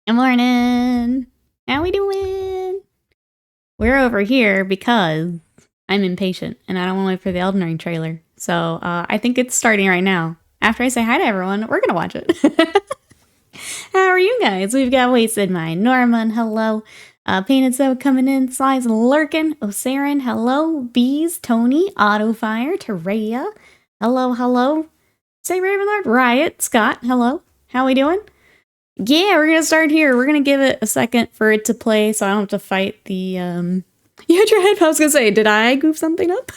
Good morning. How we doing? We're over here because I'm impatient and I don't want to wait for the Elden Ring trailer. So I think it's starting right now. After I say hi to everyone, we're going to watch it. How are you guys? We've got Wasted Mind, Norman, hello. Painted So coming in, Slice lurking, Osaren, hello. Bees, Tony, Autofire, Terrea, hello. Say Ravenlord, Riot, Scott, hello. How we doing? Yeah, we're gonna start here. We're gonna give it a second for it to play so I don't have to fight the, You had your head, I was gonna say, did I goof something up?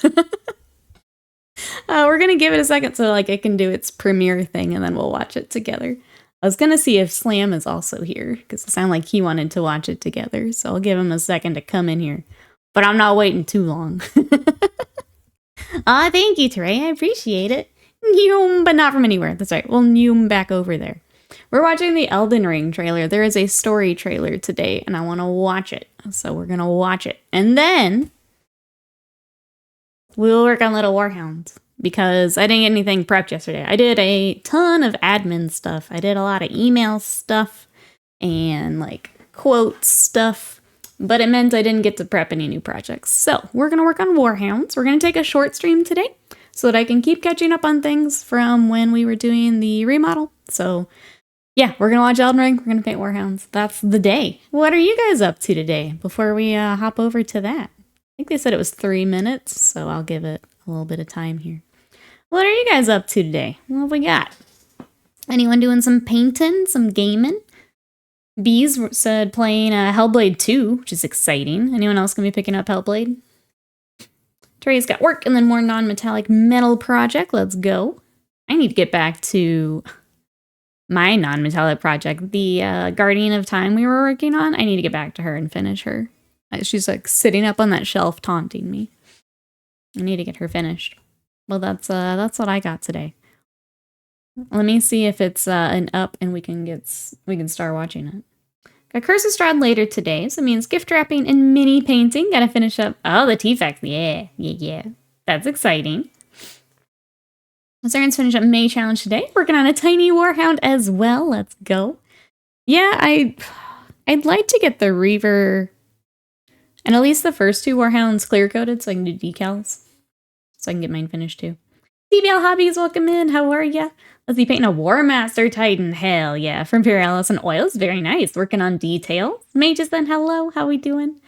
We're gonna give it a second so, like, it can do its premiere thing and then we'll watch it together. I was gonna see if Slam is also here, because it sounded like he wanted to watch it together, so I'll give him a second to come in here. But I'm not waiting too long. Aw, thank you, Teray. I appreciate it. But not from anywhere. That's right. We'll back over there. We're watching the Elden Ring trailer. There is a story trailer today, and I want to watch it. So we're going to watch it. And then we'll work on Little Warhounds, because I didn't get anything prepped yesterday. I did a ton of admin stuff. I did a lot of email stuff and, like, quote stuff, but it meant I didn't get to prep any new projects. So we're going to work on Warhounds. We're going to take a short stream today so that I can keep catching up on things from when we were doing the remodel. So yeah, we're going to watch Elden Ring. We're going to paint Warhounds. That's the day. What are you guys up to today before we hop over to that? I think they said it was 3 minutes, so I'll give it a little bit of time here. What are you guys up to today? What have we got? Anyone doing some painting, some gaming? Bees said playing Hellblade 2, which is exciting. Anyone else going to be picking up Hellblade? Trey's got work and then more non-metallic metal project. Let's go. I need to get back to my non-metallic project, the Guardian of Time we were working on. I need to get back to her and finish her. She's like sitting up on that shelf taunting me. I need to get her finished. Well, that's what I got today. Let me see if it's an up and we can start watching it. Got Curse of Strahd later today, so it means gift wrapping and mini painting. Gotta finish up. Oh, the T-Facts. Yeah. That's exciting. Saren's finish up May challenge today. Working on a tiny Warhound as well. Let's go. Yeah, I'd like to get the Reaver and at least the first 2 Warhounds clear-coated so I can do decals. So I can get mine finished too. CBL Hobbies, welcome in. How are ya? Let's see, painting a War Master Titan. Hell yeah. For Imperialis and Oils. Very nice. Working on details. Mages then, hello. How we doing?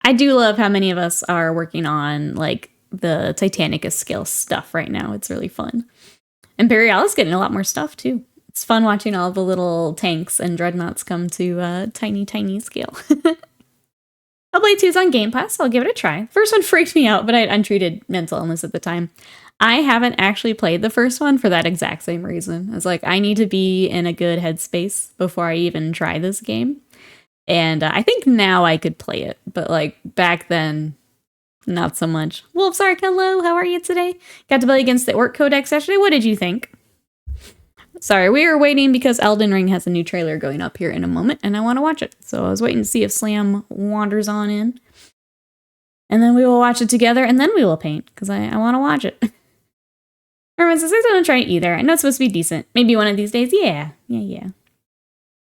I do love how many of us are working on, like, the Titanicus scale stuff right now. It's really fun. Imperialis getting a lot more stuff too. It's fun watching all the little tanks and dreadnoughts come to tiny scale. Hellblade 2 is on Game Pass, so I'll give it a try. First one freaked me out, but I had untreated mental illness at the time. I haven't actually played the first one for that exact same reason. I was like, I need to be in a good headspace before I even try this game. And I think now I could play it, but like back then, not so much. Wolfsark, hello, how are you today? Got to play against the Orc Codex yesterday. What did you think? Sorry, we were waiting because Elden Ring has a new trailer going up here in a moment, and I want to watch it. So I was waiting to see if Slam wanders on in. And then we will watch it together, and then we will paint, because I want to watch it. Everyone says, I don't try it either. I know it's supposed to be decent. Maybe one of these days. Yeah.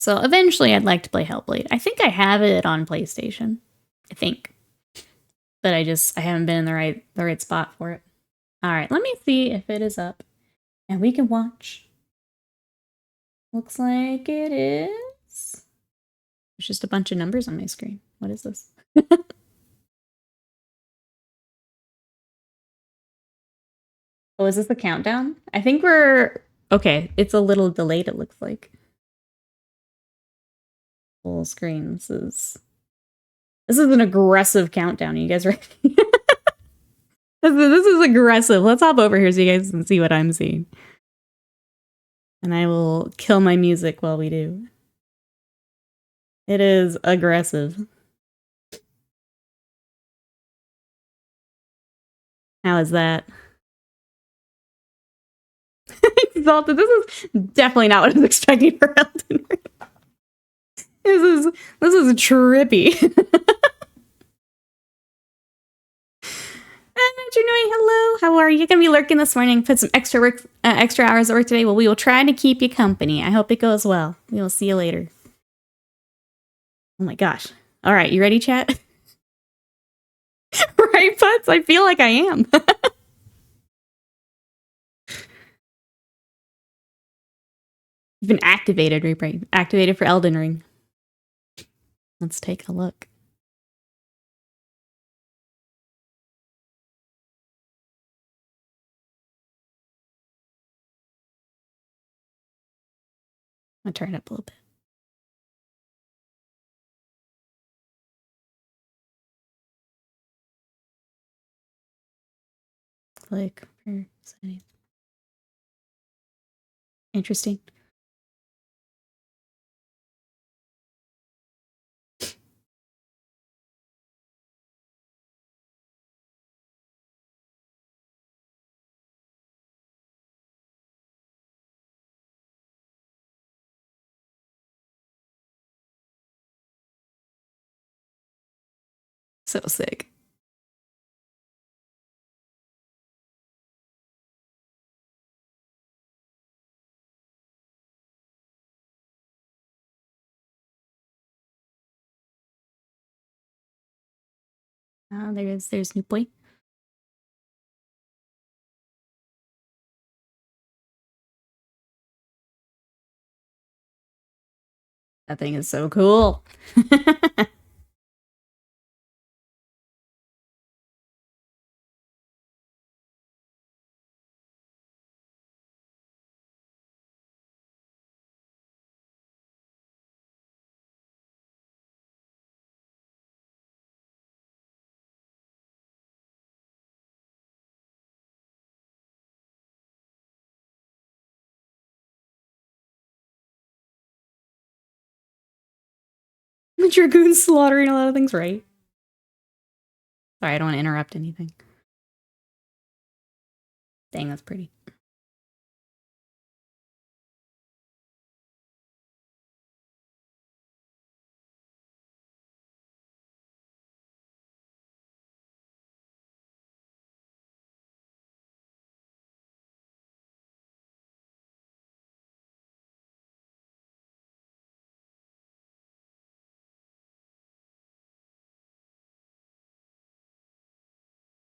So eventually I'd like to play Hellblade. I think I have it on PlayStation. I think. But I haven't been in the right spot for it. All right, let me see if it is up. And we can watch. Looks like it is. There's just a bunch of numbers on my screen. What is this? Oh, is this the countdown? I think we're... Okay, it's a little delayed, it looks like. Full screen. This is an aggressive countdown. Are you guys ready? This is aggressive. Let's hop over here so you guys can see what I'm seeing. And I will kill my music while we do. It is aggressive. How is that? Exalted. This is definitely not what I was expecting for Elden Ring. This is trippy. Hello, how are you? Gonna be lurking this morning. Put some extra hours of work today. Well, we will try to keep you company. I hope it goes well. We will see you later. Oh my gosh. All right, you ready, chat? Right, Putz? I feel like I am. You've been activated, right? Activated for Elden Ring. Let's take a look. I'll turn it up a little bit. Click for settings. Interesting. So sick. There's new boy. That thing is so cool. The Dragoon's slaughtering a lot of things, right? Sorry, I don't want to interrupt anything. Dang, that's pretty.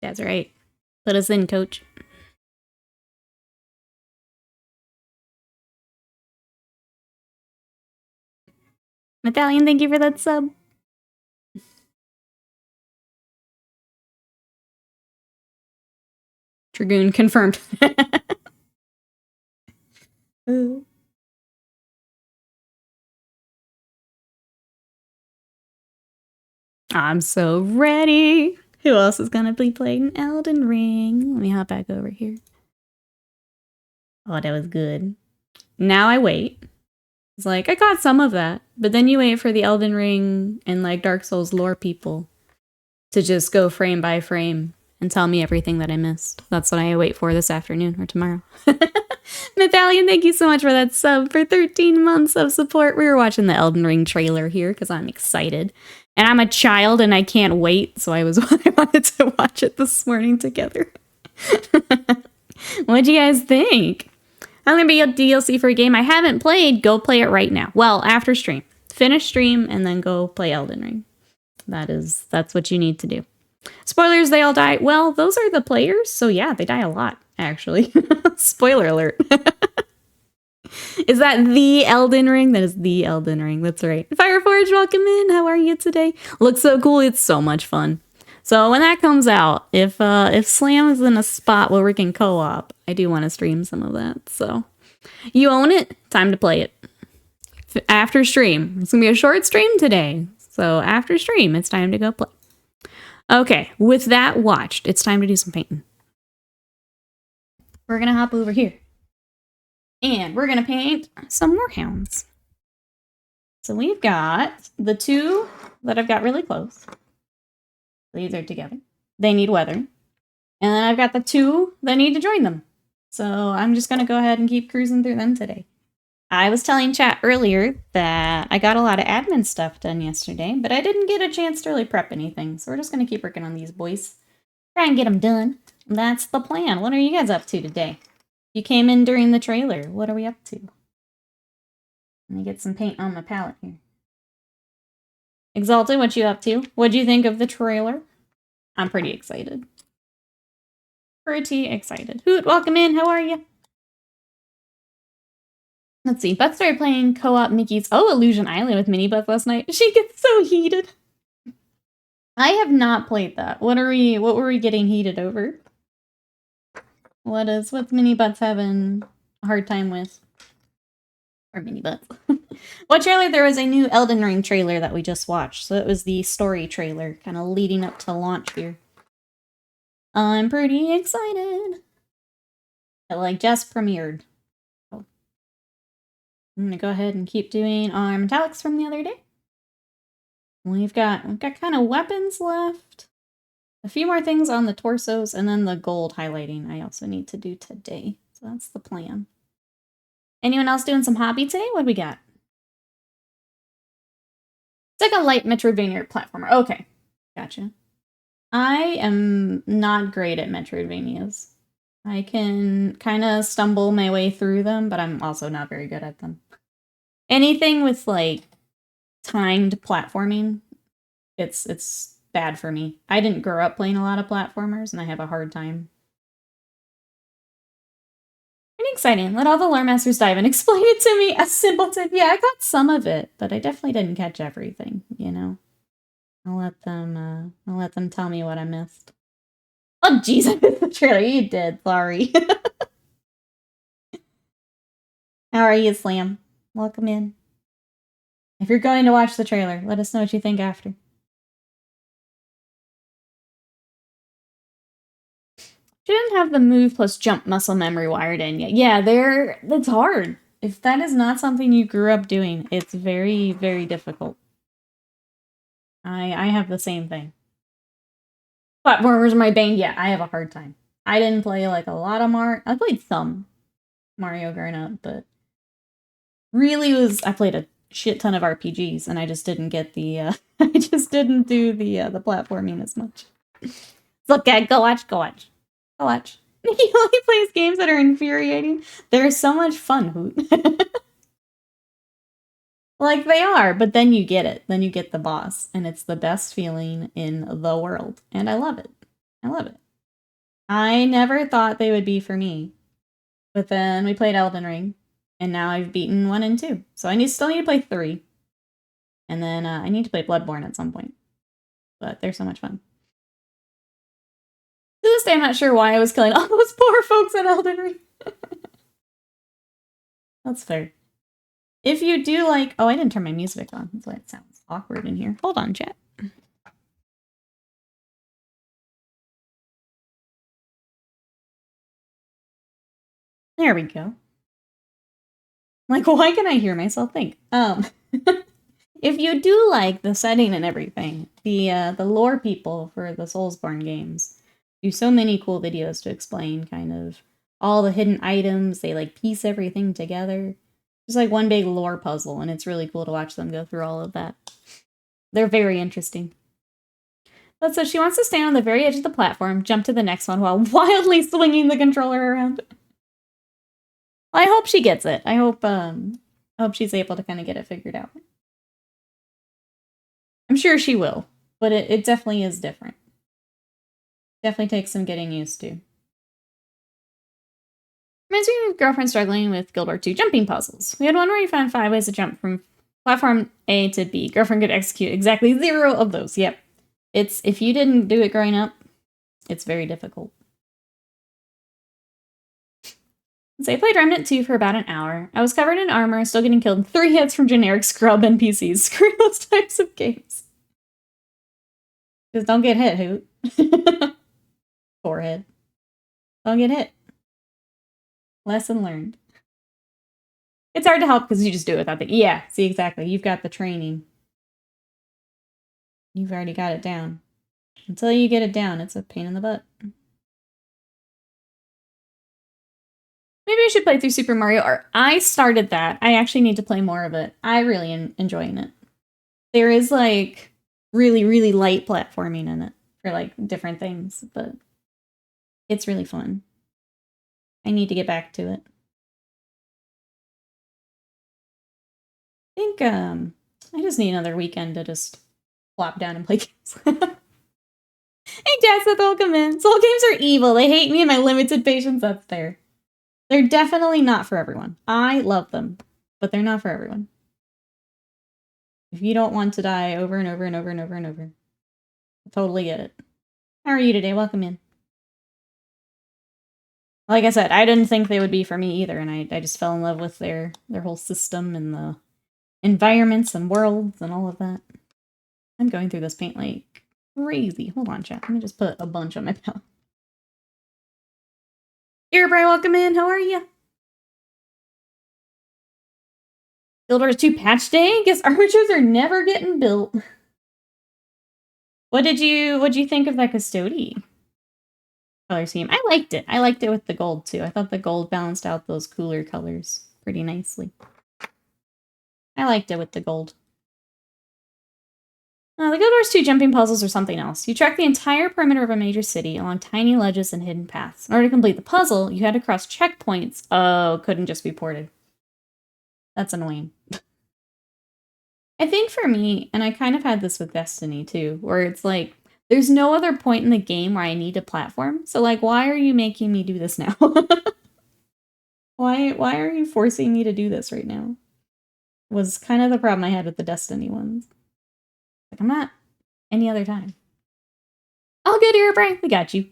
That's right. Put us in, coach. Medallion, thank you for that sub. Dragoon confirmed. I'm so ready. Who else is gonna be playing Elden Ring? Let me hop back over here. Oh, that was good. Now I wait. It's like, I got some of that. But then you wait for the Elden Ring and like Dark Souls lore people to just go frame by frame and tell me everything that I missed. That's what I wait for this afternoon or tomorrow. Medallion, thank you so much for that sub for 13 months of support. We were watching the Elden Ring trailer here because I'm excited. And I'm a child and I can't wait, so I wanted to watch it this morning together. What'd you guys think? I'm gonna be a DLC for a game I haven't played. Go play it right now. Well, after stream. Finish stream and then go play Elden Ring. That's what you need to do. Spoilers, they all die. Well, those are the players, so yeah, they die a lot, actually. Spoiler alert. Is that the Elden Ring? That is the Elden Ring, that's right. Fireforge, welcome in. How are you today? Looks so cool, it's so much fun. So when that comes out, if Slam is in a spot where we can co-op, I do want to stream some of that. So you own it, time to play it. After stream. It's gonna be a short stream today. So after stream, it's time to go play. Okay, with that watched, it's time to do some painting. We're gonna hop over here. And we're gonna paint some Warhounds. So we've got the two that I've got really close. These are together. They need weathering. And then I've got the two that need to join them. So I'm just gonna go ahead and keep cruising through them today. I was telling chat earlier that I got a lot of admin stuff done yesterday, but I didn't get a chance to really prep anything. So we're just gonna keep working on these boys. Try and get them done. That's the plan. What are you guys up to today? You came in during the trailer. What are we up to? Let me get some paint on my palette here. Exalted, what you up to? What'd you think of the trailer? I'm pretty excited. Pretty excited. Hoot, welcome in. How are you? Let's see. Beth started playing co-op Mickey's Illusion Island with Mini Beth last night. She gets so heated. I have not played that. What were we getting heated over? What's Mini Butts having a hard time with? Or Mini Butts. What trailer? There was a new Elden Ring trailer that we just watched. So it was the story trailer, kind of leading up to launch here. I'm pretty excited. It just premiered. So I'm gonna go ahead and keep doing our metallics from the other day. We've got kind of weapons left. A few more things on the torsos, and then the gold highlighting I also need to do today. So that's the plan. Anyone else doing some hobby today? What do we got? It's like a light Metroidvania platformer. Okay, gotcha. I am not great at Metroidvanias. I can kind of stumble my way through them, but I'm also not very good at them. Anything with, like, timed platforming, it's bad for me. I didn't grow up playing a lot of platformers, and I have a hard time. Pretty exciting. Let all the lore masters dive and explain it to me, a simpleton. Yeah, I got some of it, but I definitely didn't catch everything, you know? I'll let them tell me what I missed. Oh, jeez, I missed the trailer. You did. Sorry. How are you, Slam? Welcome in. If you're going to watch the trailer, let us know what you think after. She didn't have the move plus jump muscle memory wired in yet. Yeah, that's hard. If that is not something you grew up doing, it's very, very difficult. I have the same thing. Platformers are my bane. Yeah, I have a hard time. I didn't play like a lot of Mario. I played some Mario growing up, but really I played a shit ton of RPGs, and I just didn't get the I just didn't do the platforming as much. Look, go watch. He only plays games that are infuriating. They're so much fun, Hoot. Like, they are, but then you get it. Then you get the boss, and it's the best feeling in the world. And I love it. I never thought they would be for me. But then we played Elden Ring, and now I've beaten 1 and 2. So I still need to play 3. And then I need to play Bloodborne at some point. But they're so much fun. To this day, I'm not sure why I was killing all those poor folks in Elden Ring. That's fair. If you do like... Oh, I didn't turn my music on. That's why it sounds awkward in here. Hold on, chat. There we go. Like, why can I hear myself think? If you do like the setting and everything, the lore people for the Soulsborne games do so many cool videos to explain kind of all the hidden items. They like piece everything together. It's like one big lore puzzle, and it's really cool to watch them go through all of that. They're very interesting. But so she wants to stand on the very edge of the platform, jump to the next one while wildly swinging the controller around. Well, I hope she gets it. I hope she's able to kind of get it figured out. I'm sure she will, but it definitely is different. Definitely takes some getting used to. Reminds me of girlfriend struggling with Guild War 2 jumping puzzles. We had one where you found 5 ways to jump from platform A to B. Girlfriend could execute exactly 0 of those. Yep. If you didn't do it growing up, it's very difficult. So I played Remnant 2 for about an hour. I was covered in armor, still getting killed in 3 hits from generic scrub NPCs. Screw those types of games. Just don't get hit, Hoot. Forehead. Don't get hit. Lesson learned. It's hard to help because you just do it without the... Yeah, see, exactly. You've got the training. You've already got it down. Until you get it down, it's a pain in the butt. Maybe I should play through Super Mario Art. I started that. I actually need to play more of it. I really am enjoying it. There is, like, really, really light platforming in it for, like, different things, but it's really fun. I need to get back to it. I think, I just need another weekend to just plop down and play games. Hey, Jackson, welcome in. Soul games are evil. They hate me and my limited patience. That's fair. They're definitely not for everyone. I love them, but they're not for everyone. If you don't want to die over and over and over and over and over, I totally get it. How are you today? Welcome in. Like I said, I didn't think they would be for me either, and I just fell in love with their whole system and the environments and worlds and all of that. I'm going through this paint like crazy. Hold on, chat. Let me just put a bunch on my palette. Here, Brian, welcome in. How are you? Guild Wars 2 patch day? Guess archers are never getting built. What'd you think of that custody color scheme? I liked it. I liked it with the gold too. I thought the gold balanced out those cooler colors pretty nicely. I liked it with the gold. The Guild Wars 2 jumping puzzles are something else. You track the entire perimeter of a major city along tiny ledges and hidden paths. In order to complete the puzzle, you had to cross checkpoints. Oh, couldn't just be ported. That's annoying. I think for me, and I kind of had this with Destiny too, where it's like, there's no other point in the game where I need a platform. So like, why are you making me do this now? Why are you forcing me to do this right now? Was kind of the problem I had with the Destiny ones. Like, I'm not any other time. All good here, Brian. We got you.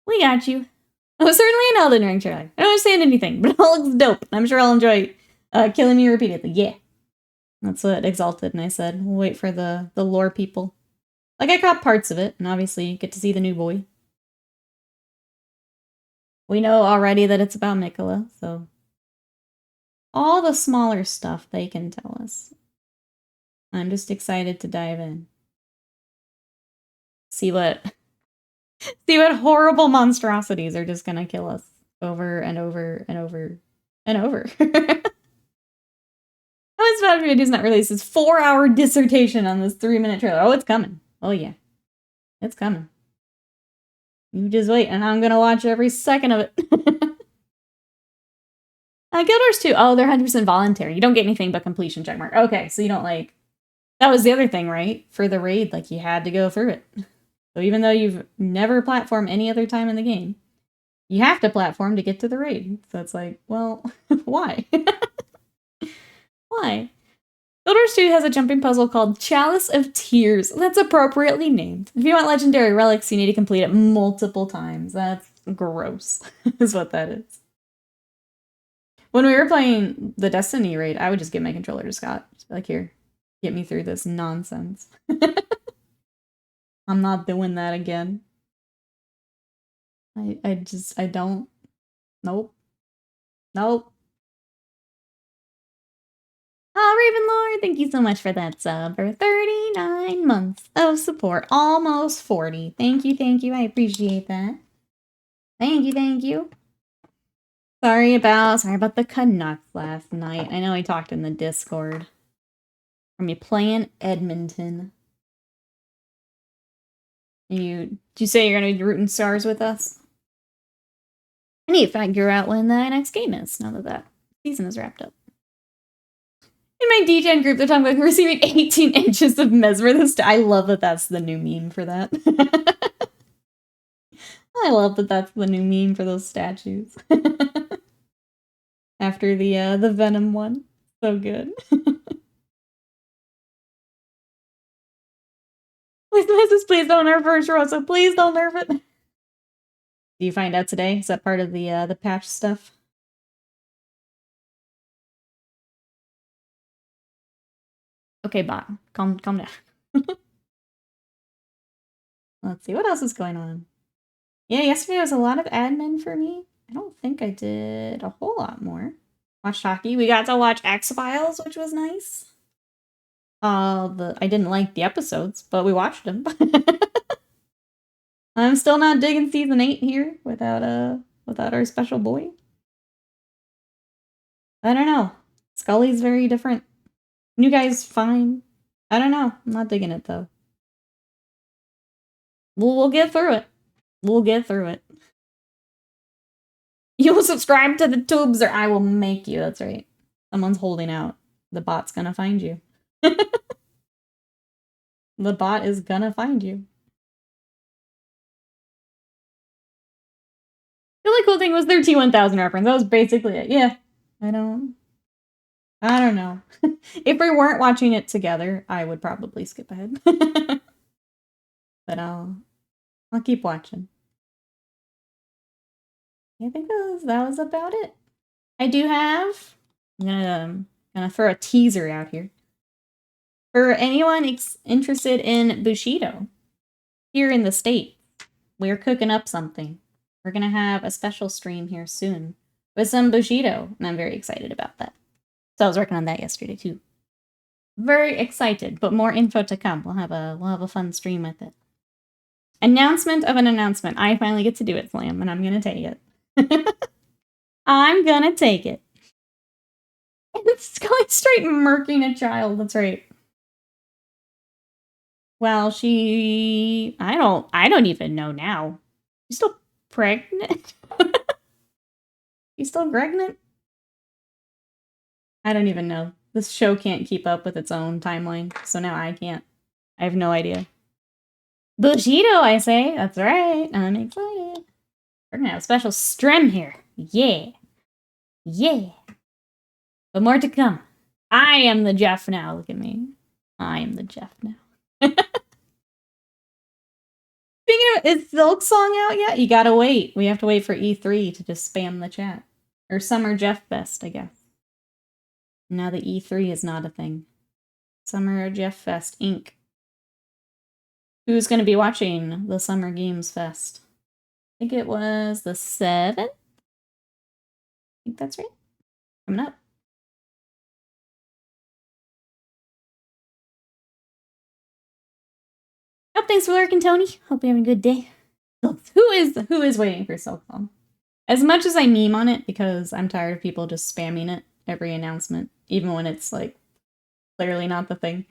We got you. Oh, certainly an Elden Ring trailer. I don't understand anything, but it all looks dope. I'm sure I'll enjoy killing me repeatedly. Yeah. That's what Exalted and I said. We'll wait for the lore people. Like, I caught parts of it, and obviously you get to see the new boy. We know already that it's about Mikola, so all the smaller stuff they can tell us. I'm just excited to dive in. See what horrible monstrosities are just gonna kill us over and over and over and over. How is Valkyrie does not release his 4-hour dissertation on this 3-minute trailer? Oh, it's coming. Oh yeah. It's coming. You just wait, and I'm gonna watch every second of it. Guild Wars 2. Oh, they're 100% voluntary. You don't get anything but completion checkmark. Okay, so you don't like... That was the other thing, right? For the raid, like, you had to go through it. So even though you've never platformed any other time in the game, you have to platform to get to the raid. So it's like, well, why? Why? Guild Wars 2 has a jumping puzzle called Chalice of Tears. That's appropriately named. If you want legendary relics, you need to complete it multiple times. That's gross, is what that is. When we were playing the Destiny raid, I would just give my controller to Scott. Just be like, here, get me through this nonsense. I'm not doing that again. I don't. Nope. Nope. Oh, Ravenlord, thank you so much for that sub for 39 months of support. Almost 40. Thank you. I appreciate that. Thank you. Sorry about the Canucks last night. I know I talked in the Discord. From you playing Edmonton. Did you say you're gonna be rooting stars with us? I need to figure out when the next game is, now that season is wrapped up. In my DGen group, they're talking about receiving 18 inches of mesmer this time. I love that that's the new meme for that. I love that that's the new meme for those statues. After the Venom one. So good. Please don't nerf Urshrosa. Please don't nerf it. Do you find out today? Is that part of the patch stuff? Okay, bot. Calm down. Let's see, what else is going on? Yeah, yesterday was a lot of admin for me. I don't think I did a whole lot more. Watched hockey. We got to watch X-Files, which was nice. I didn't like the episodes, but we watched them. I'm still not digging season 8 here without our special boy. I don't know. Scully's very different. New guy's fine. I don't know. I'm not digging it though. We'll get through it. We'll get through it. You will subscribe to the tubes or I will make you. That's right. Someone's holding out. The bot's gonna find you. The bot is gonna find you. The really cool thing was their T1000 reference. That was basically it. Yeah. I don't know. If we weren't watching it together, I would probably skip ahead. But I'll keep watching. I think that was about it. I do have. I'm gonna throw a teaser out here. For anyone interested in Bushido, here in the States, we're cooking up something. We're gonna have a special stream here soon with some Bushido, and I'm very excited about that. So I was working on that yesterday too. Very excited, but more info to come. We'll have a fun stream with it. Announcement of an announcement. I finally get to do it, Slam, and I'm gonna take it. I'm gonna take it. It's going straight murking a child. That's right. Well, I don't even know now. She's still pregnant? She's still pregnant? I don't even know. This show can't keep up with its own timeline, so now I can't. I have no idea. Bushido, I say. That's right. I'm excited. We're gonna have a special stream here. Yeah. Yeah. But more to come. I am the Jeff now. Look at me. I am the Jeff now. Speaking of, is Silk Song out yet? You gotta wait. We have to wait for E3 to just spam the chat. Or Summer Jeff Fest, I guess. Now the E3 is not a thing. Summer Jeff Fest, Inc. Who's gonna be watching the Summer Games Fest? I think it was the 7th? I think that's right. Coming up. Oh, thanks for lurking, Tony. Hope you're having a good day. Who is waiting for Silk Song? As much as I meme on it, because I'm tired of people just spamming it every announcement, even when it's like clearly not the thing.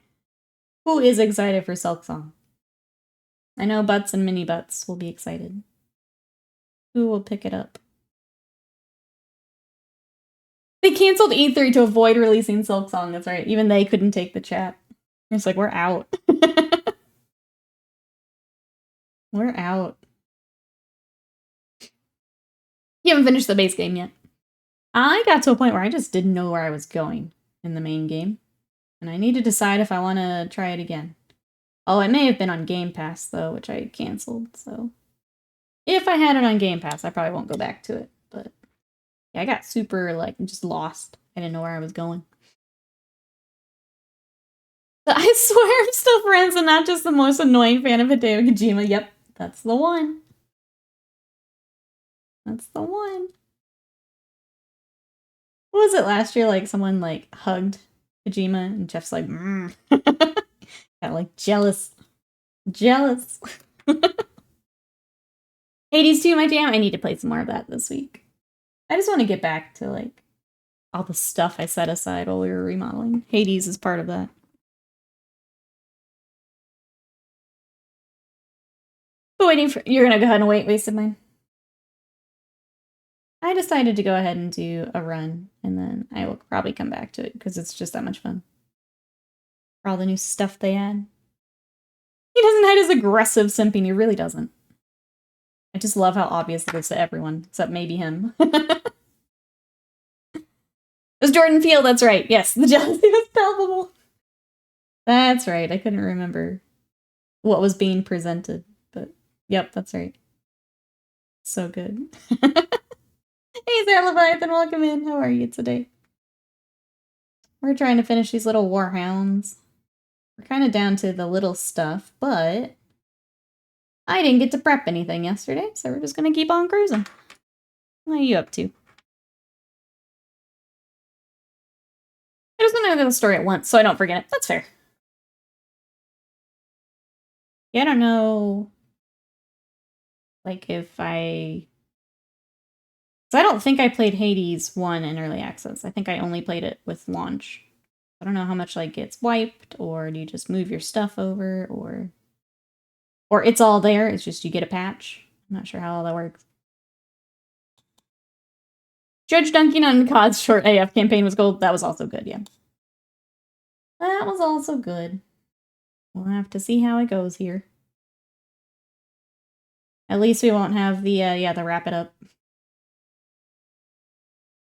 Who is excited for Silk Song? I know Butts and Mini Butts will be excited. Who will pick it up? They canceled E3 to avoid releasing Silk Song, that's right. Even they couldn't take the chat. It's like, we're out. We're out. You haven't finished the base game yet. I got to a point where I just didn't know where I was going in the main game. And I need to decide if I want to try it again. Oh, it may have been on Game Pass, though, which I canceled, so... If I had it on Game Pass, I probably won't go back to it, but... Yeah, I got super, like, just lost. I didn't know where I was going. But I swear I'm still friends and not just the most annoying fan of Hideo Kojima. Yep, that's the one. That's the one. What was it last year? Like, someone, like, hugged Kojima, and Jeff's like, got, like, jealous. Jealous. Hades 2, my jam. I need to play some more of that this week. I just want to get back to, like, all the stuff I set aside while we were remodeling. Hades is part of that. But waiting for... You're gonna go ahead and wait, wasted mine? I decided to go ahead and do a run, and then I will probably come back to it, because it's just that much fun. For all the new stuff they add. He doesn't hide his aggressive simping, he really doesn't. I just love how obvious it is to everyone, except maybe him. It was Jordan Field, that's right. Yes, the jealousy was palpable. That's right, I couldn't remember what was being presented, but yep, that's right. So good. Hey there, Leviathan, welcome in. How are you today? We're trying to finish these little Warhounds. We're kind of down to the little stuff, but I didn't get to prep anything yesterday, so we're just going to keep on cruising. What are you up to? I just want to go to the story at once, so I don't forget it. That's fair. Yeah, I don't know, like, if I... So I don't think I played Hades 1 in Early Access. I think I only played it with launch. I don't know how much, like, gets wiped, or do you just move your stuff over, or it's all there, it's just you get a patch. I'm not sure how all that works. Judge Dunking on COD's short AF campaign was gold. That was also good, yeah. That was also good. We'll have to see how it goes here. At least we won't have the, the wrap it up.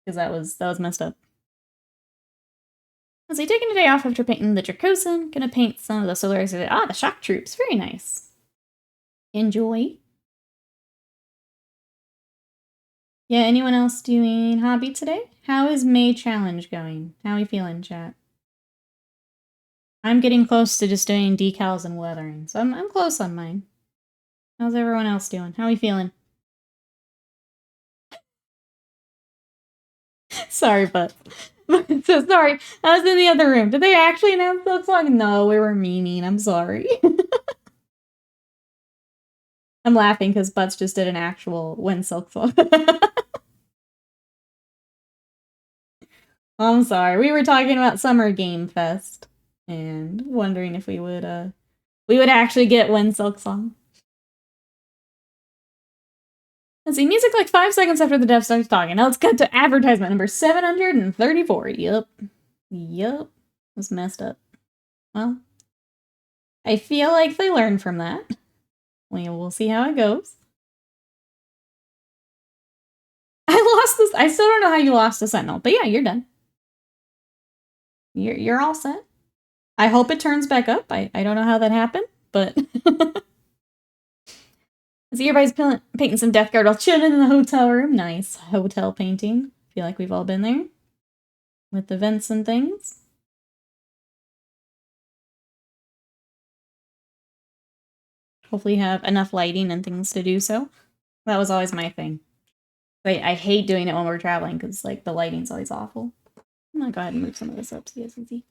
Because that was messed up. As he taking a day off after painting the Dracosan, gonna paint some of the Solaris. Ah, the shock troops. Very nice. Enjoy. Yeah, anyone else doing hobby today? How is May challenge going? How are you feeling, chat? I'm getting close to just doing decals and weathering, so I'm close on mine. How's everyone else doing? How are you feeling? Sorry, but so sorry. I was in the other room. Did they actually announce Silk Song? No, we were meaning. I'm sorry. I'm laughing because Butts just did an actual When Silk Song. I'm sorry. We were talking about Summer Game Fest and wondering if we would actually get When Silk Song. Let's see, music like 5 seconds after the dev starts talking. Now let's cut to advertisement number 734. Yup. Was messed up. Well, I feel like they learned from that. We'll see how it goes. I lost this. I still don't know how you lost the Sentinel, but yeah, you're done. You're all set. I hope it turns back up. I don't know how that happened, but I see everybody's painting some Death Guard while chilling in the hotel room. Nice hotel painting. Feel like we've all been there with the vents and things. Hopefully you have enough lighting and things to do so. That was always my thing. I hate doing it when we're traveling because like the lighting's always awful. I'm gonna go ahead and move some of this up so you guys can see.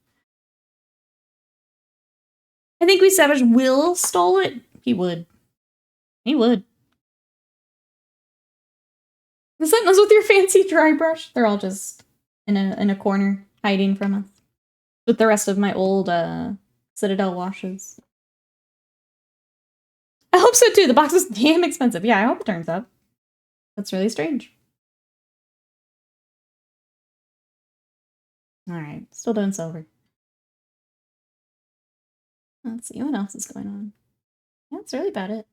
I think we Savage will stole it. He would. He would. The Sentinels with your fancy dry brush. They're all just in a corner hiding from us. With the rest of my old Citadel washes. I hope so too. The box is damn expensive. Yeah, I hope it turns up. That's really strange. Alright, still doing silver. Let's see what else is going on. Yeah, that's really about it.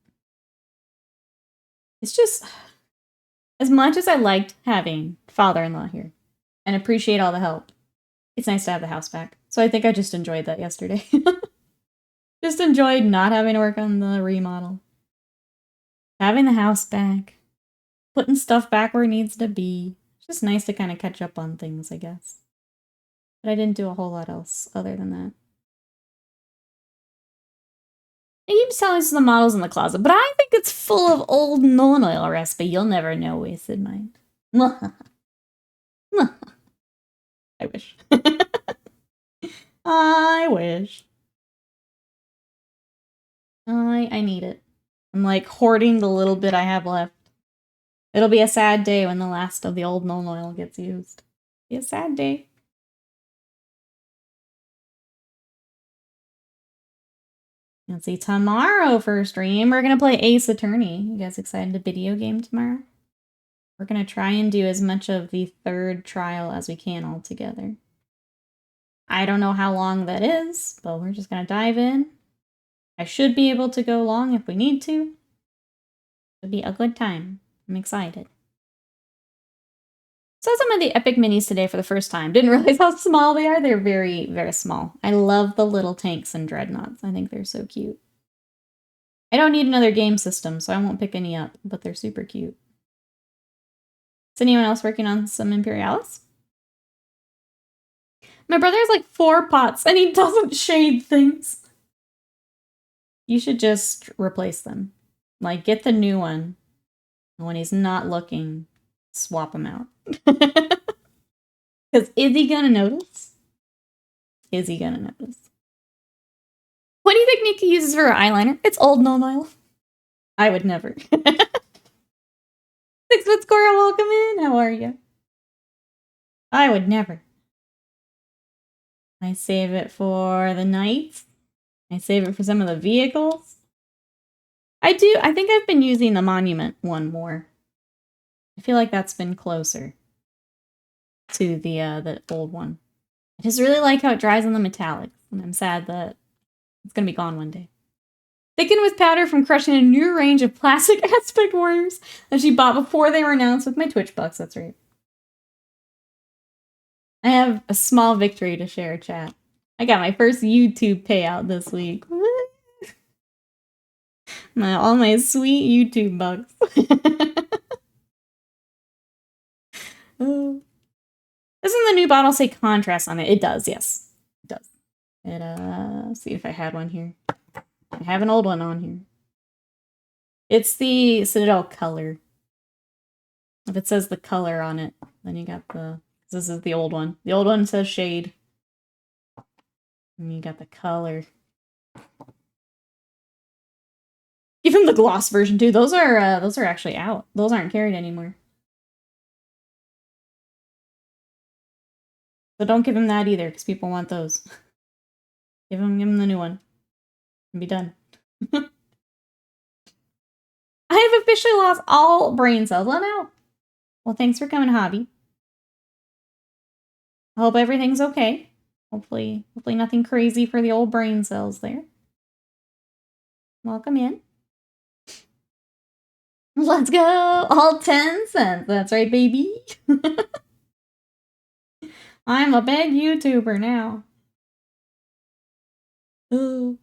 It's just, as much as I liked having father-in-law here and appreciate all the help, it's nice to have the house back. So I think I just enjoyed that yesterday. Just enjoyed not having to work on the remodel. Having the house back. Putting stuff back where it needs to be. It's just nice to kind of catch up on things, I guess. But I didn't do a whole lot else other than that. I keep selling some of the models in the closet, but I think it's full of old non-oil recipe. You'll never know, wasted mind. I wish. I wish. I need it. I'm like hoarding the little bit I have left. It'll be a sad day when the last of the old non-oil gets used. Be a sad day. Let's see, tomorrow for a stream, we're gonna play Ace Attorney. You guys excited to video game tomorrow? We're gonna try and do as much of the third trial as we can all together. I don't know how long that is, but we're just gonna dive in. I should be able to go long if we need to. It'll be a good time. I'm excited. Saw some of the epic minis today for the first time. Didn't realize how small they are. They're very, very small. I love the little tanks and dreadnoughts. I think they're so cute. I don't need another game system, so I won't pick any up, but they're super cute. Is anyone else working on some Imperialis? My brother has like 4 pots and he doesn't shade things. You should just replace them. Like, get the new one. And when he's not looking, swap him out. Because is he gonna notice? Is he gonna notice? What do you think Nikki uses for her eyeliner? It's old non-oil. I would never. 6-foot squirrel, welcome in. How are you? I would never. I save it for the knights. I save it for some of the vehicles. I think I've been using the monument one more. I feel like that's been closer to the old one. I just really like how it dries on the metallics, and I'm sad that It's gonna be gone one day. Thickened with powder from crushing a new range of plastic aspect warriors that she bought before they were announced with my Twitch bucks. That's right. I have a small victory to share, chat. I got my first YouTube payout this week. All my sweet YouTube bucks. Doesn't the new bottle say contrast on it? It does, yes. It does. Let's see if I had one here. I have an old one on here. It's the Citadel color. If it says the color on it, then you got the... This is the old one. The old one says shade. And you got the color. Give him the gloss version too. Those are actually out. Those aren't carried anymore. So don't give him that either, because people want those. give him the new one. And be done. I have officially lost all brain cells. Well, now. Well, thanks for coming, Hobby. I hope everything's okay. Hopefully nothing crazy for the old brain cells there. Welcome in. Let's go! All 10 cents. That's right, baby. I'm a big YouTuber now. Ooh.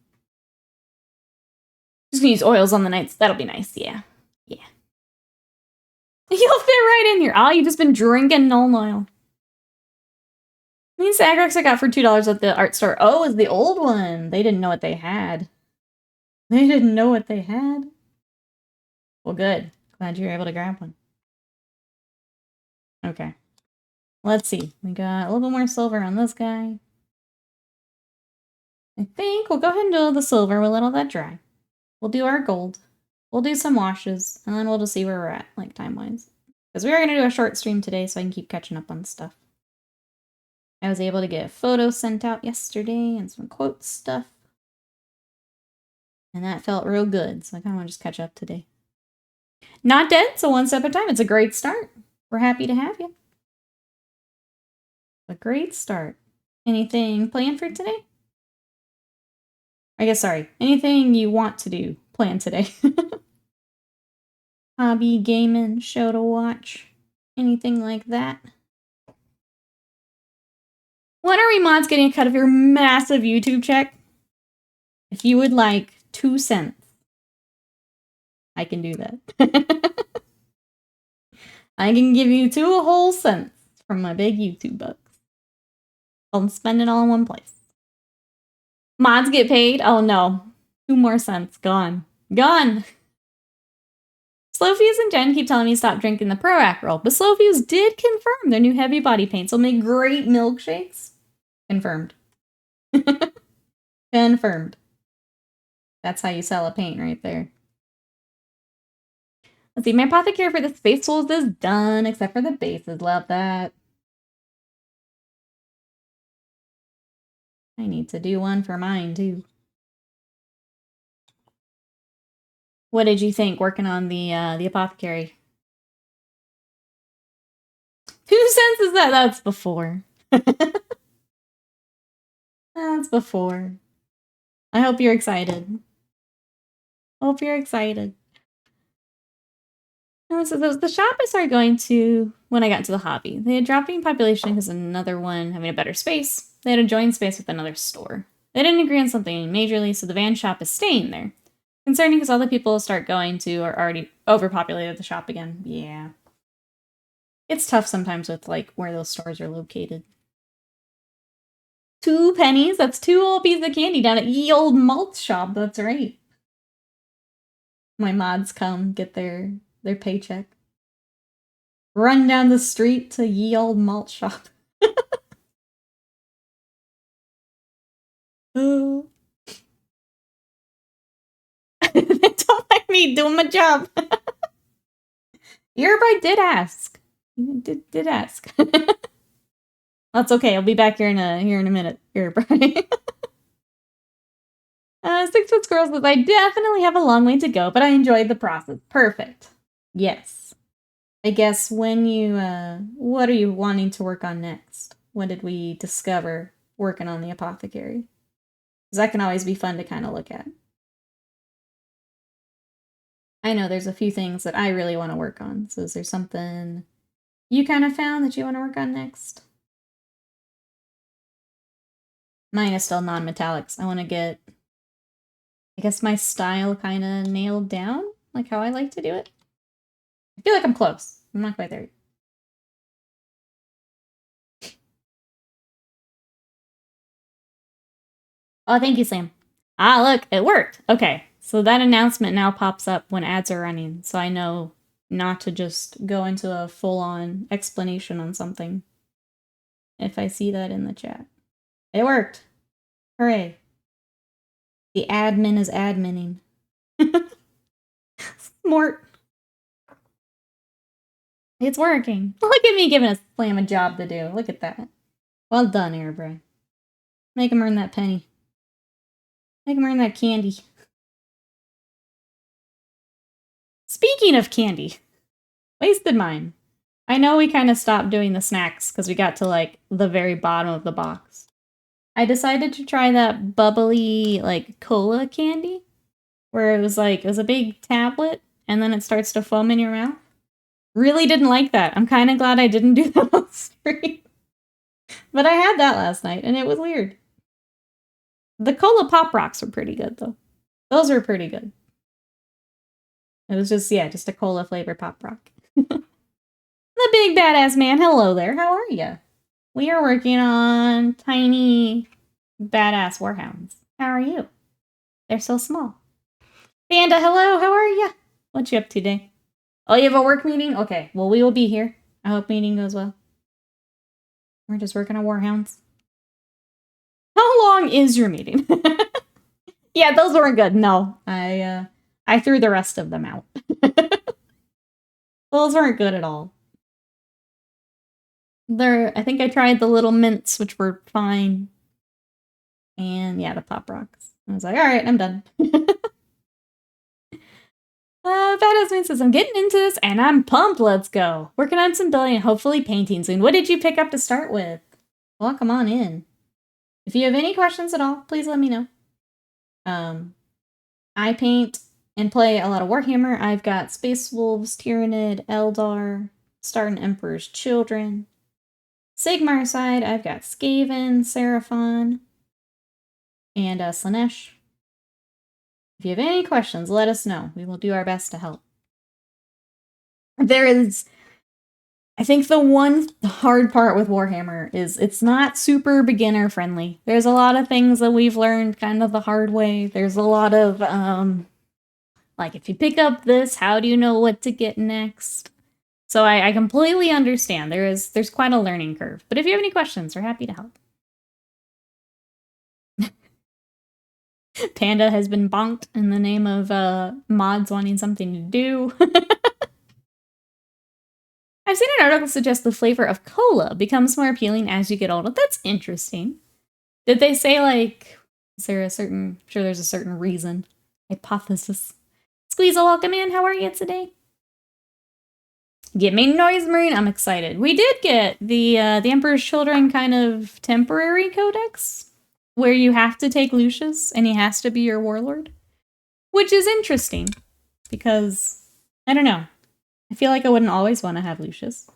Just gonna use oils on the nights. That'll be nice, yeah. Yeah. You'll fit right in here. Oh, you've just been drinking Null oil. These Agrax I got for $2 at the art store. Oh, it's the old one. They didn't know what they had. They didn't know what they had. Well, good. Glad you were able to grab one. Okay. Let's see. We got a little bit more silver on this guy. I think we'll go ahead and do the silver. We'll let all that dry. We'll do our gold. We'll do some washes, and then we'll just see where we're at, like, time-wise. Because we are going to do a short stream today, so I can keep catching up on stuff. I was able to get a photo sent out yesterday and some quote stuff. And that felt real good, so I kind of want to just catch up today. Not dead, so one step at a time. It's a great start. We're happy to have you. A great start. Anything planned for today? I guess, sorry. Anything you want to do planned today? Hobby, gaming, show to watch. Anything like that? When are we mods getting a cut of your massive YouTube check? If you would like 2 cents, I can do that. I can give you 2 whole cents from my big YouTube bucks. I'll spend it all in one place. Mods get paid? Oh no. 2 more cents. Gone. Gone! Slowfuse and Jen keep telling me to stop drinking the Proac roll, but Slowfuse did confirm their new heavy body paints will make great milkshakes. Confirmed. Confirmed. That's how you sell a paint right there. Let's see, my apothecary for the Space Tools is done, except for the bases. Love that. I need to do one for mine, too. What did you think working on the apothecary? 2 cents is that? That's before. That's before. I hope you're excited. Hope you're excited. So the shop I started going to when I got into the hobby. They had dropped in population because another one having a better space. They had a joint space with another store. They didn't agree on something majorly, so the van shop is staying there. Concerning because all the people start going to are already overpopulated the shop again. Yeah. It's tough sometimes with, like, where those stores are located. 2 pennies? That's 2 whole pieces of candy down at ye old malt shop. That's right. My mods come get their paycheck. Run down the street to ye old malt shop. Oh. They don't like me doing my job. Earbright did ask. Did ask. That's okay. I'll be back here in a minute. Earbright. 6 Foot Squirrel says, I definitely have a long way to go, but I enjoyed the process. Perfect. Yes. I guess when you, what are you wanting to work on next? What did we discover working on the apothecary? Because that can always be fun to kind of look at. I know there's a few things that I really want to work on. So is there something you kind of found that you want to work on next? Mine is still non-metallics. I want to get, I guess, my style kind of nailed down, like how I like to do it. I feel like I'm close. I'm not quite there. Oh, thank you, Sam. Ah, look, it worked. Okay, so that announcement now pops up when ads are running, so I know not to just go into a full-on explanation on something if I see that in the chat. It worked. Hooray. The admin is adminning. Smart. It's working. Look at me giving a Slam a job to do. Look at that. Well done, Airbray. Make him earn that penny. Make him earn that candy. Speaking of candy, wasted mine. I know we kind of stopped doing the snacks because we got to like the very bottom of the box. I decided to try that bubbly like cola candy where it was a big tablet and then it starts to foam in your mouth. Really didn't like that. I'm kind of glad I didn't do that on stream. But I had that last night and it was weird. The cola pop rocks were pretty good though. Those were pretty good. It was just a cola flavor pop rock. The big badass man, hello there, how are you? We are working on tiny badass warhounds. How are you? They're so small. Panda, hello, how are you? What you up to today? Oh, you have a work meeting? Okay, well, we will be here. I hope meeting goes well. We're just working on warhounds. How long is your meeting? Yeah, those weren't good. No, I threw the rest of them out. Those weren't good at all. I think I tried the little mints, which were fine. And yeah, the pop rocks. I was like, all right, I'm done. Badass Man says, I'm getting into this and I'm pumped. Let's go. Working on some building and hopefully painting soon. What did you pick up to start with? Well, come on in. If you have any questions at all, please let me know. I paint and play a lot of Warhammer. I've got Space Wolves, Tyrannid, Eldar, Star and Emperor's Children. Sigmar side, I've got Skaven, Seraphon, and Slanesh. If you have any questions, let us know. We will do our best to help. There is, I think the one hard part with Warhammer is it's not super beginner friendly. There's a lot of things that we've learned kind of the hard way. There's a lot of, like if you pick up this, how do you know what to get next? So I completely understand. There's quite a learning curve. But if you have any questions, we're happy to help. Panda has been bonked in the name of mods wanting something to do. I've seen an article suggest the flavor of cola becomes more appealing as you get older. That's interesting. Did they say, like, is there a certain, I'm sure there's a certain reason, hypothesis. Squeezel, welcome in. How are you today? Get me Noise Marine. I'm excited. We did get the Emperor's Children kind of temporary codex where you have to take Lucius and he has to be your warlord, which is interesting because, I don't know, I feel like I wouldn't always want to have Lucius.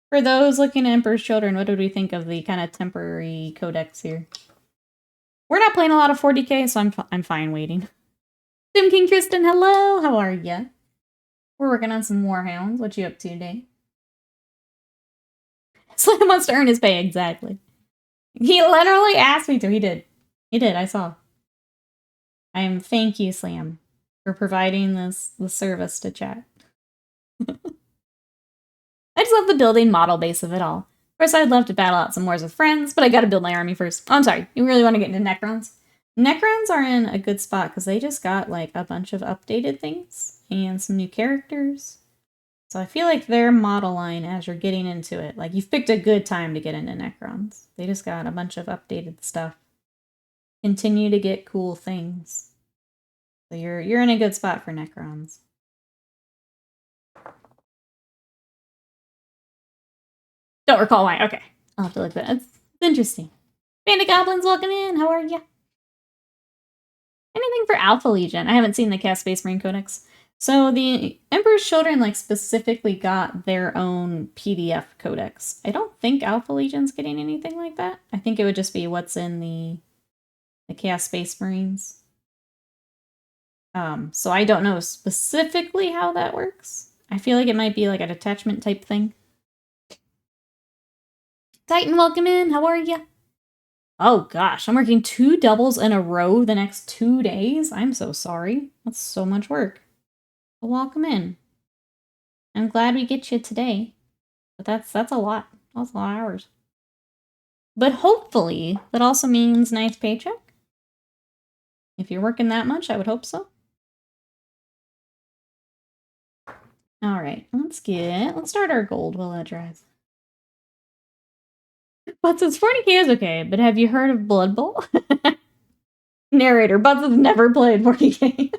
For those looking at Emperor's Children, what did we think of the kind of temporary codex here? We're not playing a lot of 40k, so I'm fine waiting. Sim King Tristan, hello, how are ya? We're working on some Warhounds. What you up to today? Slam wants to earn his pay, exactly. He literally asked me to. He did. He did, I saw. Thank you, Slam, for providing the service to chat. I just love the building model base of it all. First, I'd love to battle out some wars with friends, but I gotta build my army first. Oh, I'm sorry. You really want to get into Necrons? Necrons are in a good spot because they just got like a bunch of updated things and some new characters. So I feel like their model line as you're getting into it, like you've picked a good time to get into Necrons. They just got a bunch of updated stuff. Continue to get cool things. So you're in a good spot for Necrons. Don't recall why. Okay. I'll have to look at that. It's interesting. Bandit Goblins, welcome in. How are ya? Anything for Alpha Legion? I haven't seen the Cast Space Marine Codex. So the Emperor's Children like specifically got their own PDF codex. I don't think Alpha Legion's getting anything like that. I think it would just be what's in the Chaos Space Marines. So I don't know specifically how that works. I feel like it might be like a detachment type thing. Titan, welcome in. How are you? Oh gosh, I'm working 2 doubles in a row the next 2 days. I'm so sorry. That's so much work. But welcome in. I'm glad we get you today. But that's a lot. That's a lot of hours. But hopefully that also means nice paycheck. If you're working that much, I would hope so. All right, let's start our gold while that dries. Butts, 40k is okay, but have you heard of Blood Bowl? Narrator, Butts has never played 40k.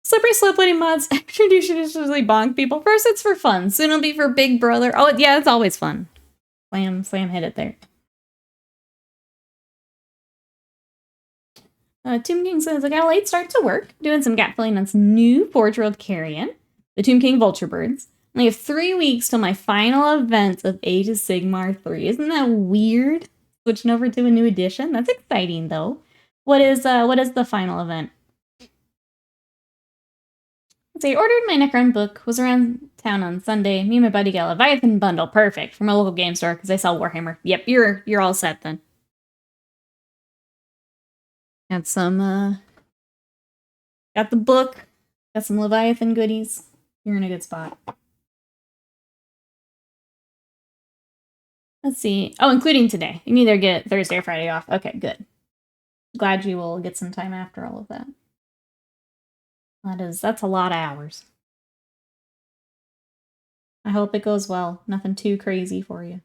Slippery slope letting mods traditionally bonk people. First it's for fun, soon it'll be for Big Brother. Oh yeah, it's always fun. Slam hit it there. Tomb King says, I got a late start to work, doing some gap filling on some new Forge World Carrion, the Tomb King Vulture Birds. I have 3 weeks till my final event of Age of Sigmar 3. Isn't that weird? Switching over to a new edition? That's exciting, though. What is the final event? So I ordered my Necron book, was around town on Sunday. Me and my buddy got a Leviathan bundle. Perfect. From a local game store, because I sell Warhammer. Yep, you're all set then. Got some, got the book. Got some Leviathan goodies. You're in a good spot. Let's see. Oh, including today. You can either get Thursday or Friday off. Okay, good. Glad you will get some time after all of that. That's a lot of hours. I hope it goes well. Nothing too crazy for you.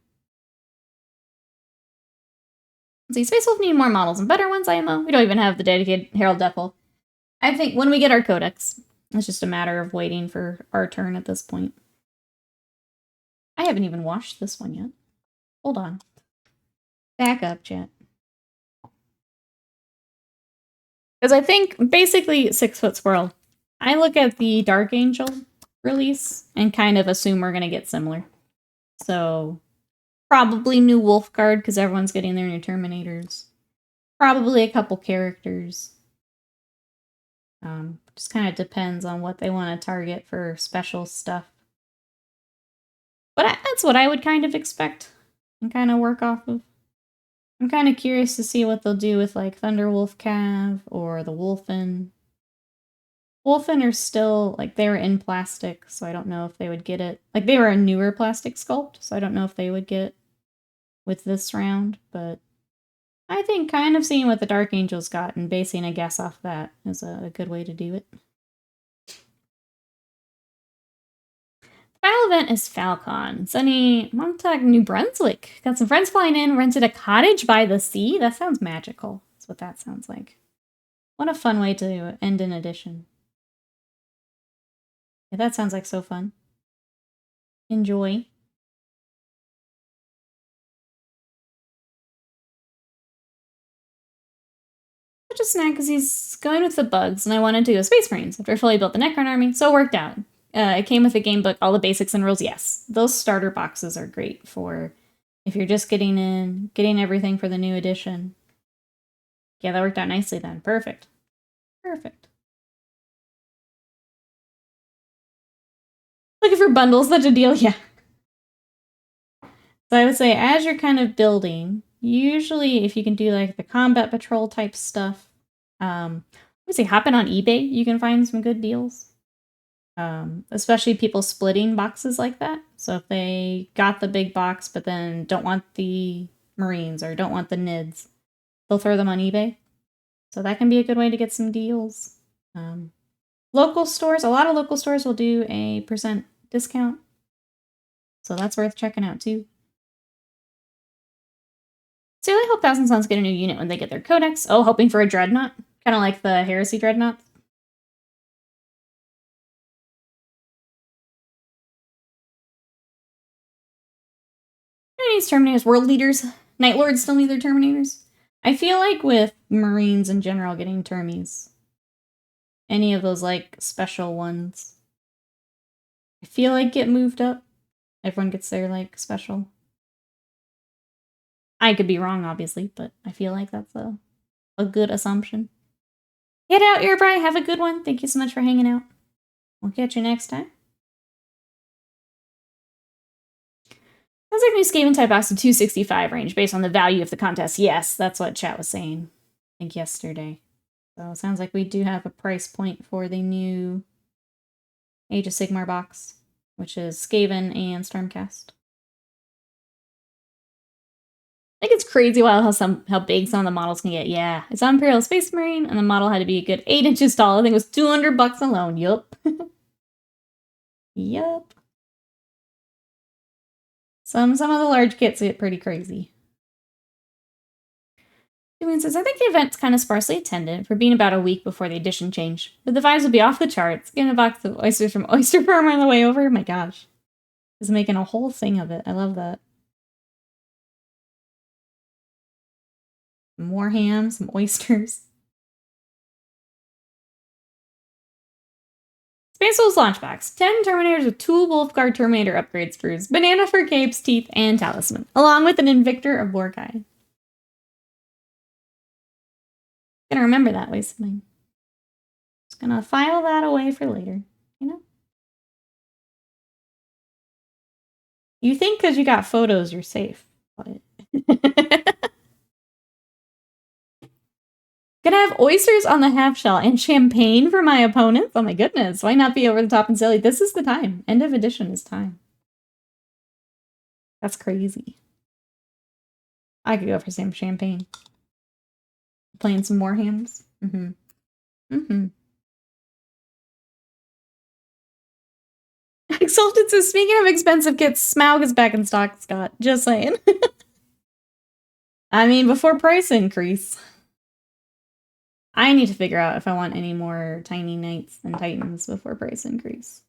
Let's see, Space Wolf need more models and better ones, IMO. We don't even have the dedicated Herald Depot. I think when we get our codex, it's just a matter of waiting for our turn at this point. I haven't even watched this one yet. Hold on. Back up, chat. Because I think, basically, 6 Foot Squirrel. I look at the Dark Angel release and kind of assume we're going to get similar. So, probably new Wolf Guard, because everyone's getting their new Terminators. Probably a couple characters. Just kind of depends on what they want to target for special stuff. But that's what I would kind of expect and kind of work off of. I'm kind of curious to see what they'll do with, like, Thunderwolf Cav or the Wolfen. Wolfen are still, like, they were in plastic, so I don't know if they would get it. Like, they were a newer plastic sculpt, so I don't know if they would get with this round, but I think kind of seeing what the Dark Angels got and basing a guess off that is a good way to do it. Final event is Falcon. Sunny Montauk, New Brunswick. Got some friends flying in, rented a cottage by the sea. That sounds magical. That's what that sounds like. What a fun way to end an edition. Yeah, that sounds like so fun. Enjoy. Such a snack because he's going with the bugs, and I wanted to go Space Marines after I fully built the Necron army, so it worked out. It came with a game book, all the basics and rules. Yes, those starter boxes are great for if you're just getting in, getting everything for the new edition. Yeah, that worked out nicely then. Perfect. Perfect. Looking for bundles, such a deal, yeah. So I would say as you're kind of building, usually if you can do like the combat patrol type stuff, I would say hopping on eBay, you can find some good deals. Especially people splitting boxes like that. So if they got the big box but then don't want the Marines or don't want the NIDs, they'll throw them on eBay. So that can be a good way to get some deals. Local stores, a lot of local stores will do a % discount. So that's worth checking out too. So I hope Thousand Sons get a new unit when they get their codex. Oh, hoping for a Dreadnought. Kind of like the Heresy Dreadnought. Terminators, World Leaders, Night Lords still need their Terminators. I feel like with Marines in general getting Termies, any of those like special ones, I feel like get moved up. Everyone gets their like special. I could be wrong, obviously, but I feel like that's a good assumption. Get out, Airbry. Have a good one. Thank you so much for hanging out. We'll catch you next time. Sounds like new Skaven type box in 265 range based on the value of the contest. Yes, that's what chat was saying, I think yesterday. So it sounds like we do have a price point for the new Age of Sigmar box, which is Skaven and Stormcast. I think it's crazy wild how big some of the models can get. Yeah, it's on Imperial Space Marine, and the model had to be a good 8 inches tall. I think it was $200 alone. Yup. Yup. Some of the large kits get pretty crazy. Julian says, I think the event's kind of sparsely attended for being about a week before the edition change. But the vibes will be off the charts. Getting a box of oysters from Oyster Farm on the way over. My gosh. Is making a whole thing of it. I love that. More ham, some oysters. Space Wolves Launchbox. 10 Terminators with 2 Wolfguard Terminator upgrade sprues, banana for capes, teeth, and talisman, along with an Invictor of Borkai. Gonna remember that, Wasteland. Just gonna file that away for later, you know? You think because you got photos, you're safe, but... Gonna have oysters on the half shell and champagne for my opponents? Oh my goodness, why not be over the top and silly? This is the time. End of edition is time. That's crazy. I could go for some champagne. Playing some Warhounds. Exalted says, speaking of expensive kits, Smaug is back in stock, Scott. Just saying. I mean, before price increase. I need to figure out if I want any more Tiny Knights and Titans before price increase.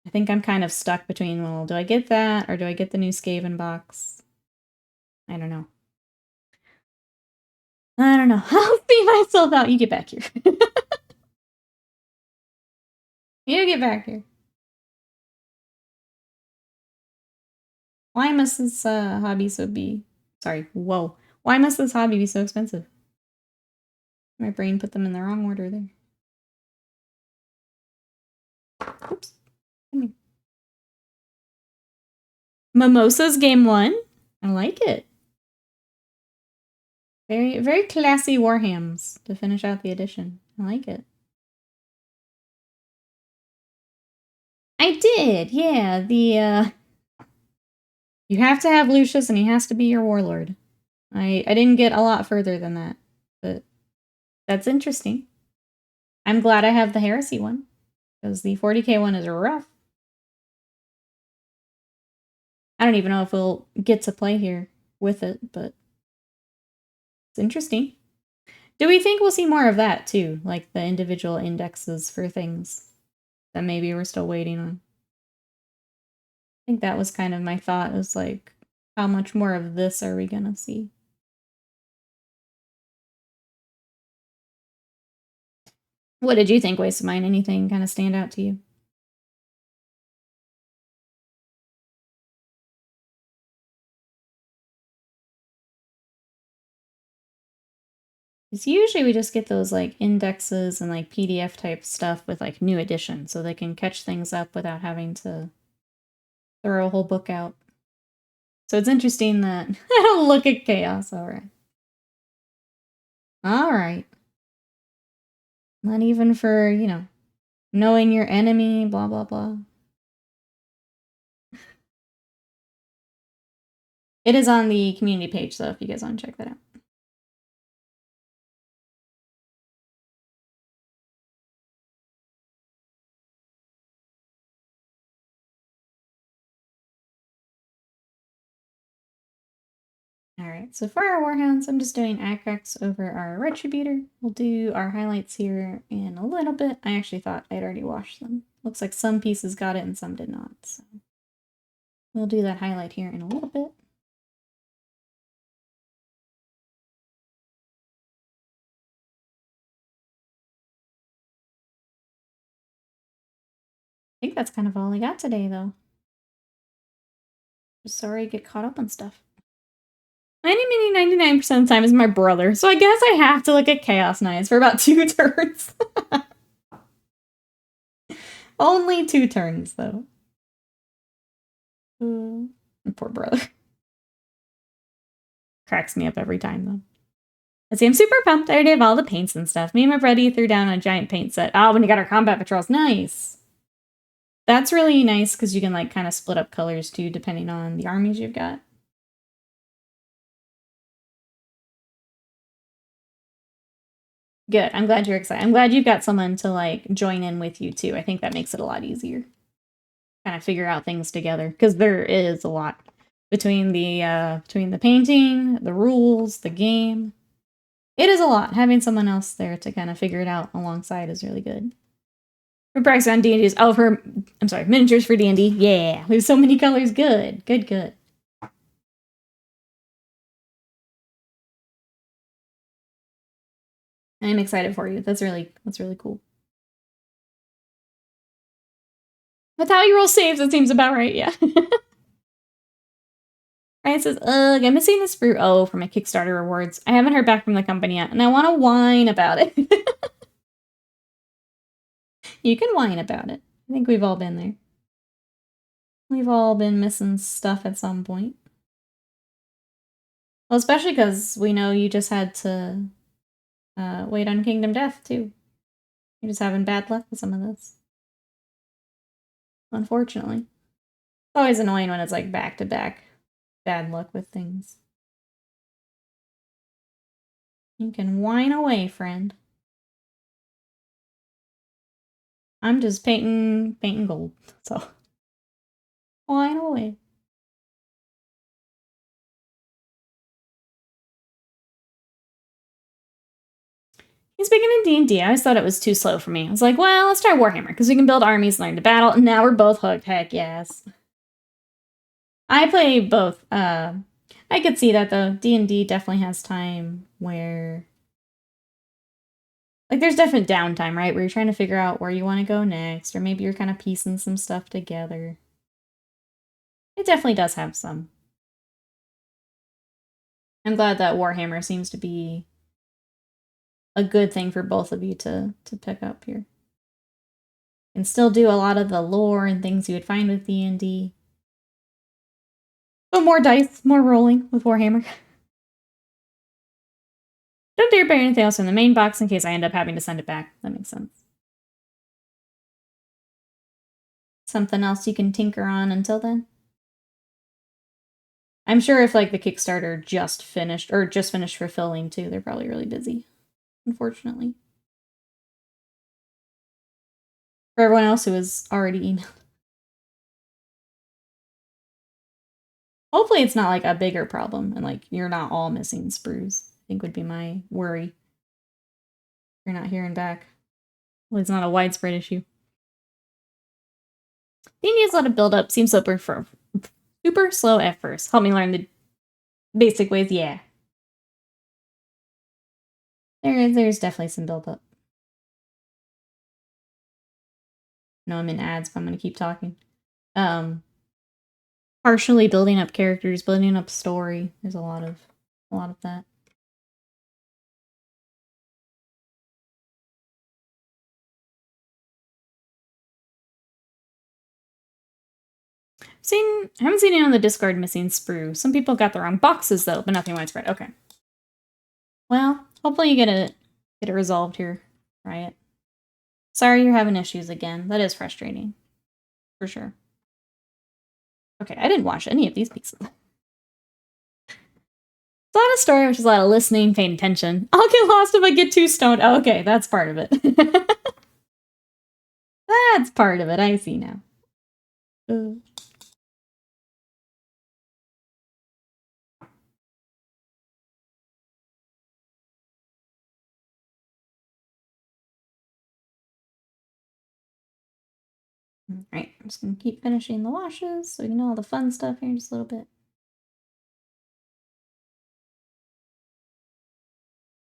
I think I'm kind of stuck between, well, do I get that or do I get the new Skaven box? I don't know. I'll see myself out. You get back here. You get back here. Why must this hobby Why must this hobby be so expensive? My brain put them in the wrong order there. Oops. Mimosas game 1. I like it. Very, very classy Warhams to finish out the edition. I like it. I did, yeah. You have to have Lucius and he has to be your warlord. I didn't get a lot further than that, but that's interesting. I'm glad I have the Heresy one, because the 40k one is rough. I don't even know if we'll get to play here with it, but it's interesting. Do we think we'll see more of that too? Like the individual indexes for things that maybe we're still waiting on? I think that was kind of my thought, was like, how much more of this are we gonna see? What did you think, Waste of Mine? Anything kind of stand out to you? Because usually we just get those like indexes and like PDF type stuff with like new edition, so they can catch things up without having to throw a whole book out. So it's interesting that I don't look at chaos. Alright. Alright. Not even for, you know, knowing your enemy, blah blah blah. It is on the community page though, if you guys want to check that out. Alright, so for our Warhounds, I'm just doing Akrax over our Retributor. We'll do our highlights here in a little bit. I actually thought I'd already washed them. Looks like some pieces got it and some did not, so We'll do that highlight here in a little bit. I think that's kind of all I got today, though. Just sorry I get caught up on stuff. 99% of the time is my brother, so I guess I have to look at Chaos Knights for about 2 turns. Only 2 turns, though. Poor brother. Cracks me up every time, though. Let's see, I'm super pumped. I already have all the paints and stuff. Me and my buddy threw down a giant paint set. Oh, when you got our combat patrols. Nice! That's really nice, because you can, like, kind of split up colors, too, depending on the armies you've got. Good. I'm glad you're excited. I'm glad you've got someone to, like, join in with you, too. I think that makes it a lot easier. Kind of figure out things together, because there is a lot between the painting, the rules, the game. It is a lot. Having someone else there to kind of figure it out alongside is really good. For practice on D&D's, I'm sorry, miniatures for D&D. Yeah, we have so many colors. Good, good, good. I'm excited for you. That's really cool. That's how you roll saves. It seems about right. Yeah. Ryan says, ugh, I'm missing the sprue. Oh, for my Kickstarter rewards. I haven't heard back from the company yet, and I want to whine about it. You can whine about it. I think we've all been there. We've all been missing stuff at some point. Well, especially because we know you just had to wait on Kingdom Death, too. You're just having bad luck with some of this. Unfortunately. It's always annoying when it's like back-to-back bad luck with things. You can whine away, friend. I'm just painting gold, so whine away. He's beginning D&D. I always thought it was too slow for me. I was like, well, let's try Warhammer, because we can build armies, learn to battle, and now we're both hooked. Heck yes. I play both. I could see that, though. D&D definitely has time where... Like, there's definite downtime, right? Where you're trying to figure out where you want to go next, or maybe you're kind of piecing some stuff together. It definitely does have some. I'm glad that Warhammer seems to be a good thing for both of you to pick up here. And still do a lot of the lore and things you would find with D&D. But more dice, more rolling with Warhammer. Don't dare buy anything else from the main box in case I end up having to send it back. That makes sense. Something else you can tinker on until then? I'm sure if, like, the Kickstarter just finished fulfilling, too, they're probably really busy. Unfortunately. For everyone else who was already emailed. Hopefully it's not, like, a bigger problem, and, like, you're not all missing sprues. I think would be my worry. You're not hearing back. Well, it's not a widespread issue. The needs a lot of build-up. Seems super slow at first. Help me learn the basic ways. Yeah. There's definitely some build-up. No, I'm in ads, but I'm gonna keep talking. Partially building up characters, building up story. There's a lot of that. I haven't seen it on the Discord missing sprue. Some people got the wrong boxes though, but nothing widespread. Okay. Well, hopefully you get it resolved here, Riot. Sorry you're having issues again. That is frustrating. For sure. Okay, I didn't watch any of these pieces. It's a lot of story, which is a lot of listening, paying attention. I'll get lost if I get too stoned. Oh, okay, that's part of it. That's part of it. I see now. Alright, I'm just gonna keep finishing the washes so we can do all the fun stuff here in just a little bit.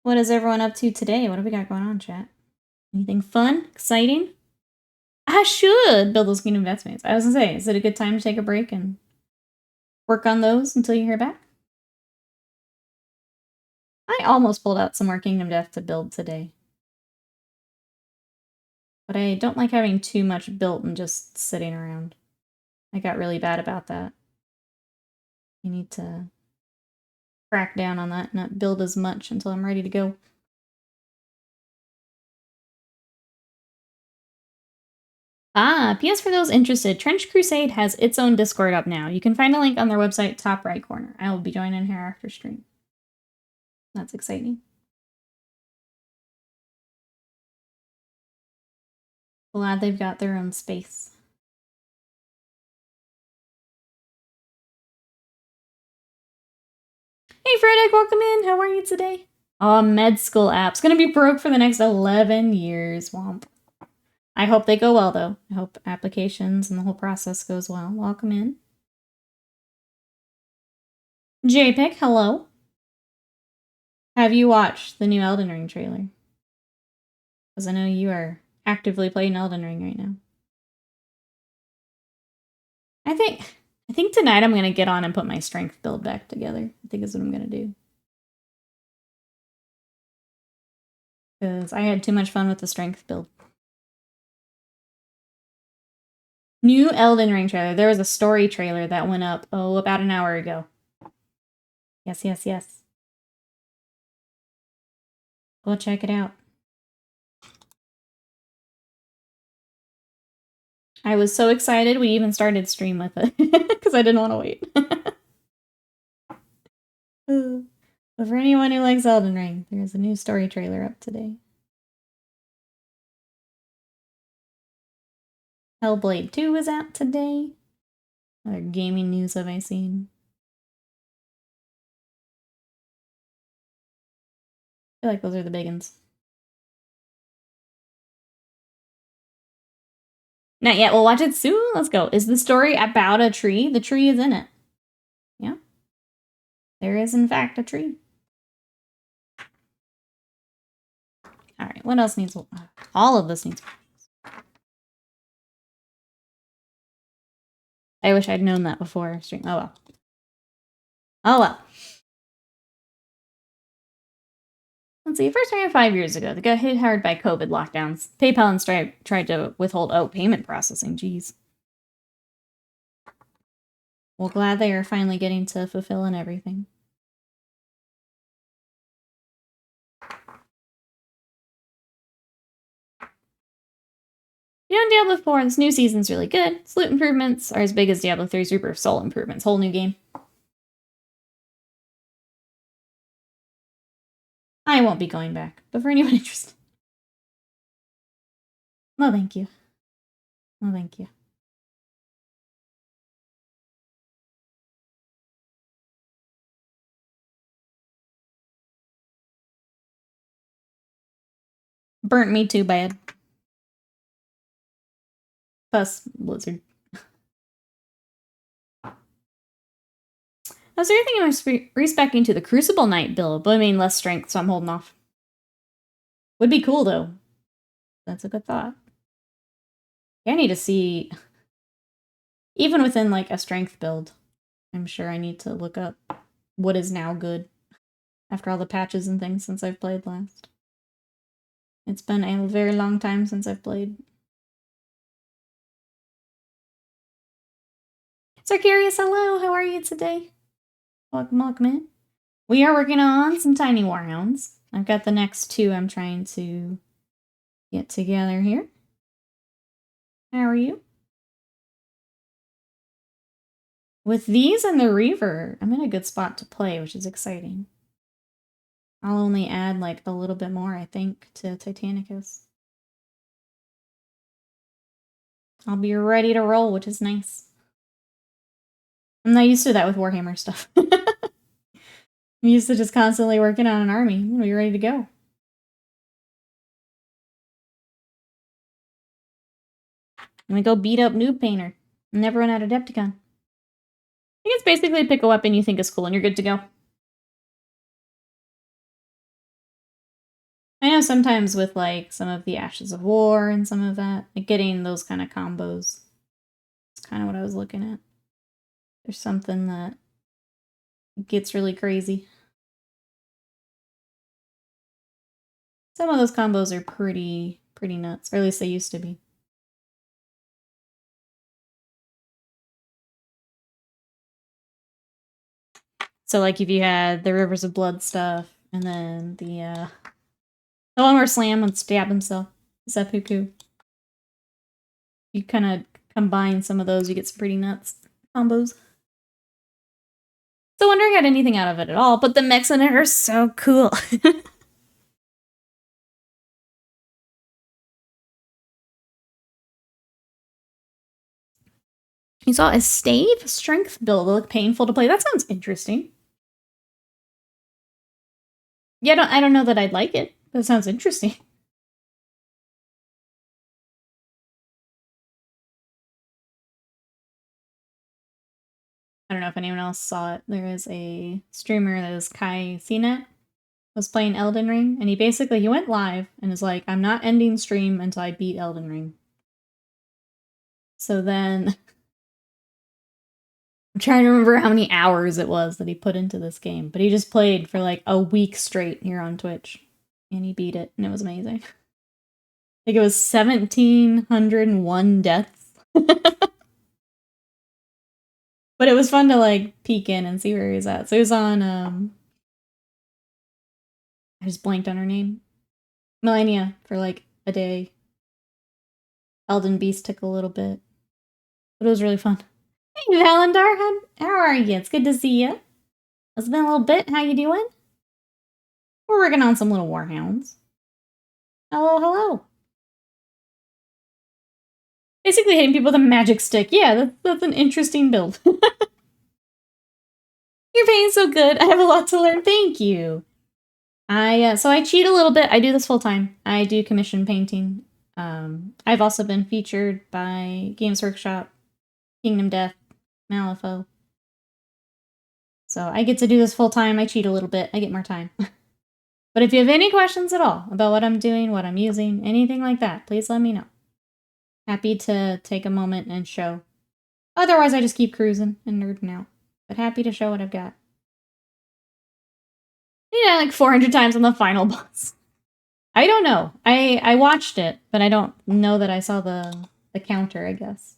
What is everyone up to today? What have we got going on, chat? Anything fun? Exciting? I should build those Kingdom Death Mates. I was gonna say, is it a good time to take a break and work on those until you hear back? I almost pulled out some more Kingdom Death to build today. But I don't like having too much built and just sitting around. I got really bad about that. You need to crack down on that and not build as much until I'm ready to go. P.S. for those interested, Trench Crusade has its own Discord up now. You can find a link on their website, top right corner. I will be joining here after stream. That's exciting. Glad they've got their own space. Hey Frederick, welcome in. How are you today? Oh, med school app's gonna be broke for the next 11 years. Womp. I hope they go well, though. I hope applications and the whole process goes well. Welcome in. JPEG, hello. Have you watched the new Elden Ring trailer? Because I know you are actively playing Elden Ring right now. I think tonight I'm going to get on and put my strength build back together. I think is what I'm going to do. Because I had too much fun with the strength build. New Elden Ring trailer. There was a story trailer that went up, about an hour ago. Yes, yes, yes. Go check it out. I was so excited we even started stream with it. Because I didn't want to wait. But for anyone who likes Elden Ring, there's a new story trailer up today. Hellblade 2 is out today. Other gaming news have I seen? I feel like those are the big ones. Not yet. We'll watch it soon. Let's go. Is the story about a tree? The tree is in it. Yeah. There is, in fact, a tree. Alright, what else needs... All of this needs... I wish I'd known that before stream. Oh well. Oh well. Let's see, first ran 5 years ago. They got hit hard by COVID lockdowns. PayPal and Stripe tried to withhold payment processing. Jeez. Well, glad they are finally getting to fulfilling everything. Beyond Diablo 4, this new season's really good. Its loot improvements are as big as Diablo 3's Reaper of Soul improvements. Whole new game. I won't be going back, but for anyone interested. No, thank you. No, thank you. Burnt me too bad. Plus, Blizzard. I was thinking I was respecting to the Crucible Knight build, but I mean less strength, so I'm holding off. Would be cool, though. That's a good thought. Yeah, I need to see... Even within, like, a strength build, I'm sure I need to look up what is now good after all the patches and things since I've played last. It's been a very long time since I've played. Sarkarius, hello! How are you today? Welcome, welcome in. We are working on some tiny Warhounds. I've got the next two I'm trying to get together here. How are you? With these and the Reaver, I'm in a good spot to play, which is exciting. I'll only add like a little bit more, I think, to Titanicus. I'll be ready to roll, which is nice. I'm not used to that with Warhammer stuff. I'm used to just constantly working on an army. I'm gonna be ready to go. And we go beat up Noob Painter. Never run out of Adepticon. I think it's basically pick a weapon you think is cool and you're good to go. I know sometimes with like some of the Ashes of War and some of that, like getting those kind of combos. It's kind of what I was looking at. There's something that gets really crazy. Some of those combos are pretty nuts, or at least they used to be. So like if you had the Rivers of Blood stuff, and then the one where Slam would stab himself, seppuku. You kind of combine some of those, you get some pretty nuts combos. So wondering got anything out of it at all, but the mechs in it are so cool. You saw a stave strength build look painful to play. That sounds interesting. Yeah, I don't know that I'd like it. That sounds interesting. I don't know if anyone else saw it. There is a streamer that is Kai CNET, was playing Elden Ring, and he went live and is like, I'm not ending stream until I beat Elden Ring. So then I'm trying to remember how many hours it was that he put into this game, but he just played for like a week straight here on Twitch, and he beat it, and it was amazing. I think it was 1,701 deaths. But it was fun to like peek in and see where he was at. So he was on, I just blanked on her name. Millennia for like a day. Elden Beast took a little bit. But it was really fun. Hey, Valendar, how are you? It's good to see you. It's been a little bit. How you doing? We're working on some little Warhounds. Hello. Basically hitting people with a magic stick. Yeah, that's an interesting build. You're painting so good. I have a lot to learn. Thank you. So I cheat a little bit. I do this full time. I do commission painting. I've also been featured by Games Workshop, Kingdom Death, Malifaux. So I get to do this full time. I cheat a little bit. I get more time. But if you have any questions at all about what I'm doing, what I'm using, anything like that, please let me know. Happy to take a moment and show. Otherwise, I just keep cruising and nerding out. But happy to show what I've got. Yeah, like 400 times on the final boss. I don't know. I watched it, but I don't know that I saw the counter, I guess.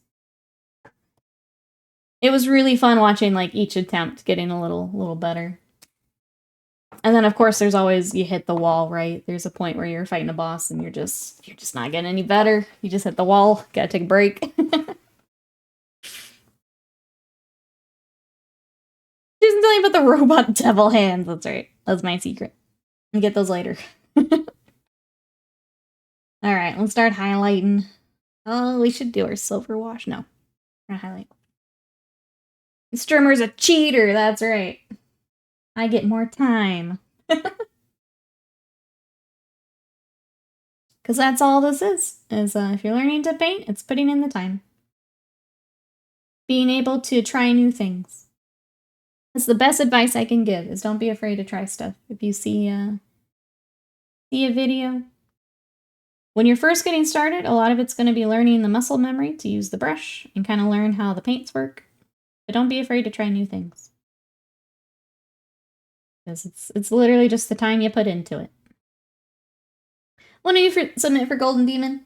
It was really fun watching like each attempt getting a little better. And then of course there's always, you hit the wall, right? There's a point where you're fighting a boss and you're just not getting any better. You just hit the wall, gotta take a break. Just telling you about the robot devil hands, that's right. That's my secret. I'll get those later. Alright, let's start highlighting. Oh, we should do our silver wash. No, we're gonna highlight. The streamer's a cheater, that's right. I get more time. Because that's all this is if you're learning to paint, it's putting in the time. Being able to try new things. That's the best advice I can give, is don't be afraid to try stuff. If you see a video, when you're first getting started, a lot of it's going to be learning the muscle memory to use the brush and kind of learn how the paints work. But don't be afraid to try new things. Because it's literally just the time you put into it. When you submit for Golden Demon?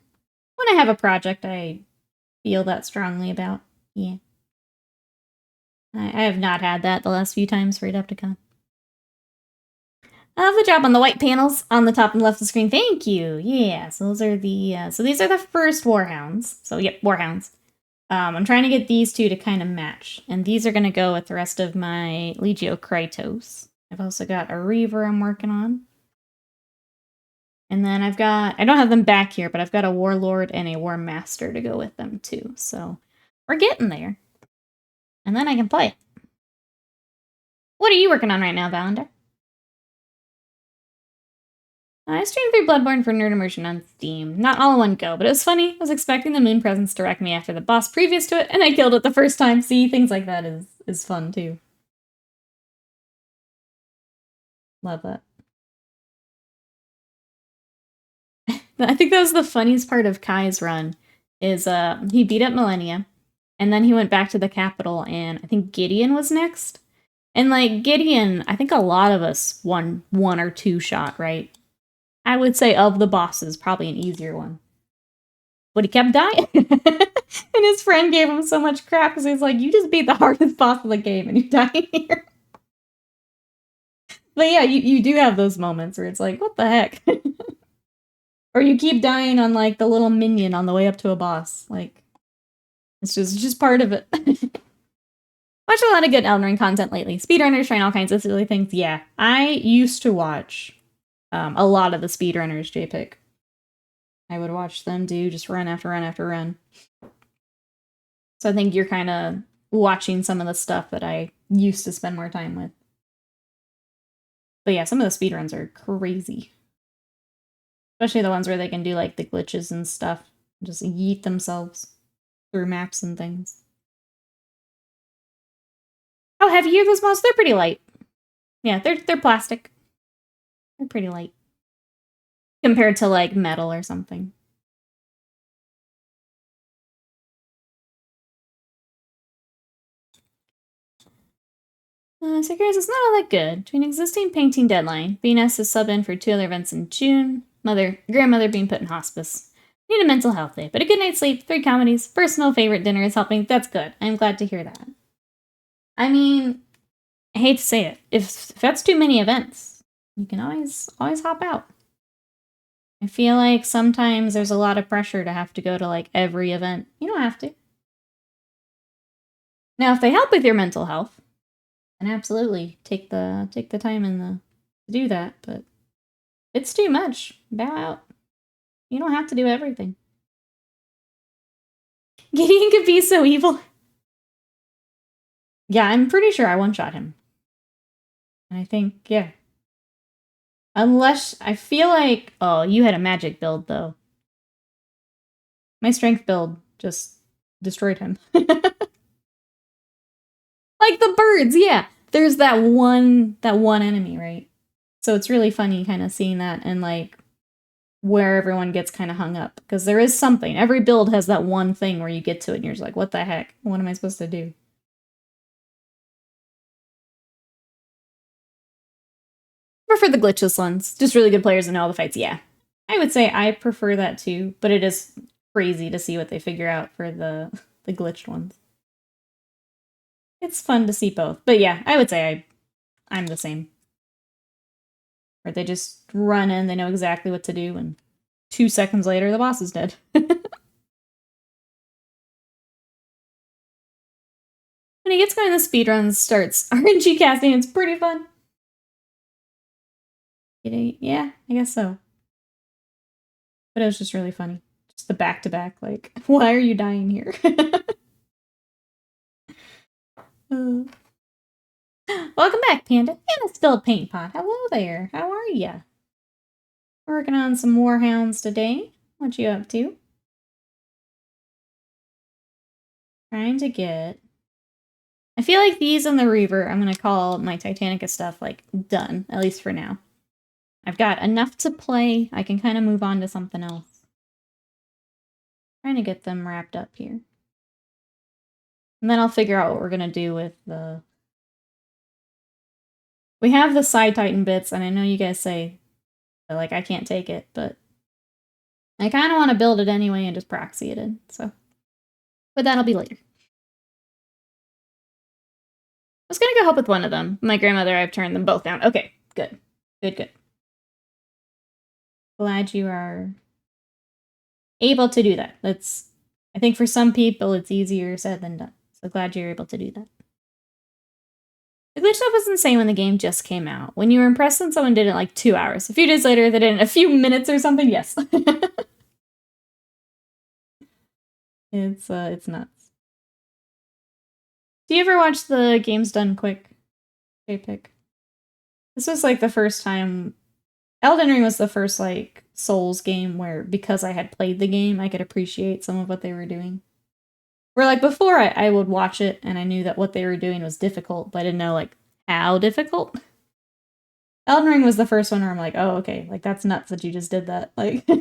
When I have a project I feel that strongly about. Yeah. I have not had that the last few times for Adepticon. The job on the white panels on the top and left of the screen. Thank you. Yeah, so those are the so these are the first Warhounds. So yep, Warhounds. I'm trying to get these two to kind of match, and these are going to go with the rest of my Legio Krytos. I've also got a Reaver I'm working on. And then I don't have them back here, but I've got a Warlord and a War Master to go with them too. So we're getting there. And then I can play. What are you working on right now, Valender? I streamed through Bloodborne for Nerd Immersion on Steam. Not all in one go, but it was funny. I was expecting the moon presence to wreck me after the boss previous to it, and I killed it the first time. See, things like that is fun, too. Love that. I think that was the funniest part of Kai's run, is he beat up Millennia, and then he went back to the capital, and I think Gideon was next. And, like, Gideon, I think a lot of us won 1 or 2 shot, right? I would say of the bosses, probably an easier one. But he kept dying. And his friend gave him so much crap because he's like, you just beat the hardest boss of the game and you're dying here. But yeah, you do have those moments where it's like, what the heck? Or you keep dying on, like, the little minion on the way up to a boss. Like, it's just part of it. Watched a lot of good Elden Ring content lately. Speedrunners trying all kinds of silly things. Yeah, I used to watch a lot of the speedrunners, JPIC. I would watch them do just run after run after run. So I think you're kind of watching some of the stuff that I used to spend more time with. But yeah, some of the speedruns are crazy. Especially the ones where they can do, like, the glitches and stuff. Just yeet themselves through maps and things. How heavy are those balls? They're pretty light. Yeah, they're plastic. They're pretty light. Compared to, like, metal or something. Securities is not all that good. Between existing painting deadline, being asked to sub in for 2 other events in June, grandmother being put in hospice. Need a mental health day, but a good night's sleep, 3 comedies, personal favorite dinner is helping. That's good. I'm glad to hear that. I mean, I hate to say it. If that's too many events, you can always hop out. I feel like sometimes there's a lot of pressure to have to go to, like, every event. You don't have to. Now, if they help with your mental health, then absolutely take the time to do that, but it's too much. Bow out. You don't have to do everything. Gideon could be so evil. Yeah, I'm pretty sure I one-shot him. And I think, yeah. Unless, I feel like... Oh, you had a magic build, though. My strength build just destroyed him. Like the birds, yeah. There's that one enemy, right? So it's really funny kind of seeing that and, like, where everyone gets kind of hung up. Because there is something. Every build has that one thing where you get to it and you're just like, what the heck? What am I supposed to do? Prefer the glitchless ones. Just really good players in all the fights, yeah. I would say I prefer that too, but it is crazy to see what they figure out for the glitched ones. It's fun to see both. But yeah, I would say I'm the same. Or they just run in, they know exactly what to do, and 2 seconds later, the boss is dead. When he gets going, the speedruns starts RNG casting. It's pretty fun. Yeah, I guess so. But it was just really funny. Just the back-to-back, like, why are you dying here? Welcome back, Panda. And it's still a paint pot. Hello there. How are ya? Working on some Warhounds today. What you up to? Trying to get... I feel like these and the Reaver, I'm going to call my Titanicus stuff, like, done. At least for now. I've got enough to play. I can kind of move on to something else. Trying to get them wrapped up here. And then I'll figure out what we're going to do with the... We have the side Titan bits, and I know you guys say, like, I can't take it, but I kind of want to build it anyway and just proxy it in, so. But that'll be later. I was going to go help with one of them. My grandmother, I've turned them both down. Okay, good. Good. Glad you are able to do that. I think for some people, it's easier said than done. So glad you're able to do that. The glitch stuff was insane when the game just came out. When you were impressed when someone did it in like 2 hours. A few days later, they did it in a few minutes or something. Yes. It's nuts. Do you ever watch the Games Done Quick JPIC? This was like the first time Elden Ring was the first, like, Souls game where, because I had played the game, I could appreciate some of what they were doing. Where, like, before I would watch it and I knew that what they were doing was difficult, but I didn't know, like, how difficult. Elden Ring was the first one where I'm like, oh, okay, like, that's nuts that you just did that. Like, is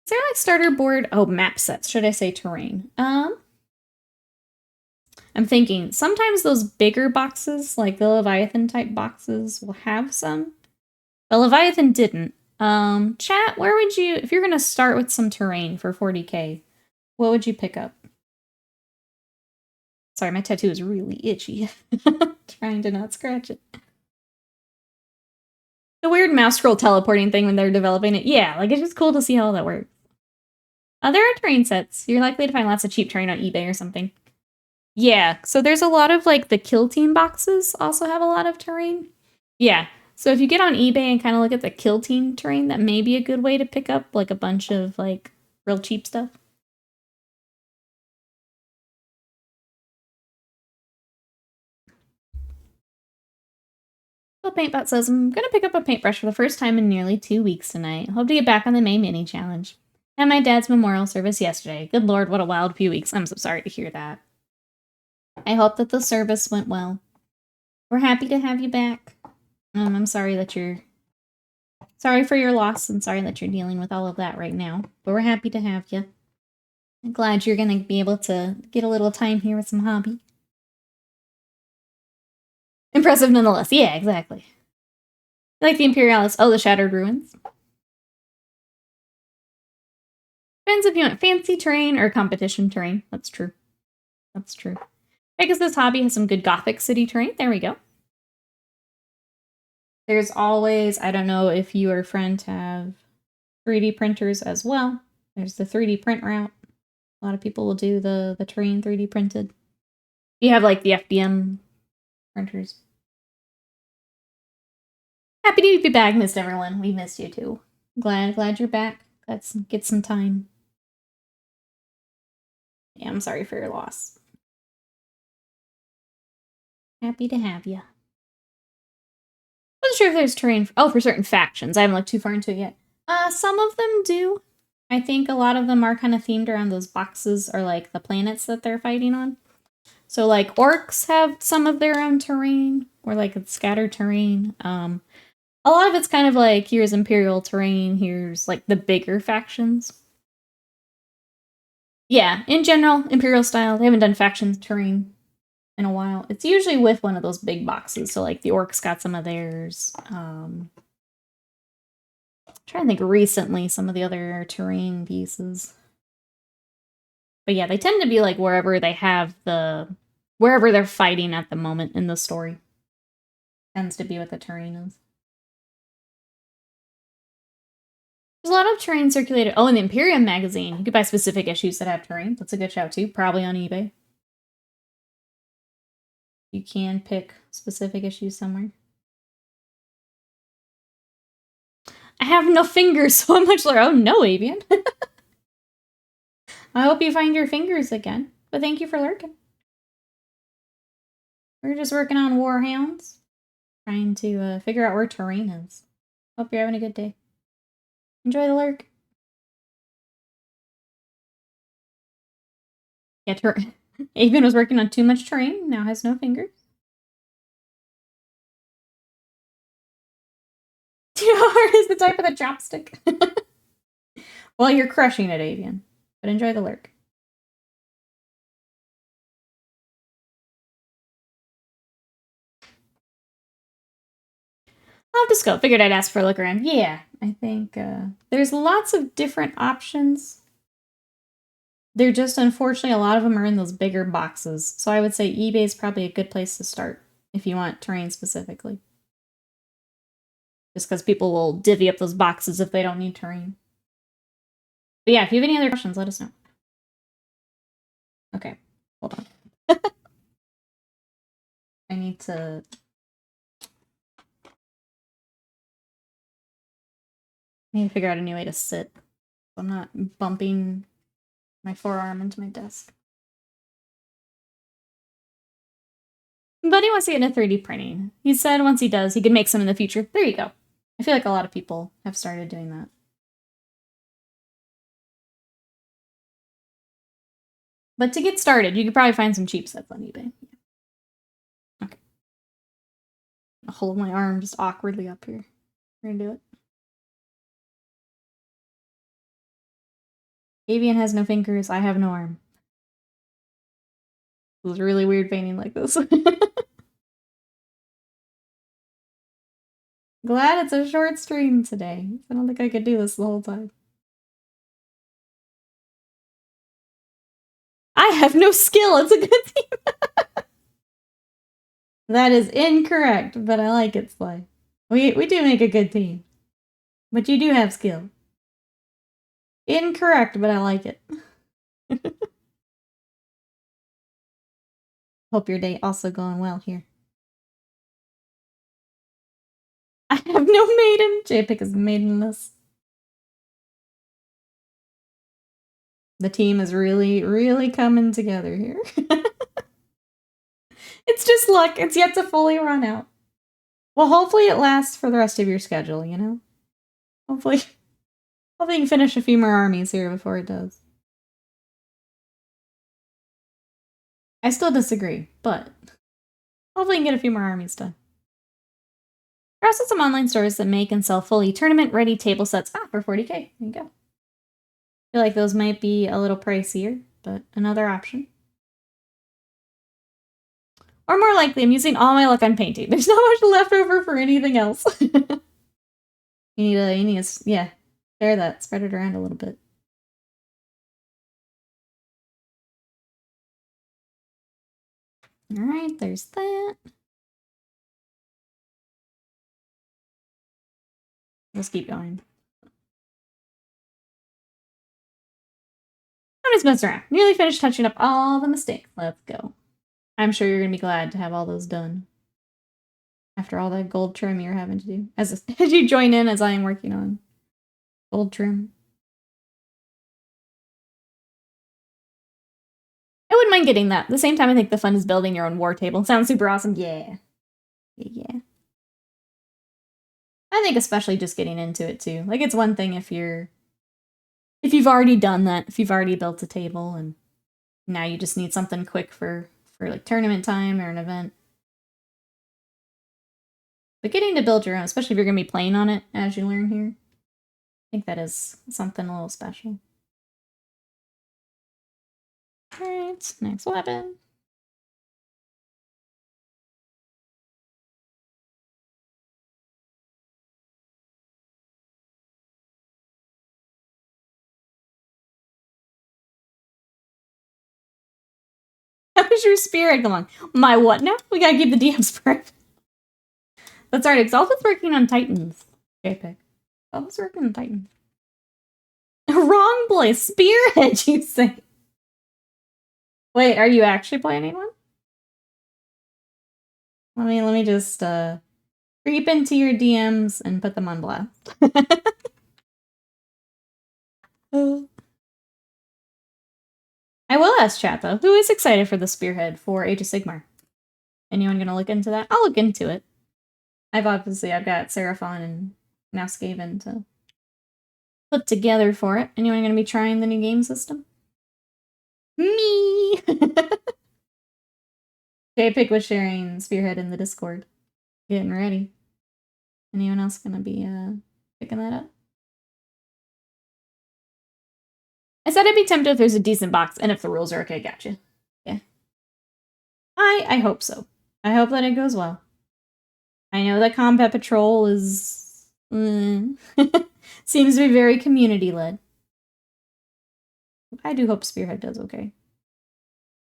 there, like, starter board? Oh, map sets. Should I say terrain? I'm thinking, sometimes those bigger boxes, like the Leviathan type boxes, will have some. But Leviathan didn't. Chat, where would you, if you're gonna start with some terrain for 40k, what would you pick up? Sorry, my tattoo is really itchy. Trying to not scratch it. The weird mouse scroll teleporting thing when they're developing it. Yeah, like, it's just cool to see how that works. There are terrain sets. You're likely to find lots of cheap terrain on eBay or something. Yeah, so there's a lot of, like, the kill team boxes also have a lot of terrain. Yeah, so if you get on eBay and kind of look at the kill team terrain, that may be a good way to pick up, like, a bunch of, like, real cheap stuff. Well, Paintbot says, I'm gonna pick up a paintbrush for the first time in nearly 2 weeks tonight. Hope to get back on the May Mini Challenge. Had my dad's memorial service yesterday. Good lord, what a wild few weeks. I'm so sorry to hear that. I hope that the service went well. We're happy to have you back. I'm sorry that you're... Sorry for your loss and sorry that you're dealing with all of that right now. But we're happy to have you. I'm glad you're gonna be able to get a little time here with some hobby. Impressive nonetheless. Yeah, exactly. I like the Imperialis. Oh, the Shattered Ruins. Depends if you want fancy terrain or competition terrain. That's true. That's true. I guess this hobby has some good Gothic city terrain. There we go. There's always, I don't know if you or a friend have 3D printers as well. There's the 3D print route. A lot of people will do the terrain 3D printed. You have, like, the FDM printers. Happy to be back, missed everyone. We missed you too. Glad you're back. Let's get some time. Yeah, I'm sorry for your loss. Happy to have you. Wasn't sure if there's terrain for certain factions. I haven't looked too far into it yet. Some of them do. I think a lot of them are kind of themed around those boxes or, like, the planets that they're fighting on. So, like, orcs have some of their own terrain, or, like, it's scattered terrain. A lot of it's kind of like, here's Imperial terrain, here's, like, the bigger factions. Yeah, in general, Imperial style. They haven't done faction terrain in a while. It's usually with one of those big boxes, so, like, the orcs got some of theirs. I'm trying to think recently some of the other terrain pieces. But yeah, they tend to be, like, wherever they have wherever they're fighting at the moment in the story. Tends to be what the terrain is. There's a lot of terrain circulated. Oh, in the Imperium magazine. You could buy specific issues that have terrain. That's a good shout, too. Probably on eBay. You can pick specific issues somewhere. I have no fingers, so I'm much like, oh no, Avian. I hope you find your fingers again. But thank you for lurking. We're just working on Warhounds. Trying to figure out where terrain is. Hope you're having a good day. Enjoy the lurk. Yeah, Avian was working on too much terrain, now has no fingers. Too hard is the type of the chopstick. Well, you're crushing it, Avian. But enjoy the lurk. I'll have to scope. Figured I'd ask for a look around. Yeah, I think there's lots of different options. They're just, unfortunately, a lot of them are in those bigger boxes. So I would say eBay is probably a good place to start if you want terrain specifically. Just because people will divvy up those boxes if they don't need terrain. But yeah, if you have any other questions, let us know. Okay, hold on. I need to... figure out a new way to sit. So I'm not bumping my forearm into my desk. But he wants to get into 3D printing. He said once he does, he could make some in the future. There you go. I feel like a lot of people have started doing that. But to get started, you could probably find some cheap sets on eBay. Okay. I'll hold my arm just awkwardly up here. We're gonna do it. Avian has no fingers. I have no arm. It was really weird painting like this. Glad it's a short stream today. I don't think I could do this the whole time. I have no skill. It's a good team. That is incorrect, but I like it, Sly. We do make a good team. But you do have skill. Incorrect, but I like it. Hope your day also going well here. I have no maiden. JPIC is maidenless. The team is really, really coming together here. It's just luck. It's yet to fully run out. Well, hopefully it lasts for the rest of your schedule, you know? Hopefully you can finish a few more armies here before it does. I still disagree, but hopefully you can get a few more armies done. There are also some online stores that make and sell fully tournament-ready table sets for 40k. There you go. I feel like those might be a little pricier, but another option. Or more likely, I'm using all my luck on painting. There's not much left over for anything else. You need to, yeah, share that. Spread it around a little bit. Alright, there's that. Let's keep going. I'm just messing around. Nearly finished touching up all the mistakes. Let's go. I'm sure you're going to be glad to have all those done. After all that gold trim you're having to do. As you join in as I am working on gold trim. I wouldn't mind getting that. At the same time, I think the fun is building your own war table. Sounds super awesome. Yeah. Yeah. I think especially just getting into it too. Like, it's one thing if you've already done that, if you've already built a table and now you just need something quick for like tournament time or an event. But getting to build your own, especially if you're going to be playing on it as you learn here, I think that is something a little special. Alright, next weapon. How is your spirit going? My what now? We gotta keep the DMs private. That's right, Exalted's working on Titans. JPEG. Exalted's working on Titans. Wrong place. Spearhead, you say. Wait, are you actually planning one? Let me just creep into your DMs and put them on blast. I will ask chat though. Who is excited for the Spearhead for Age of Sigmar? Anyone gonna look into that? I'll look into it. I've got Seraphon and now Skaven to put together for it. Anyone gonna be trying the new game system? Me! JPIC was sharing Spearhead in the Discord. Getting ready. Anyone else gonna be picking that up? I said I'd be tempted if there's a decent box and if the rules are okay. Gotcha. Yeah. I hope so. I hope that it goes well. I know that Combat Patrol is... seems to be very community-led. I do hope Spearhead does okay.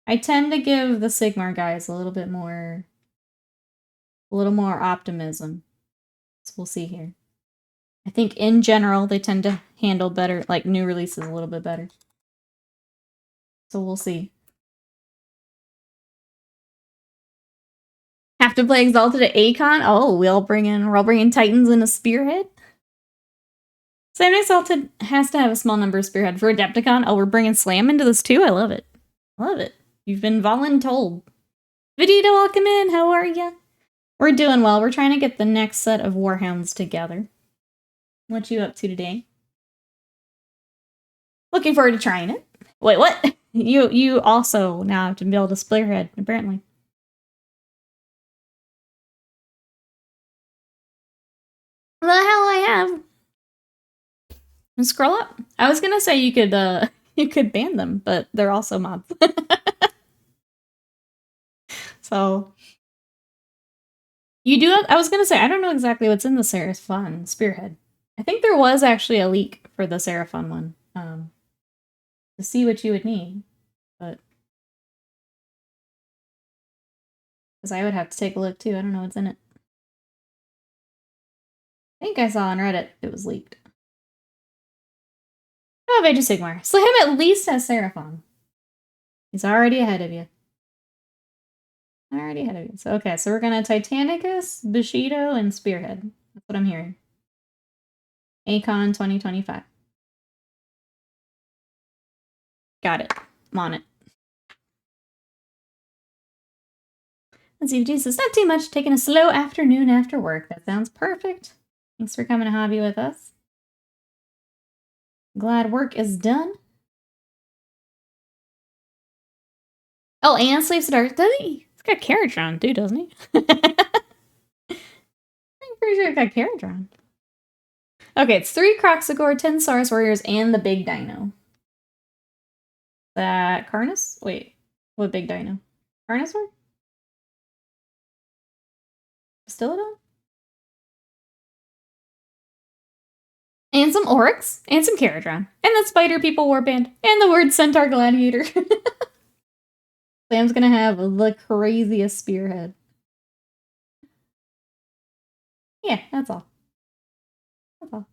I tend to give the Sigmar guys a little more optimism. So we'll see here. I think in general they tend to handle better, like new releases a little bit better. So we'll see. Have to play Exalted at Acon? Oh, we're all bringing Titans and a Spearhead? Same Exalted has to have a small number of Spearhead. For Adepticon, oh, we're bringing Slam into this too? I love it. I love it. You've been voluntold. Vegeta, welcome in. How are ya? We're doing well. We're trying to get the next set of Warhounds together. What you up to today? Looking forward to trying it. Wait, what? You also now have to build a spearhead, apparently. The hell I have. And scroll up. I was gonna say you could you could ban them, but they're also mods. So you do have, I was gonna say I don't know exactly what's in the Seraphon spearhead. I think there was actually a leak for the Seraphon one. To see what you would need. But because I would have to take a look too. I don't know what's in it. I think I saw on Reddit it was leaked. Oh, Vega Sigmar. Slam at least has Seraphon. He's already ahead of you. Already ahead of you. So, okay, so we're gonna Titanicus, Bushido, and Spearhead. That's what I'm hearing. Acon 2025. Got it. I'm on it. Let's see if Jesus, not too much. Taking a slow afternoon after work. That sounds perfect. Thanks for coming to hobby with us. Glad work is done. Oh, and sleeps at dark. Does he? He's got carriage on too, doesn't he? I'm pretty sure he's got carriage on. Okay, it's 3 Croxagore, 10 Saurus Warriors, and the big dino. That Carnus? Wait, what big dino? Carnosaur? Bastillodon? And some Oryx, and some Caradron, and the Spider People Warband, and the word Centaur Gladiator. Sam's gonna have the craziest spearhead. Yeah, that's all. That's all.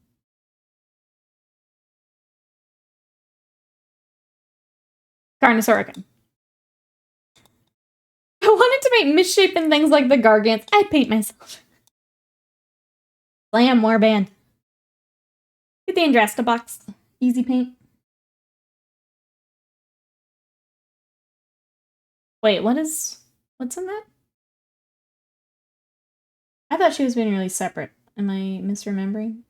Carnosauricon. I wanted to make misshapen things like the Gargants. I'd paint myself. Slam Warband. Get the Andrasta box. Easy paint. Wait, what's in that? I thought she was being really separate. Am I misremembering?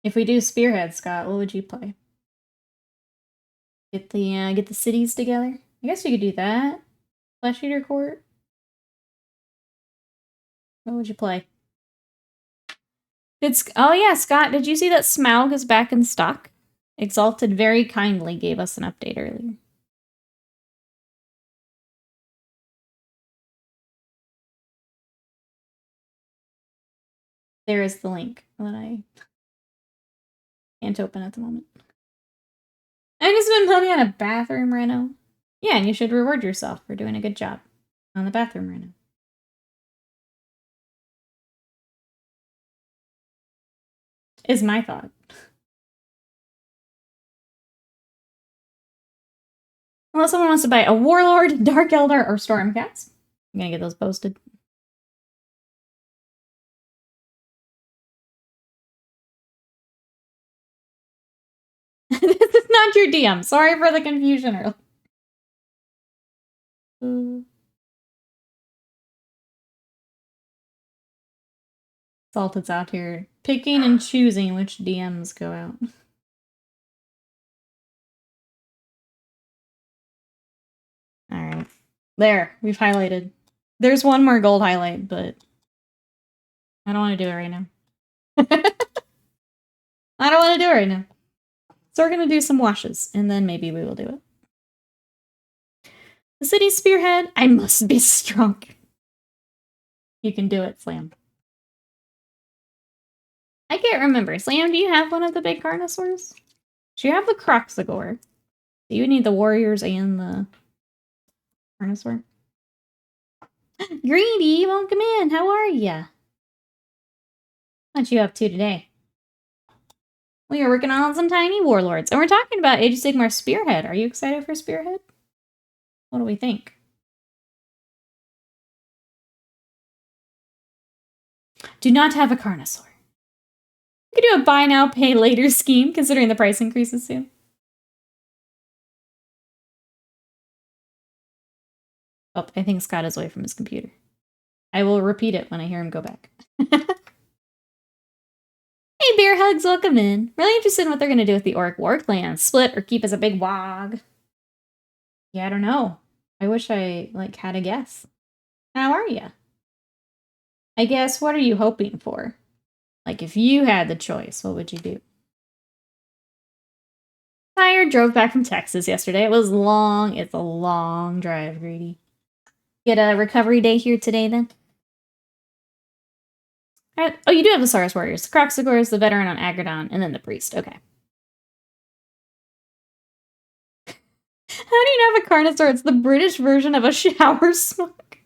If we do Spearhead, Scott, what would you play? Get the cities together? I guess you could do that. Flesh Eater Court? What would you play? Oh yeah, Scott, did you see that Smaug is back in stock? Exalted very kindly gave us an update earlier. There is the link that I can't open at the moment. I just spent money on a bathroom reno. Yeah, and you should reward yourself for doing a good job on the bathroom reno. Is my thought. Unless someone wants to buy a Warlord, Dark Eldar, or Stormcast. I'm gonna get those posted. This is not your DM. Sorry for the confusion earlier. Salted's out here picking and choosing which DMs go out. Alright. There, we've highlighted. There's one more gold highlight, but I don't want to do it right now. I don't want to do it right now. So we're going to do some washes, and then maybe we will do it. The city spearhead, I must be strong. You can do it, Slam. I can't remember. Slam, do you have one of the big Carnosaurs? Do you have the Croxagore? Do you need the warriors and the Carnosaur? Greedy, welcome in. How are ya? What you up to today? We are working on some tiny warlords, and we're talking about Age of Sigmar Spearhead. Are you excited for Spearhead? What do we think? Do not have a Carnosaur. do a buy now, pay later scheme, considering the price increases soon. Oh, I think Scott is away from his computer. I will repeat it when I hear him go back. Hey, Bear Hugs, welcome in. Really interested in what they're going to do with the Orc War clan. Split or keep as a big wog? Yeah, I don't know. I wish I, had a guess. How are you? I guess, what are you hoping for? If you had the choice, what would you do? Tired, drove back from Texas yesterday. It was long. It's a long drive, Greedy. Get a recovery day here today, then? Oh, you do have the Saurus Warriors. The Croxagores, the Veteran on Agrodon, and then the Priest. Okay. How do you have a Carnosaur? It's the British version of a shower smoke.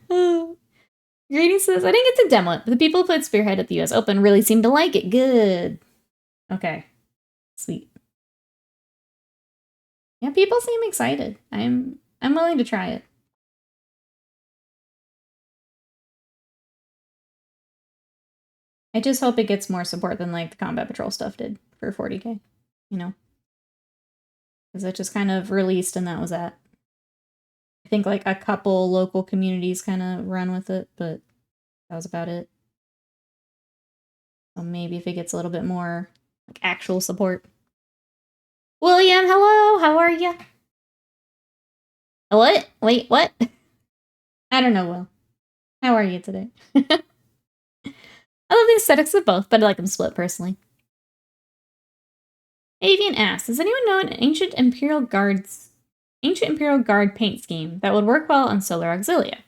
Greedy says, I didn't get to demo it, but the people who played Spearhead at the US Open really seemed to like it. Good. Okay. Sweet. Yeah, people seem excited. I'm willing to try it. I just hope it gets more support than the Combat Patrol stuff did for 40k, you know? Because it just kind of released and that was that. I think a couple local communities kind of run with it, but that was about it. So maybe if it gets a little bit more actual support. William, hello, how are you? What? Wait, what? I don't know, Will. How are you today? I love the aesthetics of both, but I like them split personally. Avian asks, does anyone know an ancient Imperial Guard paint scheme that would work well on Solar Auxilia?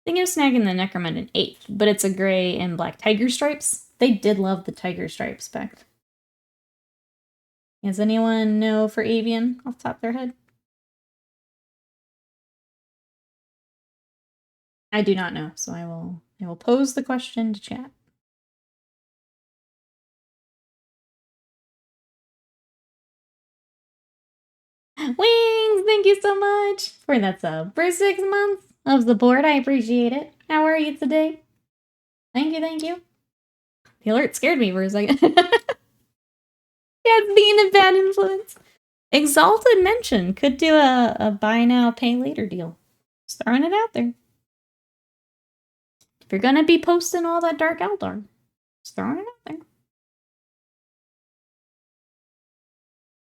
Thinking of snagging the Necromunda 8th, but it's a gray and black tiger stripes. They did love the tiger stripes back. Does anyone know for Avian off the top of their head? I do not know, so I will pose the question to chat. Wings, thank you so much for that sub. For 6 months of support, I appreciate it. How are you today? Thank you, thank you. The alert scared me for a second. That's being a bad influence. Exalted Mention could do a buy now, pay later deal. Just throwing it out there. If you're gonna be posting all that Dark Eldar, just throwing it out there.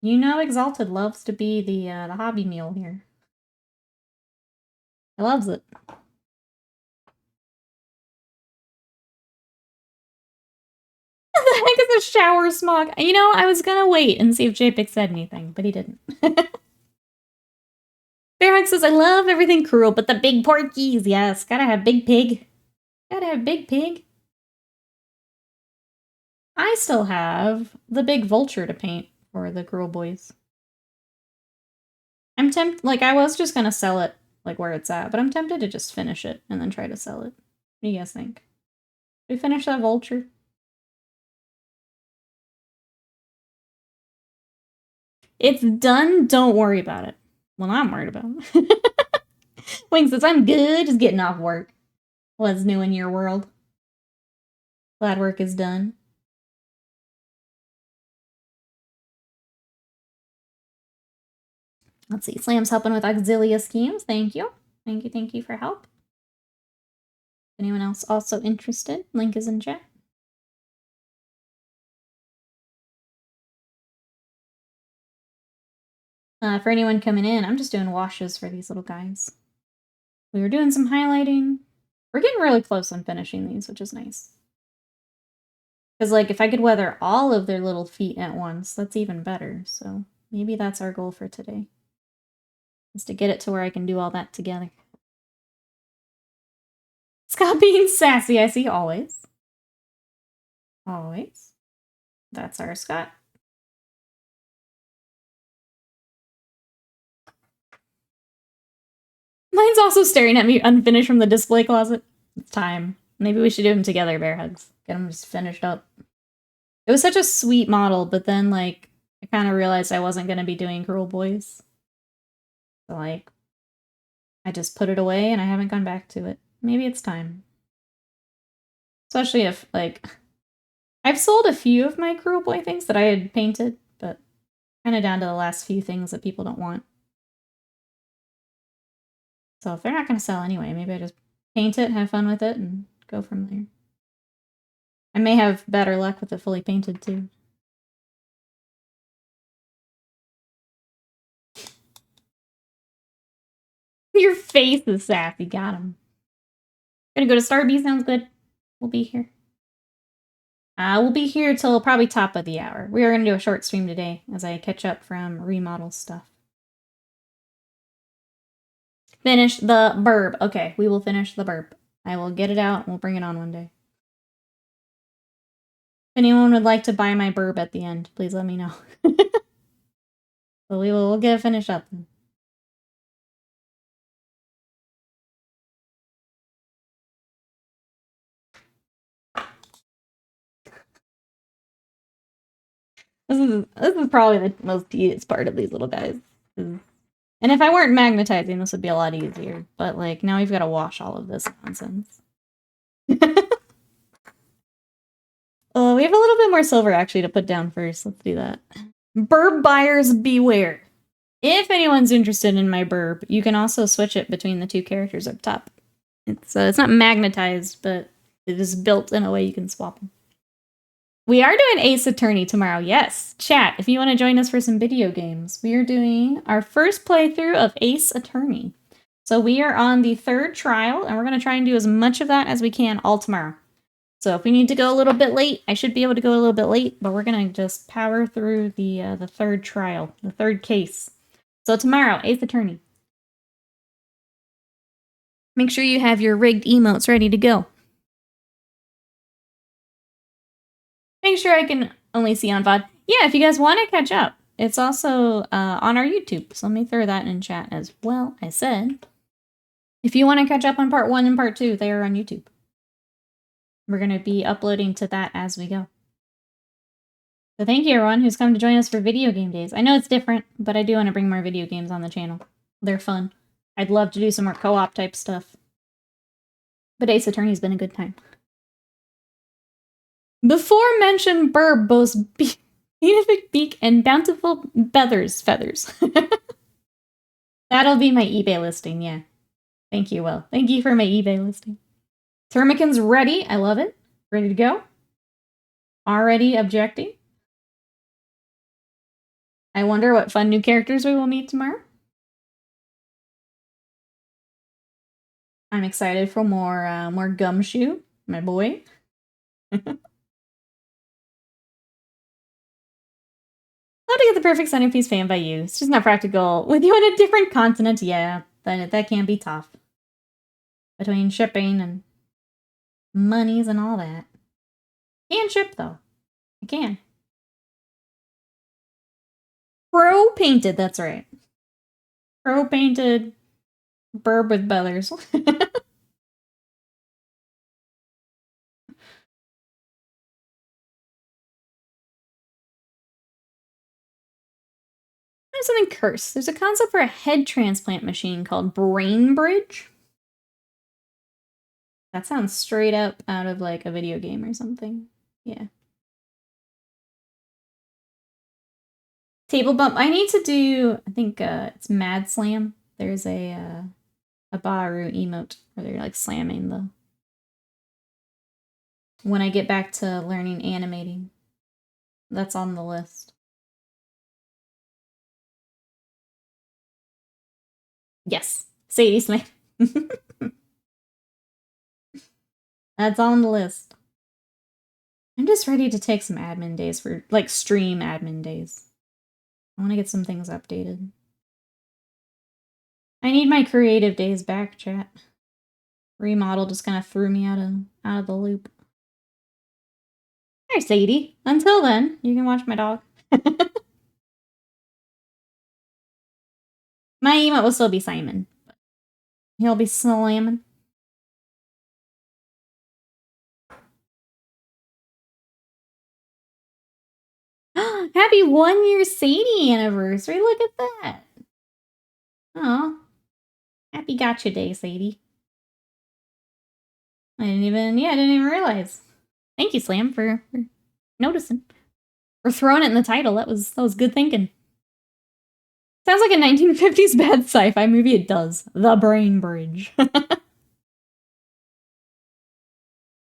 You know Exalted loves to be the hobby mule here. He loves it. What the heck is a shower smog? You know, I was gonna wait and see if JPEG said anything, but he didn't. Bearhug says, I love everything cruel, but the big porkies, yes. Gotta have big pig. Gotta have big pig. I still have the big vulture to paint for the cruel boys. I'm tempted, I was just gonna sell it, where it's at, but I'm tempted to just finish it and then try to sell it. What do you guys think? Did we finish that vulture? It's done, don't worry about it. Well, I'm worried about it. Wing says, I'm good, just getting off work. What's new in your world? Glad work is done. Let's see, Slam's helping with Auxilia schemes. Thank you. Thank you for help. Anyone else also interested? Link is in chat. For anyone coming in, I'm just doing washes for these little guys. We were doing some highlighting. We're getting really close on finishing these, which is nice. Because, if I could weather all of their little feet at once, that's even better. So maybe that's our goal for today. Is to get it to where I can do all that together. Scott being sassy, I see, always. Always. That's our Scott. Mine's also staring at me unfinished from the display closet. It's time. Maybe we should do them together, Bear Hugs. Get them just finished up. It was such a sweet model, but then, I kind of realized I wasn't going to be doing Cruel Boys. So, I just put it away and I haven't gone back to it. Maybe it's time. Especially if, I've sold a few of my Cruel Boy things that I had painted, but kind of down to the last few things that people don't want. So if they're not going to sell anyway, maybe I just paint it, have fun with it, and go from there. I may have better luck with it fully painted, too. Your face is sappy. Got him. Gonna go to Starby. Sounds good. We'll be here. We'll be here till probably top of the hour. We are gonna do a short stream today as I catch up from remodel stuff. Finish the burb. Okay, we will finish the burb. I will get it out and we'll bring it on one day. If anyone would like to buy my burb at the end, please let me know. But we'll get it finished up then. This is probably the most tedious part of these little guys. And if I weren't magnetizing, this would be a lot easier. But, like, now we've got to wash all of this nonsense. We have a little bit more silver, actually, to put down first. Let's do that. Burb buyers beware. If anyone's interested in my burb, you can also switch it between the two characters up top. It's not magnetized, but it is built in a way you can swap them. We are doing Ace Attorney tomorrow, yes. Chat, if you want to join us for some video games, we are doing our first playthrough of Ace Attorney. So we are on the 3rd trial, and we're going to try and do as much of that as we can all tomorrow. So if we need to go a little bit late, I should be able to go a little bit late, but we're going to just power through the 3rd trial, the 3rd case. So tomorrow, Ace Attorney. Make sure you have your rigged emotes ready to go. Make sure I can only see on VOD. Yeah, if you guys want to catch up, it's also on our YouTube. So let me throw that in chat as well. I said, if you want to catch up on part 1 and part 2, they are on YouTube. We're going to be uploading to that as we go. So thank you, everyone who's come to join us for video game days. I know it's different, but I do want to bring more video games on the channel. They're fun. I'd love to do some more co-op type stuff. But Ace Attorney's been a good time. Before mentioned burb boasts beatific beak and bountiful feathers. That'll be my eBay listing, yeah. Thank you, Will. Thank you for my eBay listing. Termican's ready. I love it. Ready to go. Already objecting. I wonder what fun new characters we will meet tomorrow. I'm excited for more Gumshoe, my boy. How to get the perfect centerpiece fan by you. It's just not practical. With you on a different continent, yeah, that can be tough. Between shipping and monies and all that. Can ship, though. I can. Pro painted, that's right. Pro painted burb with feathers. There's something cursed. There's a concept for a head transplant machine called Brain Bridge. That sounds straight up out of like a video game or something. Yeah. Table bump. I need to do, I think it's Mad Slam. There's a Baru emote where they're like slamming the... When I get back to learning animating. That's on the list. Yes. Sadie Slam. That's on the list. I'm just ready to take some admin days for, like, stream admin days. I want to get some things updated. I need my creative days back, chat. Remodel just kind of threw me out of the loop. Hi, Sadie. Until then, you can watch my dog. My emote will still be Simon. He'll be slamming. Happy 1 year Sadie anniversary. Look at that. Oh. Happy gotcha day, Sadie. I didn't even realize. Thank you, Slam, for noticing. Or throwing it in the title. That was good thinking. Sounds like a 1950s bad sci-fi movie. It does. The Brain Bridge.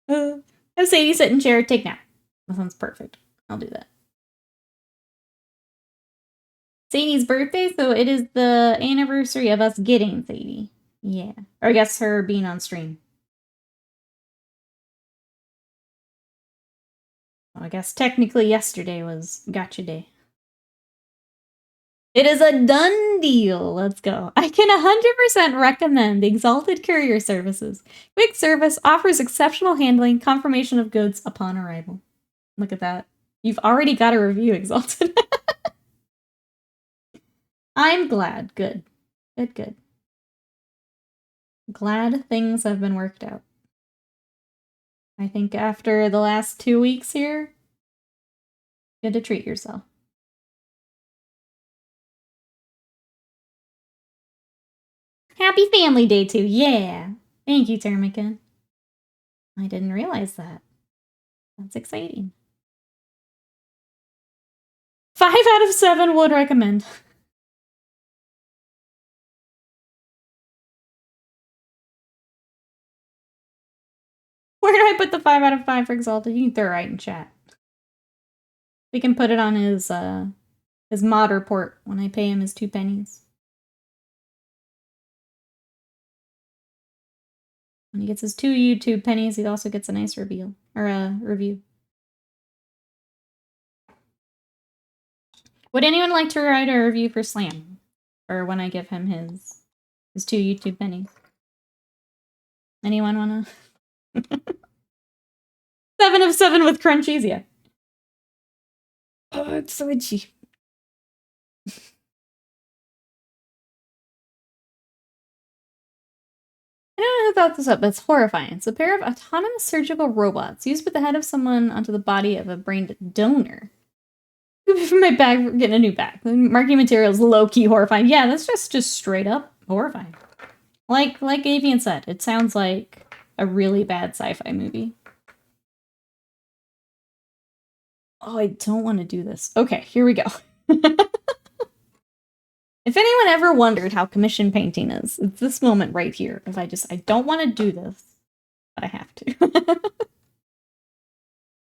Have Sadie sit in chair, take nap. That sounds perfect. I'll do that. Sadie's birthday, so it is the anniversary of us getting Sadie. Yeah. Or I guess her being on stream. Well, I guess technically yesterday was Gotcha Day. It is a done deal. Let's go. I can 100% recommend the Exalted Courier Services. Quick service, offers exceptional handling, confirmation of goods upon arrival. Look at that. You've already got a review, Exalted. I'm glad. Good. Good. Glad things have been worked out. I think after the last 2 weeks here, good to treat yourself. Happy Family Day too, yeah! Thank you, Termica. I didn't realize that. That's exciting. 5 out of 7 would recommend. Where do I put the 5 out of 5 for Exalted? You can throw it right in chat. We can put it on his mod report when I pay him his 2 pennies. When he gets his 2 YouTube pennies, he also gets a nice reveal. Or a review. Would anyone like to write a review for Slam? Or when I give him his 2 YouTube pennies? Anyone wanna? 7 of 7 with crunchies, yeah. Oh, it's so itchy. I don't know who thought this up, but it's horrifying. It's a pair of autonomous surgical robots used with the head of someone onto the body of a brain donor. From my bag, getting a new bag. Marking materials, low-key horrifying. Yeah, that's just straight up horrifying. Like Avian said, it sounds like a really bad sci-fi movie. Oh, I don't want to do this. Okay, here we go. If anyone ever wondered how commission painting is, it's this moment right here. If I don't want to do this, but I have to.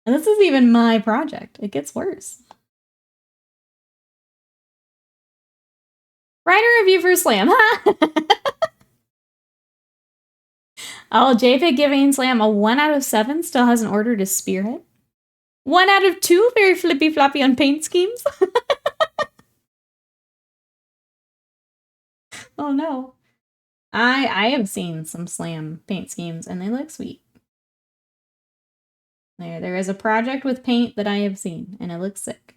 And this is even my project. It gets worse. Write a review for Slam, huh? Oh, JPEG giving Slam a 1 out of 7, still hasn't ordered his spearhead. 1 out of 2, very flippy floppy on paint schemes. Oh no. I have seen some Slam paint schemes and they look sweet. There is a project with paint that I have seen and it looks sick.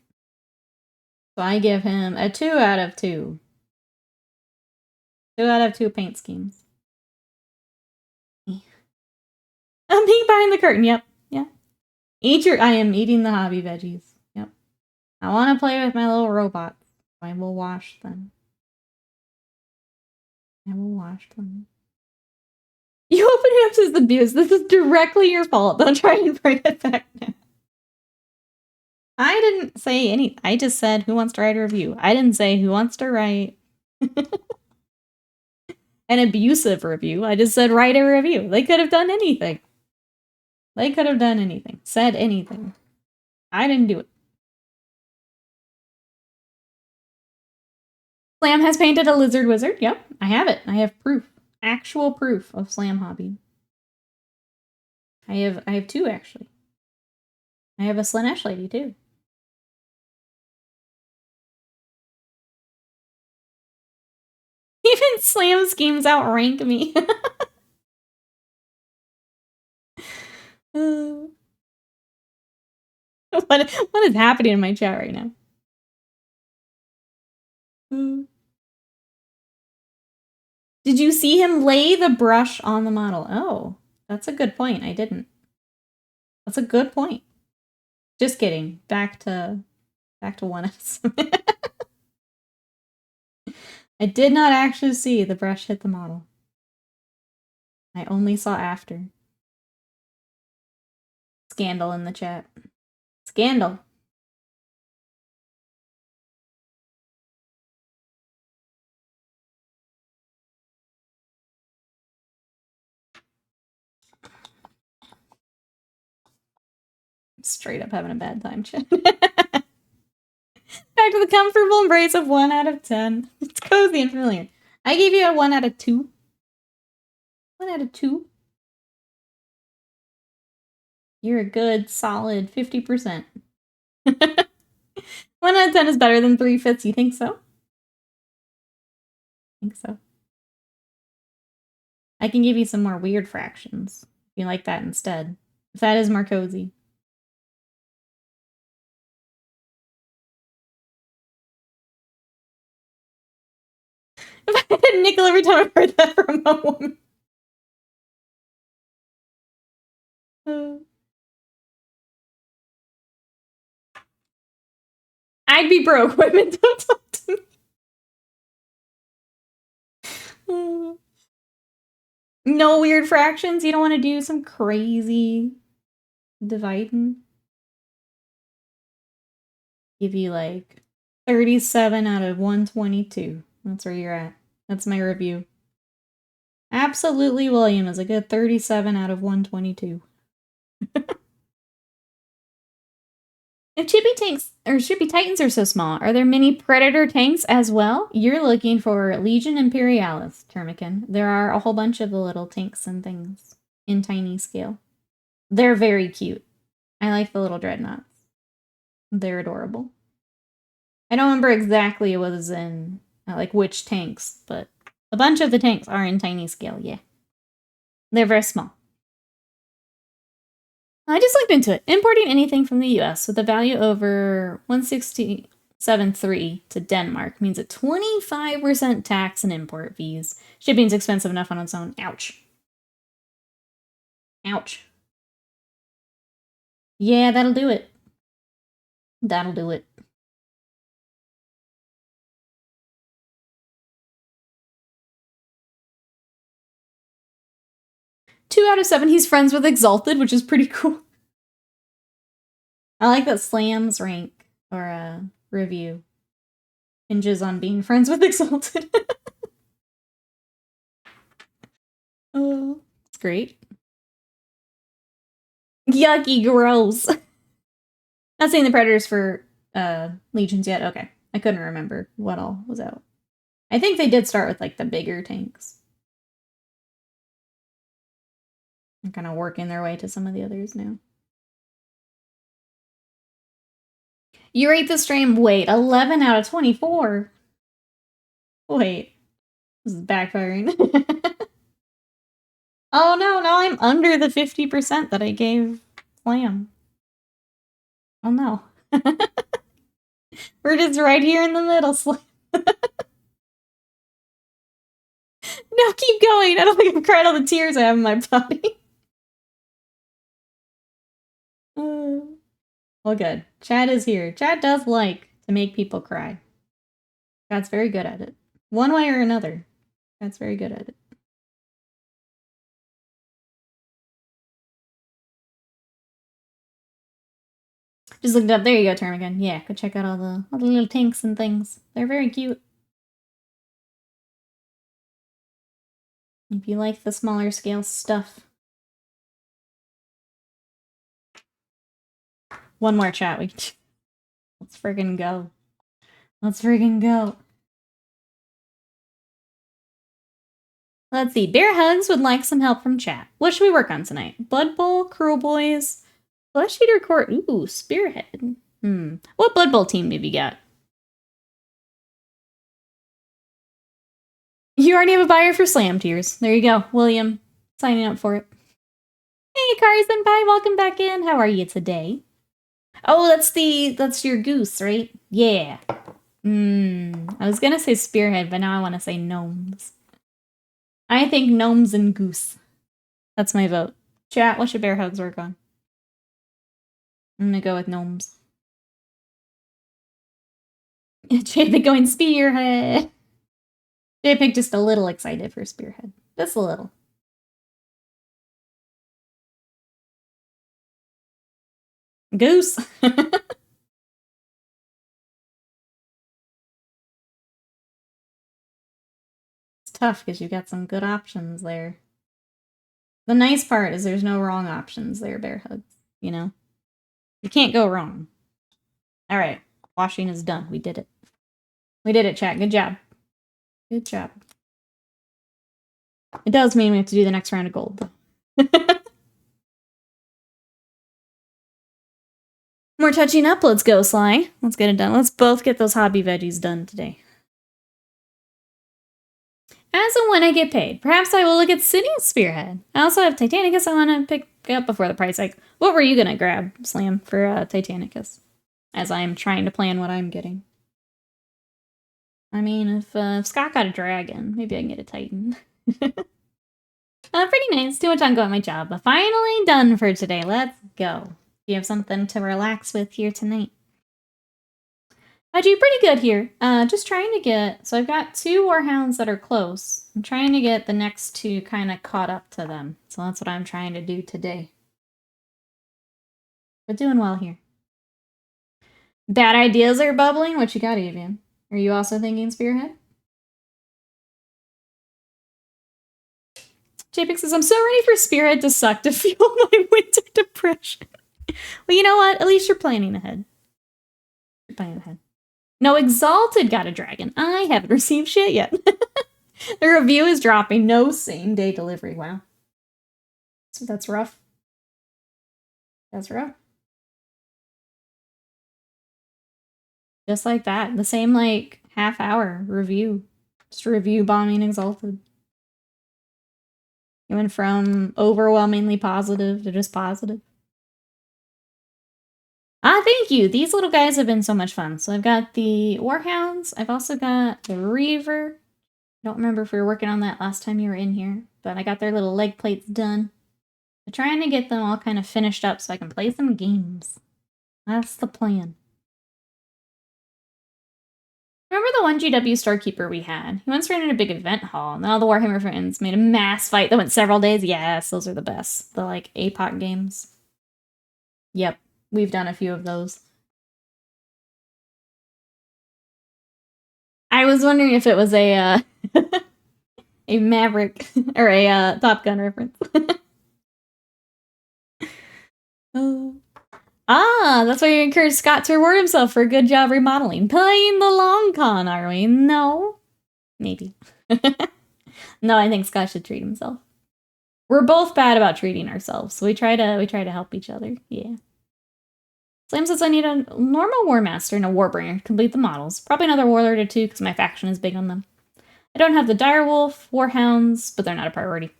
So I give him a 2 out of 2. 2 out of 2 paint schemes. I'm being behind the curtain, yep. Yeah. I am eating the hobby veggies. Yep. I want to play with my little robots. I will wash them. I will wash them. You open it up to the abuse. This is directly your fault. Don't try and bring it back now. I didn't say any. I just said who wants to write a review. I didn't say who wants to write an abusive review. I just said write a review. They could have done anything. They could have done anything. Said anything. I didn't do it. Slam has painted a lizard wizard. Yep, I have it. I have proof. Actual proof of Slam hobby. I have 2 actually. I have a Slanesh lady too. Even Slam schemes outrank me. What is happening in my chat right now? Did you see him lay the brush on the model? Oh, that's a good point. I didn't. That's a good point. Just kidding. Back to 1S. I did not actually see the brush hit the model. I only saw after. Scandal in the chat. Scandal. Straight up having a bad time, chat. Back to the comfortable embrace of 1 out of 10. It's cozy and familiar. I gave you a 1 out of 2. 1 out of 2. You're a good, solid 50%. 1 out of 10 is better than 3/5. You think so? I think so. I can give you some more weird fractions if you like that instead. If that is more cozy. If I had a nickel every time I heard that from a woman. I'd be broke. Women don't talk to me. No weird fractions? You don't want to do some crazy dividing? Give you like 37 out of 122. That's where you're at. That's my review. Absolutely, William is a good 37 out of 122. If Chippy tanks or Chippy Titans are so small, are there mini Predator tanks as well? You're looking for Legion Imperialis, Termican. There are a whole bunch of the little tanks and things in tiny scale. They're very cute. I like the little dreadnoughts. They're adorable. I don't remember exactly what was in, like, which tanks, but a bunch of the tanks are in tiny scale, yeah. They're very small. I just looked into it. Importing anything from the US with a value over 167.3 to Denmark means a 25% tax and import fees. Shipping's expensive enough on its own. Ouch. Ouch. Yeah, that'll do it. That'll do it. Two out of 7, he's friends with Exalted, which is pretty cool. I like that Slam's rank, or review, hinges on being friends with Exalted. Oh, it's great. Yucky, gross. Not saying the Predators for Legions yet. Okay. I couldn't remember what all was out. I think they did start with, like, the bigger tanks. They're kind of working their way to some of the others now. You rate the stream, wait, 11 out of 24? Wait. This is backfiring. Oh no, now I'm under the 50% that I gave Slam. Oh no. We're just right here in the middle, Slam. No, keep going. I don't think I've cried all the tears I have in my body. Well, good. Chad is here. Chad does like to make people cry. Chad's very good at it. One way or another. Chad's very good at it. Just looked it up. There you go, Termigan. Yeah, go check out all the little tanks and things. They're very cute. If you like the smaller scale stuff. One more chat. Let's friggin' go. Let's friggin' go. Let's see. Bear Hugs would like some help from chat. What should we work on tonight? Blood Bowl, Cruel Boys, Flesh Eater Court. Ooh, Spearhead. What Blood Bowl team have you got? You already have a buyer for Slam Tears. There you go. William, signing up for it. Hey, Kari Senpai, welcome back in. How are you today? Oh, that's your goose, right? Yeah. I was gonna say Spearhead, but now I want to say Gnomes. I think Gnomes and Goose. That's my vote. Chat, what should Bear Hugs work on? I'm gonna go with Gnomes. JPEG going Spearhead. JPEG just a little excited for Spearhead. Just a little. Goose. It's tough because you've got some good options there. The nice part is there's no wrong options there, Bear Hugs. You know? You can't go wrong. Alright. Washing is done. We did it. We did it, chat. Good job. Good job. It does mean we have to do the next round of gold. More touching up. Let's go, Sly. Let's get it done. Let's both get those hobby veggies done today. As and when I get paid, perhaps I will look at City's Spearhead. I also have Titanicus I want to pick up before the price hike. What were you going to grab, Slam, for Titanicus? As I'm trying to plan what I'm getting. I mean, if Scott got a dragon, maybe I can get a Titan. Pretty nice. Too much ongoing my job, but finally done for today. Let's go. Do you have something to relax with here tonight? I do pretty good here. Just trying to get... So I've got 2 Warhounds that are close. I'm trying to get the next 2 kind of caught up to them. So that's what I'm trying to do today. But doing well here. Bad ideas are bubbling? What you got, Avian? Are you also thinking Spearhead? JPix says, I'm so ready for Spearhead to suck to feel my winter depression. Well, you know what? At least you're planning ahead. You're planning ahead. No, Exalted got a dragon. I haven't received shit yet. The review is dropping. No same-day delivery. Wow. So that's rough. That's rough. Just like that. The same, like, half-hour review. Just review bombing Exalted. It went from overwhelmingly positive to just positive. Ah, thank you! These little guys have been so much fun. So I've got the Warhounds. I've also got the Reaver. I don't remember if we were working on that last time you were in here, but I got their little leg plates done. I'm trying to get them all kind of finished up so I can play some games. That's the plan. Remember the 1GW storekeeper we had? He once ran in a big event hall, and then all the Warhammer fans made a mass fight that went several days. Yes, those are the best. The, like, APOC games. Yep, we've done a few of those. I was wondering if it was a, a Maverick, or a, Top Gun reference. Oh. Ah, that's why you encourage Scott to reward himself for a good job remodeling. Playing the long con, are we? No. Maybe. No, I think Scott should treat himself. We're both bad about treating ourselves, so we try to help each other. Yeah. Slam says I need a normal War Master and a Warbringer to complete the models. Probably another Warlord or 2 because my faction is big on them. I don't have the Direwolf, Warhounds, but they're not a priority.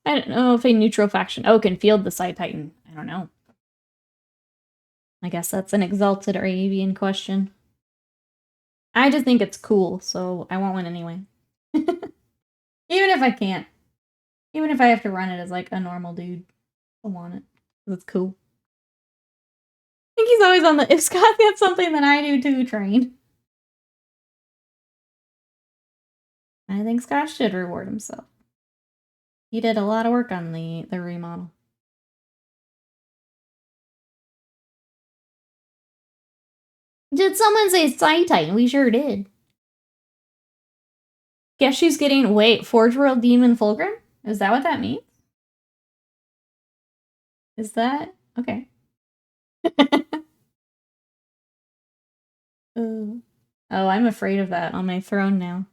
I don't know if a neutral faction... Oh, can field the Side Titan. I don't know. I guess that's an Exalted or Avian question. I just think it's cool, so I want one anyway. Even if I can't. Even if I have to run it as, like, a normal dude. I want it. It's cool. I think he's always on the... If Scott gets something, then I do too, train. I think Scott should reward himself. He did a lot of work on the remodel. Did someone say Side Titan? We sure did. Guess she's getting... Wait, Forge World Demon Fulgrim? Is that what that means? Is that... Okay. Oh, I'm afraid of that on my throne now.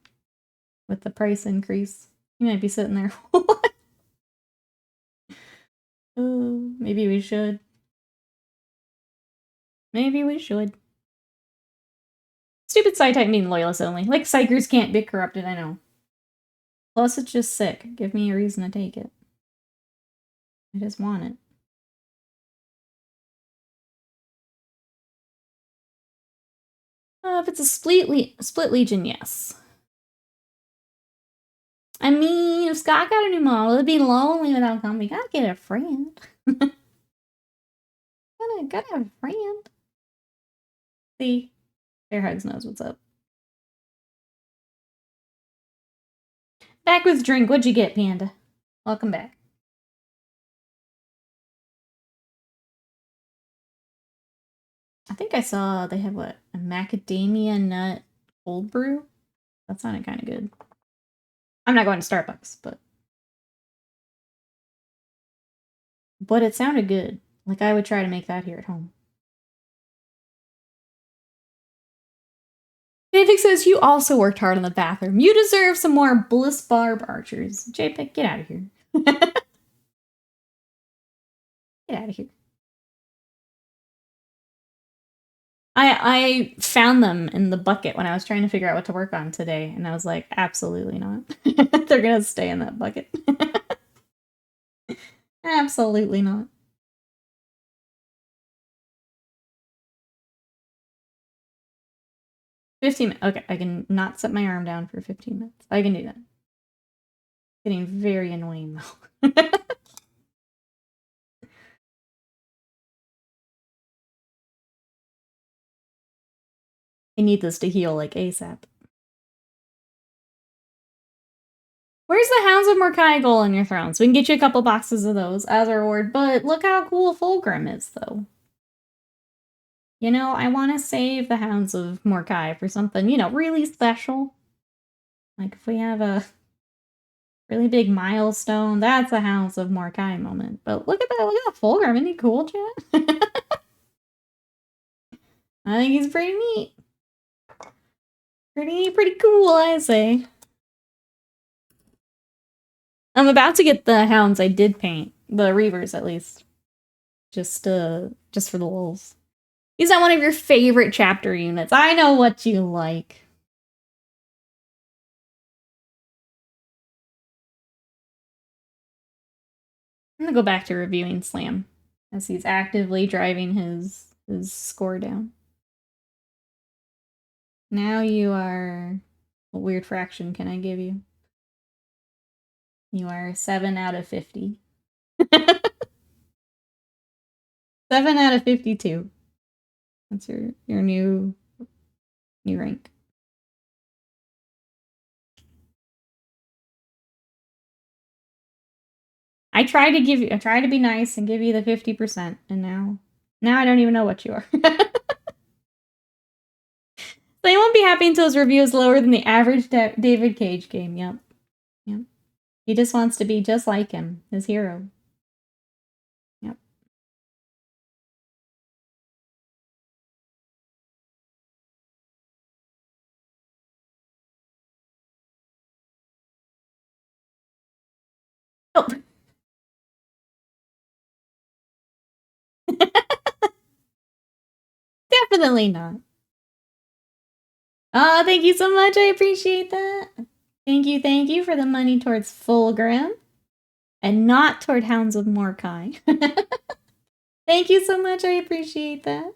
With the price increase. You might be sitting there. Oh, maybe we should. Maybe we should. Stupid Side Titan being loyalists only. Like, Psychers can't be corrupted, I know. Plus, it's just sick. Give me a reason to take it. I just want it. If it's a split Legion, yes. I mean, if Scott got a new model, it'd be lonely without him. We gotta get a friend. gotta have a friend. See? Bear Hugs knows what's up. Back with drink. What'd you get, Panda? Welcome back. I think I saw they have what? A macadamia nut cold brew? That sounded kind of good. I'm not going to Starbucks, but it sounded good. Like I would try to make that here at home. David says you also worked hard on the bathroom. You deserve some more Bliss Barb archers. JPEG, get out of here. Get out of here. I found them in the bucket when I was trying to figure out what to work on today, and I was like, absolutely not. They're gonna stay in that bucket. Absolutely not. Okay, I can not set my arm down for 15 minutes. I can do that. Getting very annoying though. I need this to heal like ASAP. Where's the Hounds of Mordkai goal in your throne? So we can get you a couple boxes of those as a reward, but look how cool Fulgrim is though. You know, I want to save the Hounds of Mordkai for something, you know, really special. Like if we have a really big milestone, that's a Hounds of Mordkai moment. But look at that Fulgrim, isn't he cool, chat? I think he's pretty neat. Pretty cool, I say. I'm about to get the Hounds I did paint. The Reavers, at least. Just for the lulz. Is that one of your favorite chapter units? I know what you like. I'm gonna go back to reviewing Slam, as he's actively driving his score down. Now you are... What weird fraction can I give you? You are 7 out of 50. 7 out of 52. That's your new rank. I tried to be nice and give you the 50%, and now I don't even know what you are. They won't be happy until his review is lower than the average David Cage game. Yep. He just wants to be just like him, his hero. Yep. Oh. Definitely not. Oh, thank you so much. I appreciate that. Thank you for the money towards Fulgrim and not toward Hounds of Mordkai. Thank you so much. I appreciate that.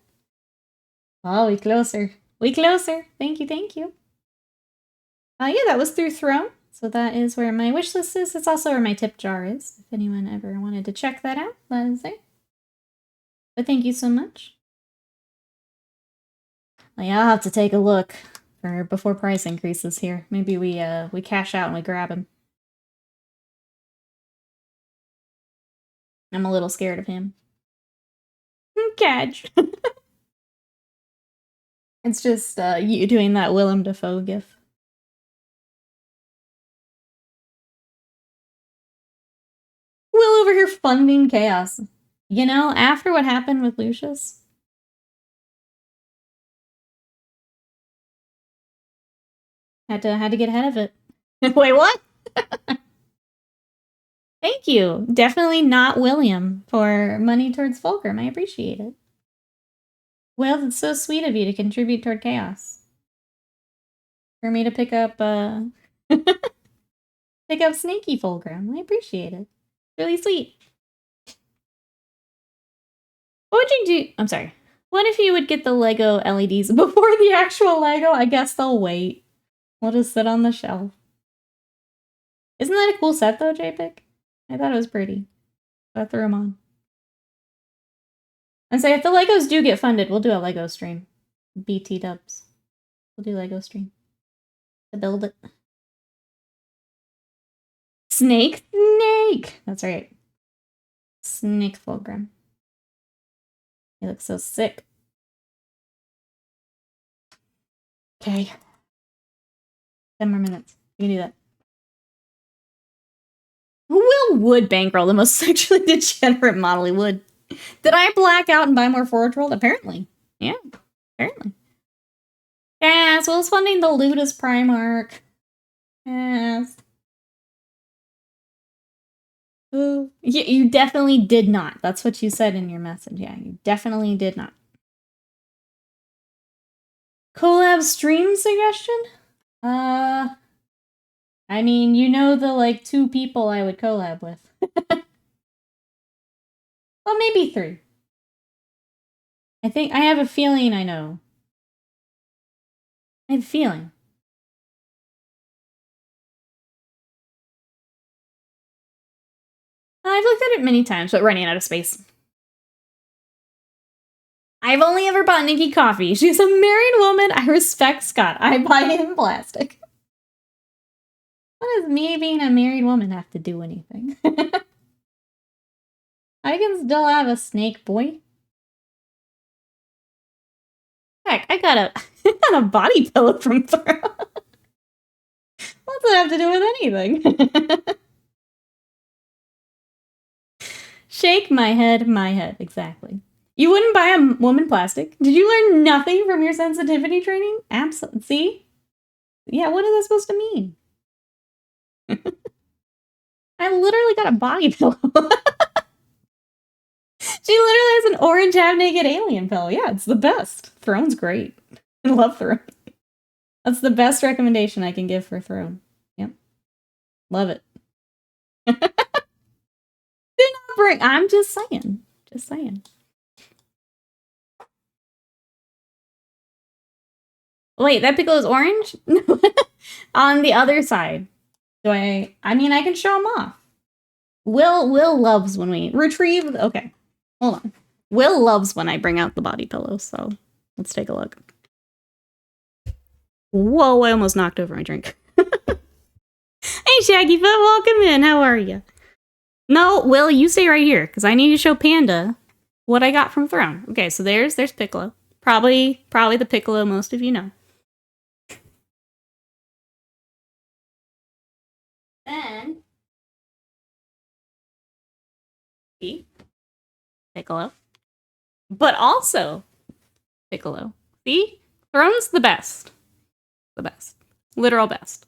Oh, we closer. We closer. Thank you. Yeah, that was through Throne. So that is where my wish list is. It's also where my tip jar is. If anyone ever wanted to check that out, let us know. But thank you so much. Well, yeah, I'll have to take a look before price increases here. Maybe we cash out and we grab him. I'm a little scared of him. Catch. It's just you doing that Willem Dafoe gif. Will over here funding chaos. You know, after what happened with Lucius, had to get ahead of it. Wait, what? Thank you. Definitely not William for money towards Fulgrim. I appreciate it. Well, it's so sweet of you to contribute toward chaos. For me to pick up pick up Snaky Fulgrim. I appreciate it. Really sweet. What would you do? I'm sorry. What if you would get the Lego LEDs before the actual Lego? I guess they'll wait. We'll just sit on the shelf. Isn't that a cool set though, JPEG? I thought it was pretty. So I threw them on. And say if the Legos do get funded, we'll do a Lego stream. BT dubs. We'll do Lego stream. To build it. Snake? That's right. Snake Fulgrim. He looks so sick. Okay. 10 more minutes. You can do that. Will would bankroll the most sexually degenerate model he would. Did I black out and buy more Forge World? Apparently. Yeah, apparently. Yes, Will's funding the Ludus Primarch. Yes. Ooh. You definitely did not. That's what you said in your message. Yeah, you definitely did not. Collab stream suggestion? I mean, you know the, like, 2 people I would collab with. Well, maybe 3. I have a feeling I know. I have a feeling. I've looked at it many times, but running out of space. I've only ever bought Nikki coffee. She's a married woman. I respect Scott. I buy him plastic. What does me being a married woman have to do anything? I can still have a snake boy. Heck, I got a body pillow from Throne. What's it have to do with anything? Shake my head, exactly. You wouldn't buy a woman plastic? Did you learn nothing from your sensitivity training? Absolutely. See? Yeah, what is that supposed to mean? I literally got a body pillow. She literally has an orange half-naked alien pillow. Yeah, it's the best. Throne's great. I love Throne. That's the best recommendation I can give for Throne. Yep. Love it. Do not bring... I'm just saying. Just saying. Wait, that pickle is orange? On the other side. I mean, I can show them off. Will loves when we retrieve... Okay. Hold on. Will loves when I bring out the body pillow, so let's take a look. Whoa, I almost knocked over my drink. Hey, Shaggyfoot, welcome in. How are you? No, Will, you stay right here, because I need to show Panda what I got from Throne. Okay, so there's Piccolo. Probably the Piccolo most of you know. Then... See? Piccolo. But also Piccolo. See? Throne's the best. The best. Literal best.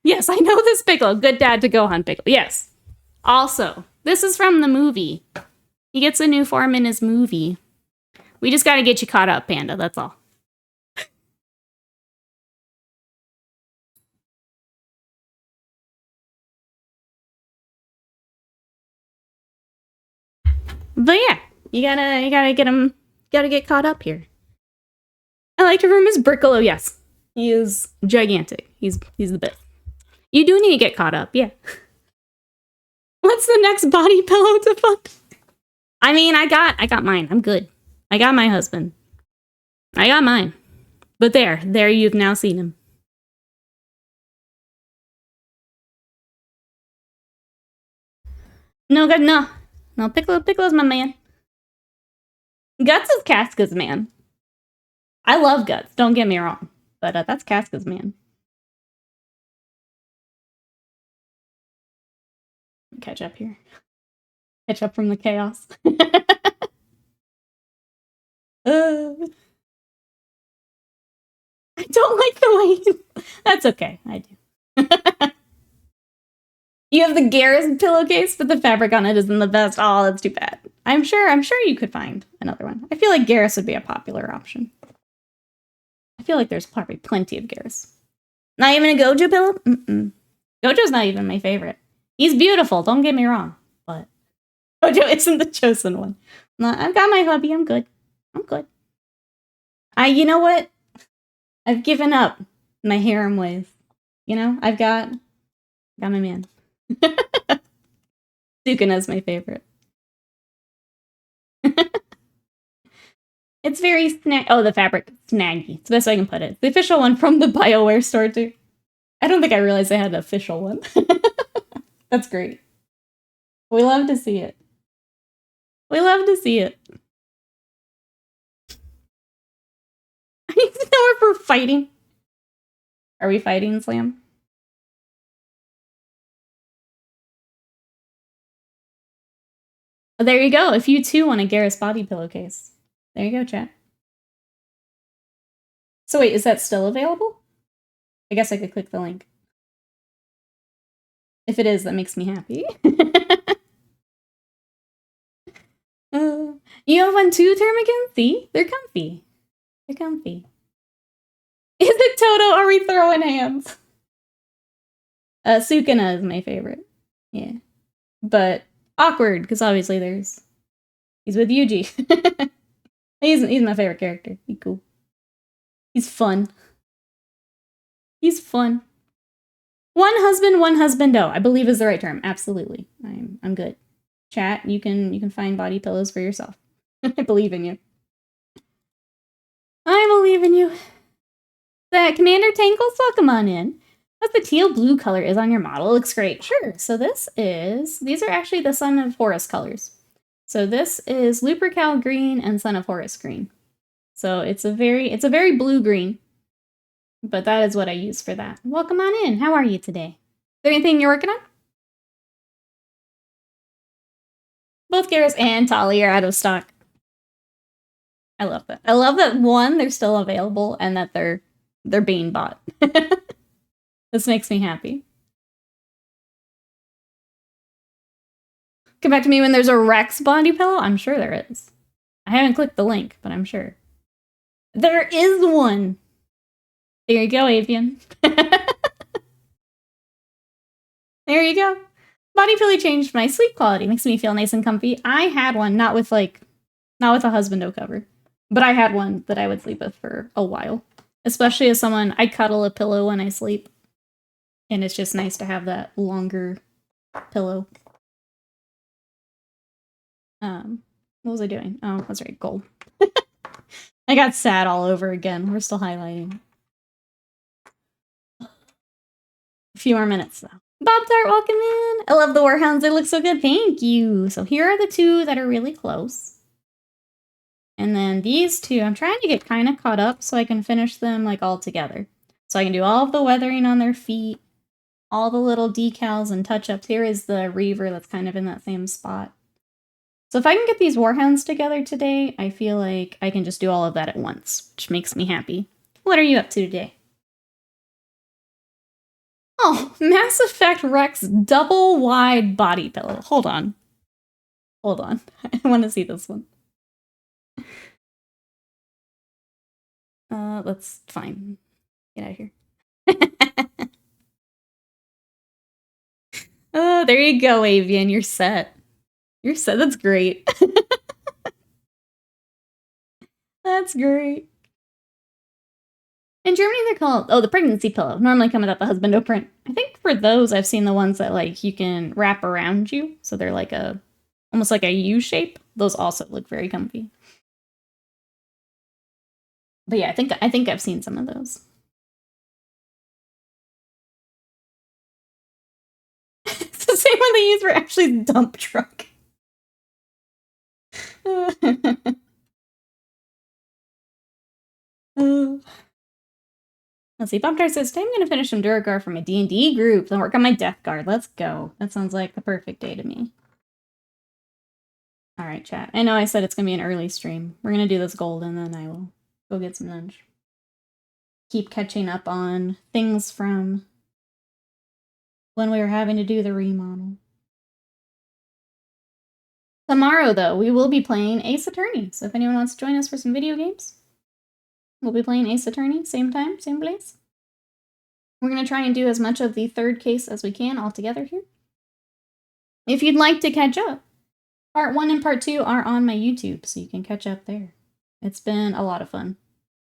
Yes, I know this Piccolo. Good dad to go hunt Piccolo. Yes. Also, this is from the movie. He gets a new form in his movie. We just gotta get you caught up, Panda. That's all. But yeah, you gotta get him, gotta get caught up here. I like to room his Briccolo, yes. He is gigantic. He's the best. You do need to get caught up, yeah. What's the next body pillow to fund? I mean, I got mine. I'm good. I got my husband. I got mine. But there you've now seen him. No, good, no. No, Piccolo's my man. Guts is Casca's man. I love Guts, don't get me wrong. But that's Casca's man. Catch up here. Catch up from the chaos. I don't like the way you... That's okay, I do. You have the Garrus pillowcase, but the fabric on it isn't the best. Oh, that's too bad. I'm sure you could find another one. I feel like Garrus would be a popular option. I feel like there's probably plenty of Garrus. Not even a Gojo pillow? Mm-mm. Gojo's not even my favorite. He's beautiful, don't get me wrong. But Gojo isn't the chosen one. No, I've got my hubby, I'm good. I'm good. You know what? I've given up my harem ways. You know, I've got my man. Sukuna's my favorite. It's very the fabric snaggy. It's the best way I can put it. It's the official one from the BioWare store too. I don't think I realized they had an official one. That's great. We love to see it. We love to see it. I need to know where if we're fighting. Are we fighting, Slam? Oh, there you go. If you too want a Garrus body pillowcase. There you go, chat. So wait, is that still available? I guess I could click the link. If it is, that makes me happy. You have one too, Termagant? See? They're comfy. They're comfy. Is it Toto? Are we throwing hands? Sukuna is my favorite. Yeah. But awkward, because obviously he's with Yuji. he's my favorite character. He's cool. He's fun. He's fun. One husbando, I believe is the right term. Absolutely. I'm good. Chat, you can find body pillows for yourself. I believe in you. I believe in you. That Commander Tankles, welcome on in. What the teal blue color is on your model looks great. Sure. So these are actually the Son of Horus colors. So this is Lupercal green and Son of Horus green. So it's a very blue green. But that is what I use for that. Welcome on in. How are you today? Is there anything you're working on? Both Garrus and Tali are out of stock. I love that. I love that, one, they're still available, and that they're being bought. This makes me happy. Come back to me when there's a Rex body pillow? I'm sure there is. I haven't clicked the link, but I'm sure. There is one! There you go, Avian. There you go. Body pillow changed my sleep quality. Makes me feel nice and comfy. I had one, not with a husbando cover. But I had one that I would sleep with for a while. Especially as someone, I cuddle a pillow when I sleep. And it's just nice to have that longer pillow. What was I doing? Oh, that's right, gold. I got sad all over again. We're still highlighting. A few more minutes, though. Bob Tart, welcome in! I love the Warhounds, they look so good, thank you! So here are the two that are really close. And then these two, I'm trying to get kind of caught up so I can finish them like all together. So I can do all of the weathering on their feet, all the little decals and touch-ups. Here is the Reaver that's kind of in that same spot. So if I can get these Warhounds together today, I feel like I can just do all of that at once, which makes me happy. What are you up to today? Oh, Mass Effect Rex double wide body pillow. Hold on. Hold on. I want to see this one. Let's fine. Get out of here. Oh, there you go, Avian. You're set. You're set. That's great. That's great. In Germany, they're called, the pregnancy pillow. Normally come without the husbando print. I think for those, I've seen the ones that, like, you can wrap around you. So they're like almost like a U shape. Those also look very comfy. But yeah, I think I've seen some of those. It's the same one they use for Ashley's dump truck. Let's see, Bumtar says, today I'm going to finish some Duragar for my D&D group, then work on my Death Guard. Let's go. That sounds like the perfect day to me. Alright, chat. I know I said it's going to be an early stream. We're going to do this gold, and then I will go get some lunch. Keep catching up on things from when we were having to do the remodel. Tomorrow, though, we will be playing Ace Attorney. So if anyone wants to join us for some video games, we'll be playing Ace Attorney, same time, same place. We're going to try and do as much of the third case as we can all together here. If you'd like to catch up, Part 1 and Part 2 are on my YouTube, so you can catch up there. It's been a lot of fun.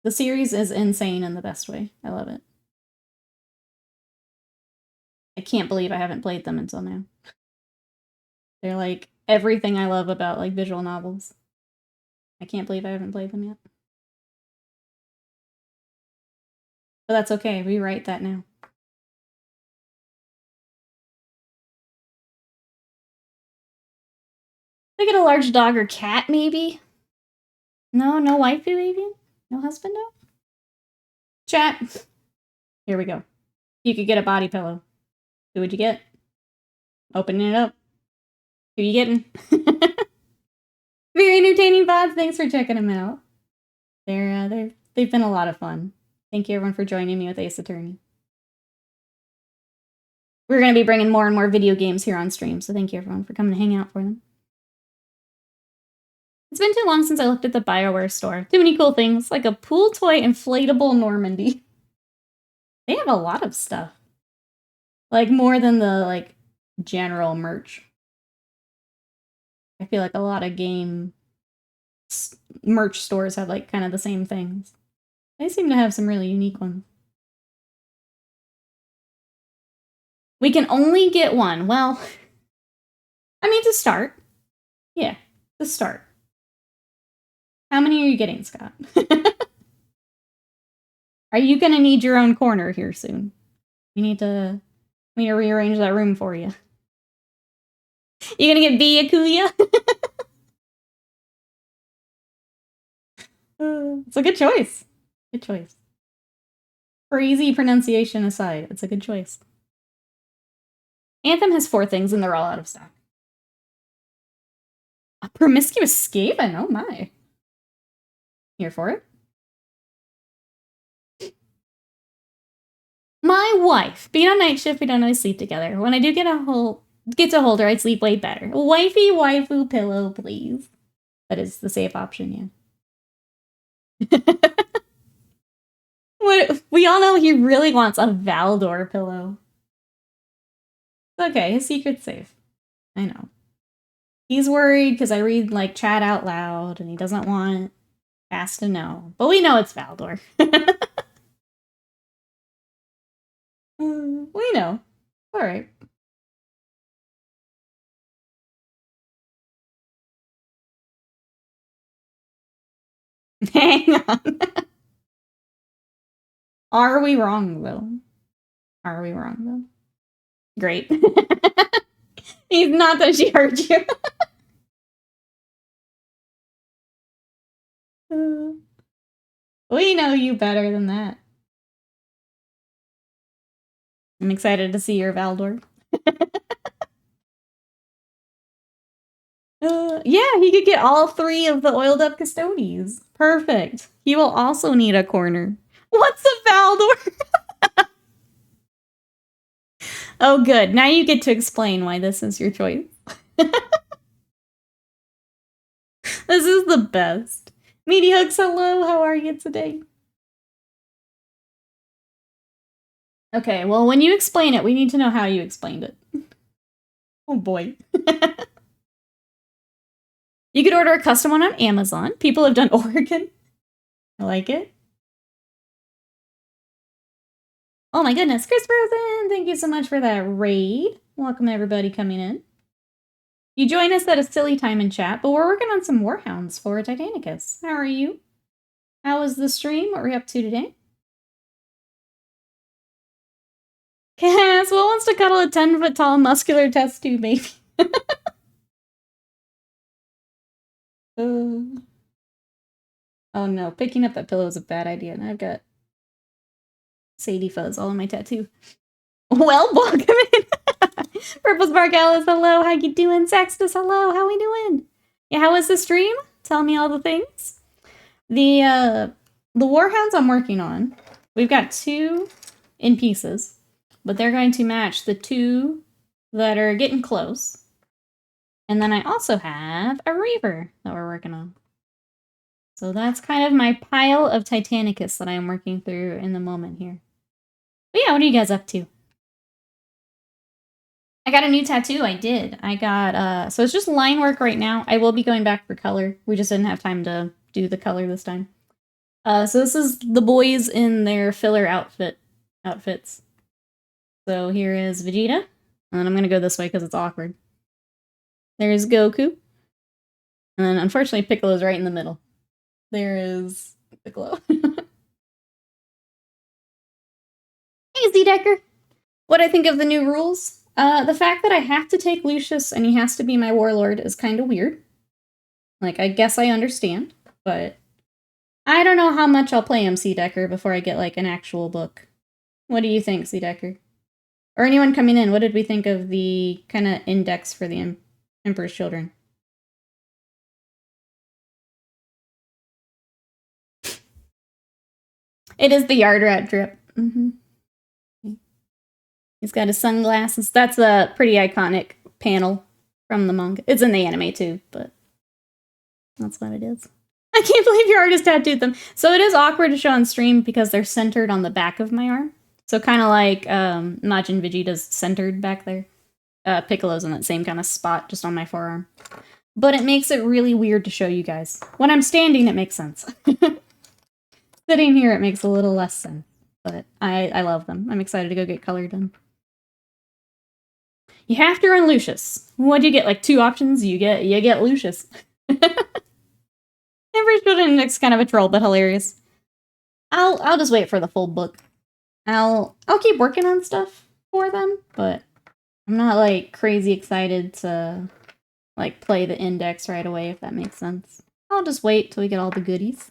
The series is insane in the best way. I love it. I can't believe I haven't played them until now. They're like everything I love about like visual novels. I can't believe I haven't played them yet. But that's okay, rewrite that now. They get a large dog or cat, maybe? No waifu, Avian? No husbando? Chat. Here we go. You could get a body pillow. Who would you get? Opening it up. Who you getting? Very entertaining VODs. Thanks for checking them out. They've been a lot of fun. Thank you everyone for joining me with Ace Attorney. We're going to be bringing more and more video games here on stream, so thank you everyone for coming to hang out for them. It's been too long since I looked at the BioWare store. Too many cool things, like a pool toy inflatable Normandy. They have a lot of stuff. Like, more than the, like, general merch. I feel like a lot of game merch stores have, like, kind of the same things. They seem to have some really unique ones. We can only get one. Well, I mean, to start. Yeah, to start. How many are you getting, Scott? Are you going to need your own corner here soon? You need to... me to rearrange that room for you. You gonna get B, Akuya? It's a good choice. Good choice. Crazy pronunciation aside, it's a good choice. Anthem has 4 things and they're all out of stock. A promiscuous Skaven? Oh my. Here for it? My wife. Being on night shift, we don't always sleep together. When I do get to hold her, I'd sleep way better. Wifey, waifu, pillow, please. That is the safe option, yeah. We all know he really wants a Valdor pillow. Okay, his secret's safe. I know. He's worried because I read, like, chat out loud, and he doesn't want Fast to know. But we know it's Valdor. We know. Alright. Hang on. Are we wrong, though? Are we wrong, though? Great. He's not that she heard you. We know you better than that. I'm excited to see your Valdor. Yeah, he could get all 3 of the oiled up Custodes. Perfect. He will also need a corner. What's a Valdor? Oh, good. Now you get to explain why this is your choice. This is the best. Meaty Hugs, hello. How are you today? Okay, well, when you explain it, we need to know how you explained it. Oh, boy. You could order a custom one on Amazon. People have done Oregon. I like it. Oh my goodness, Chris Rosen, thank you so much for that raid. Welcome everybody coming in. You join us at a silly time in chat, but we're working on some Warhounds for Titanicus. How are you? How was the stream? What were you up to today? Cass, what wants to cuddle a 10-foot tall muscular test tube baby? Oh no, picking up that pillow is a bad idea, and I've got Sadie fuzz all on my tattoo. Well, welcome in. Purple Spark Alice, hello. How you doing? Sextus, hello. How we doing? Yeah, how was the stream? Tell me all the things. The Warhounds I'm working on, we've got 2 in pieces, but they're going to match the 2 that are getting close. And then I also have a Reaver that we're working on. So that's kind of my pile of Titanicus that I'm working through in the moment here. But yeah, what are you guys up to? I got a new tattoo, I did. I got, so it's just line work right now. I will be going back for color. We just didn't have time to do the color this time. So this is the boys in their filler outfits. So here is Vegeta. And then I'm gonna go this way because it's awkward. There's Goku. And then unfortunately Piccolo's right in the middle. There is Piccolo. Hey, Z-Decker! What I think of the new rules? The fact that I have to take Lucius and he has to be my warlord is kind of weird. Like, I guess I understand, but I don't know how much I'll play MC Decker before I get, like, an actual book. What do you think, C. Decker? Or anyone coming in, what did we think of the kind of index for the Emperor's Children? It is the Yard Rat drip. Mm-hmm. He's got his sunglasses. That's a pretty iconic panel from the manga. It's in the anime too, but that's what it is. I can't believe your artist tattooed them. So it is awkward to show on stream because they're centered on the back of my arm. So kind of like Majin Vegeta's centered back there. Piccolo's in that same kind of spot, just on my forearm. But it makes it really weird to show you guys. When I'm standing, it makes sense. Sitting here, it makes a little less sense. But I love them. I'm excited to go get color done. You have to run Lucius. What do you get? Like 2 options? You get Lucius. Every Children Index kind of a troll, but hilarious. I'll just wait for the full book. I'll keep working on stuff for them, but I'm not like crazy excited to like play the index right away, if that makes sense. I'll just wait till we get all the goodies.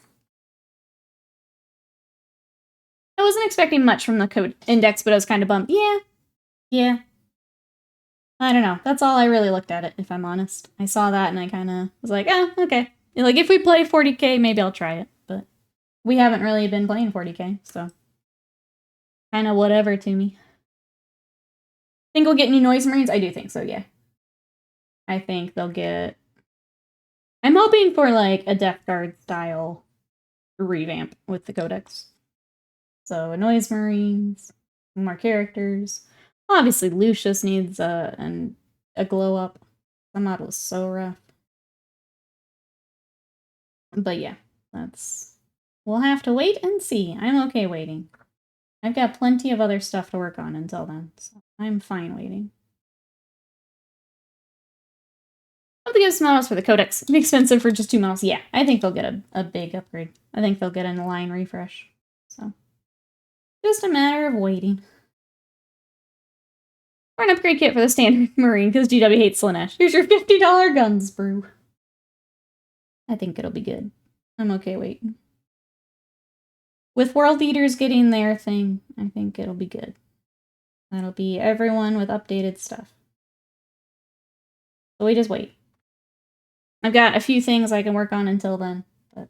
I wasn't expecting much from the code index, but I was kind of bummed. Yeah. I don't know. That's all I really looked at it, if I'm honest. I saw that and I kind of was like, oh, okay. Like, if we play 40k, maybe I'll try it, but we haven't really been playing 40k, so kind of whatever to me. Think we'll get new Noise Marines? I do think so, yeah. I think they'll get... I'm hoping for, like, a Death Guard style revamp with the Codex. So, Noise Marines, more characters. Obviously, Lucius needs a glow up. The model is so rough. But yeah, we'll have to wait and see. I'm okay waiting. I've got plenty of other stuff to work on until then, so I'm fine waiting. I'll give some models for the Codex. It'd be expensive for just 2 models. Yeah, I think they'll get a big upgrade. I think they'll get an line refresh. So, just a matter of waiting. Or an upgrade kit for the standard Marine, because GW hates Slanesh. Here's your $50 guns, brew. I think it'll be good. I'm okay waiting. With World Eaters getting their thing, I think it'll be good. That'll be everyone with updated stuff. So we just wait. I've got a few things I can work on until then, but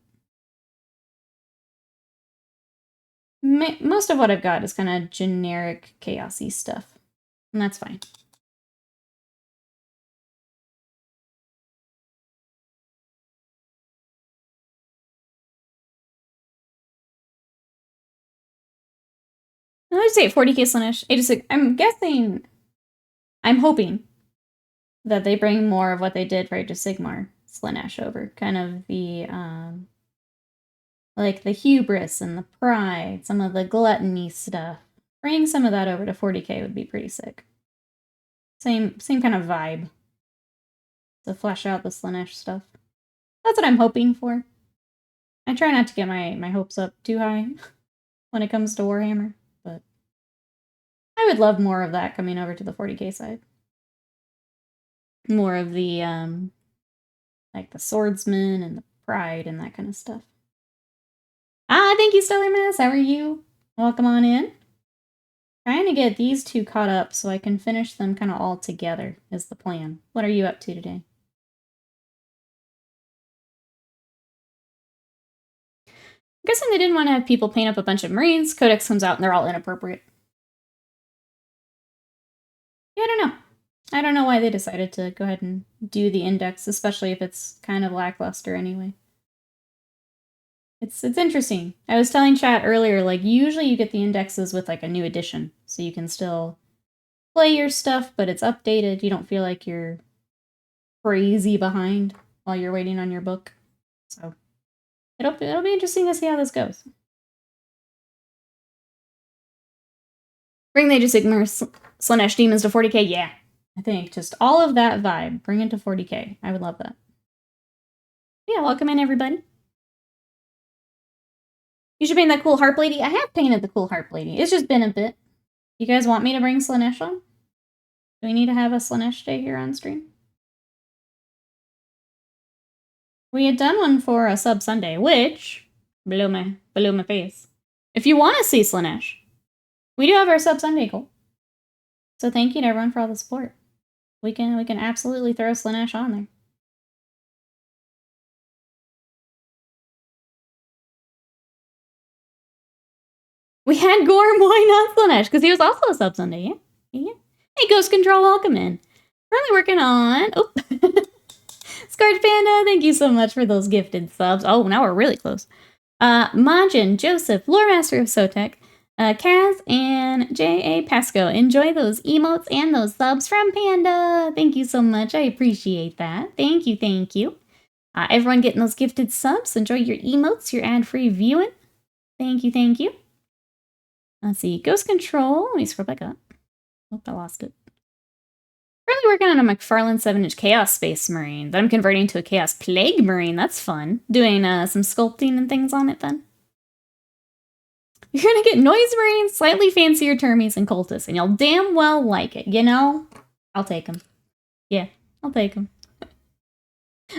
most of what I've got is kind of generic chaosy stuff, and that's fine. I'd say 40k Slanesh. I'm hoping that they bring more of what they did for Age of Sigmar Slanesh over. Kind of the, like the hubris and the pride, some of the gluttony stuff. Bringing some of that over to 40k would be pretty sick. Same kind of vibe. To flesh out the Slanesh stuff. That's what I'm hoping for. I try not to get my hopes up too high when it comes to Warhammer, but I would love more of that coming over to the 40k side. More of the, like the swordsman and the pride and that kind of stuff. Thank you, Stellar Mass. How are you? Welcome on in. Trying to get these 2 caught up so I can finish them kind of all together is the plan. What are you up to today? I'm guessing they didn't want to have people paint up a bunch of Marines. Codex comes out and they're all inappropriate. Yeah, I don't know why they decided to go ahead and do the index, especially if it's kind of lackluster anyway. It's interesting. I was telling chat earlier, like, usually you get the indexes with, like, a new edition, so you can still play your stuff, but it's updated. You don't feel like you're crazy behind while you're waiting on your book. So, it'll be interesting to see how this goes. Bring the Age of Sigmar Slanesh Demons to 40k? Yeah. I think just all of that vibe. Bring it to 40k. I would love that. Yeah, welcome in, everybody. You should paint that cool harp lady. I have painted the cool harp lady. It's just been a bit. You guys want me to bring Slanesh on? Do we need to have a Slanesh day here on stream? We had done one for a Sub Sunday, which below my face. If you want to see Slanesh, we do have our sub Sunday goal. So thank you to everyone for all the support. We can absolutely throw Slanesh on there. We had Gorm, why not Slanesh? Because he was also a sub Sunday, yeah? Hey, Ghost Control, welcome in. Currently working on... Oh! Scarred Panda, thank you so much for those gifted subs. Oh, now we're really close. Majin, Joseph, Lore Master of Sotek, Kaz, and J.A. Pasco. Enjoy those emotes and those subs from Panda. Thank you so much. I appreciate that. Thank you, thank you. Everyone getting those gifted subs. Enjoy your emotes, your ad-free viewing. Thank you, thank you. Let's see. Ghost Control. Let me scroll back up. Hope I lost it. Currently working on a McFarlane 7-inch Chaos Space Marine that I'm converting to a Chaos Plague Marine. That's fun. Doing some sculpting and things on it then. You're gonna get Noise Marines, slightly fancier Termies, and Cultists, and you'll damn well like it, you know? I'll take them. Yeah, I'll take them.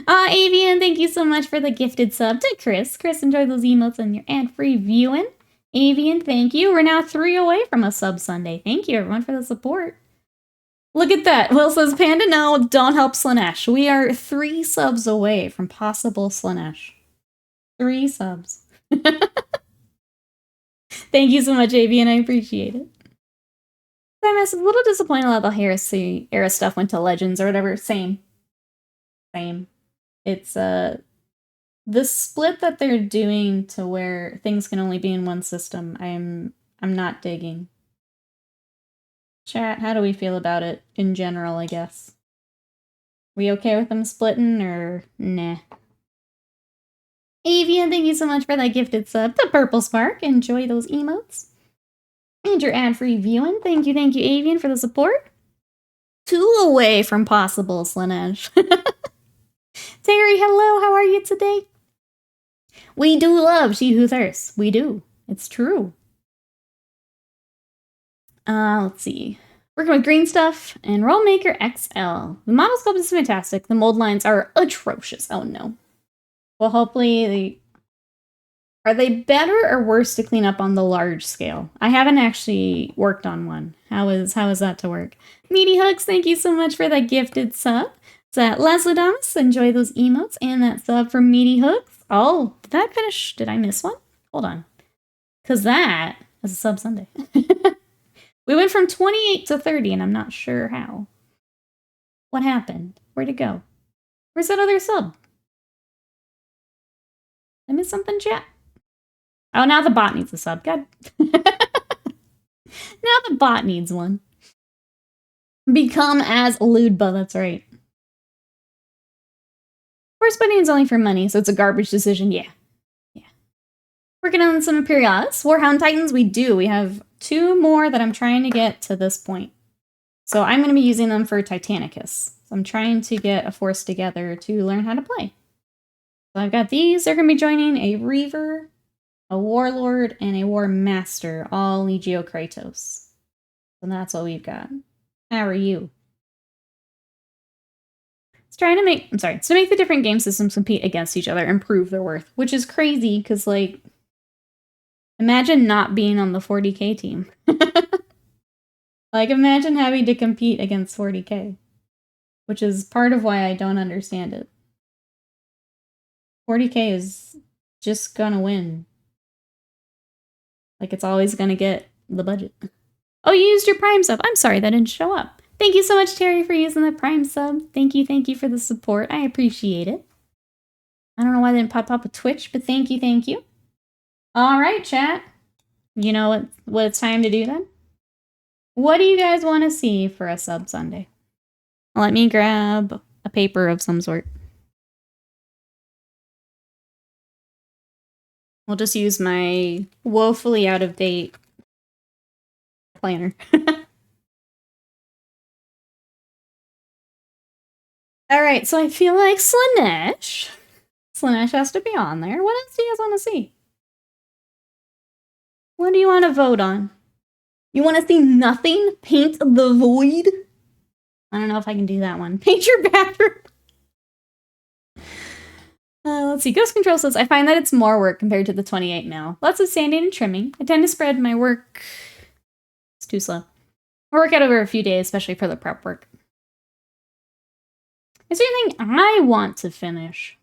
Avian, thank you so much for the gifted sub to Chris. Chris, enjoy those emotes and your ad-free viewing. Avian, thank you. We're now 3 away from a sub Sunday. Thank you, everyone, for the support. Look at that. Will says, Panda, no, don't help Slanesh. We are 3 subs away from possible Slanesh. 3 subs. Thank you so much, Avian. I appreciate it. I'm a little disappointed a lot of the Heresy era stuff went to Legends or whatever. Same. It's the split that they're doing to where things can only be in one system. I'm not digging. Chat, how do we feel about it in general, I guess? We okay with them splitting or nah? Avian, thank you so much for that gifted sub. The Purple Spark. Enjoy those emotes. And your ad-free viewing. Thank you, Avian, for the support. 2 away from possible Slanesh. Terry, hello, how are you today? We do love She Who Thirsts. We do. It's true. Let's see. Working with green stuff and Rollmaker XL. The model sculpt is fantastic. The mold lines are atrocious. Oh no. Well, hopefully are they better or worse to clean up on the large scale? I haven't actually worked on one. How is that to work? Meaty Hugs, thank you so much for that gifted sub. So Leslie Thomas, enjoy those emotes and that sub from Meaty Hugs. Oh, did that finish? Did I miss one? Hold on. Because that is a sub Sunday. We went from 28 to 30, and I'm not sure how. What happened? Where'd it go? Where's that other sub? I missed something, chat? Oh, now the bot needs a sub. God. Now the bot needs one. Become as Ludba, that's right. Force Buddy is only for money, so it's a garbage decision. Yeah. Working on some Imperialis Warhound Titans, we do. We have 2 more that I'm trying to get to this point. So I'm going to be using them for Titanicus. So I'm trying to get a force together to learn how to play. So I've got these. They're going to be joining a Reaver, a Warlord, and a War Master, all Legio Krytos. So that's what we've got. How are you? It's to make the different game systems compete against each other and prove their worth, which is crazy because, like, imagine not being on the 40k team. Like, imagine having to compete against 40k, which is part of why I don't understand it. 40k is just gonna win. Like, it's always gonna get the budget. Oh, you used your Prime sub. I'm sorry that didn't show up. Thank you so much, Terry, for using the Prime sub. Thank you for the support. I appreciate it. I don't know why I didn't pop up with Twitch, but thank you. All right, chat. You know what it's time to do then? What do you guys want to see for a sub Sunday? Let me grab a paper of some sort. We'll just use my woefully out-of-date planner. All right, so I feel like Slanesh has to be on there. What else do you guys want to see? What do you want to vote on? You want to see nothing? Paint the void? I don't know if I can do that one. Paint your bathroom. Let's see. Ghost Control says, I find that it's more work compared to the 28 mil. Lots of sanding and trimming. I tend to spread my work. It's too slow. I work out over a few days, especially for the prep work. Is there anything I want to finish?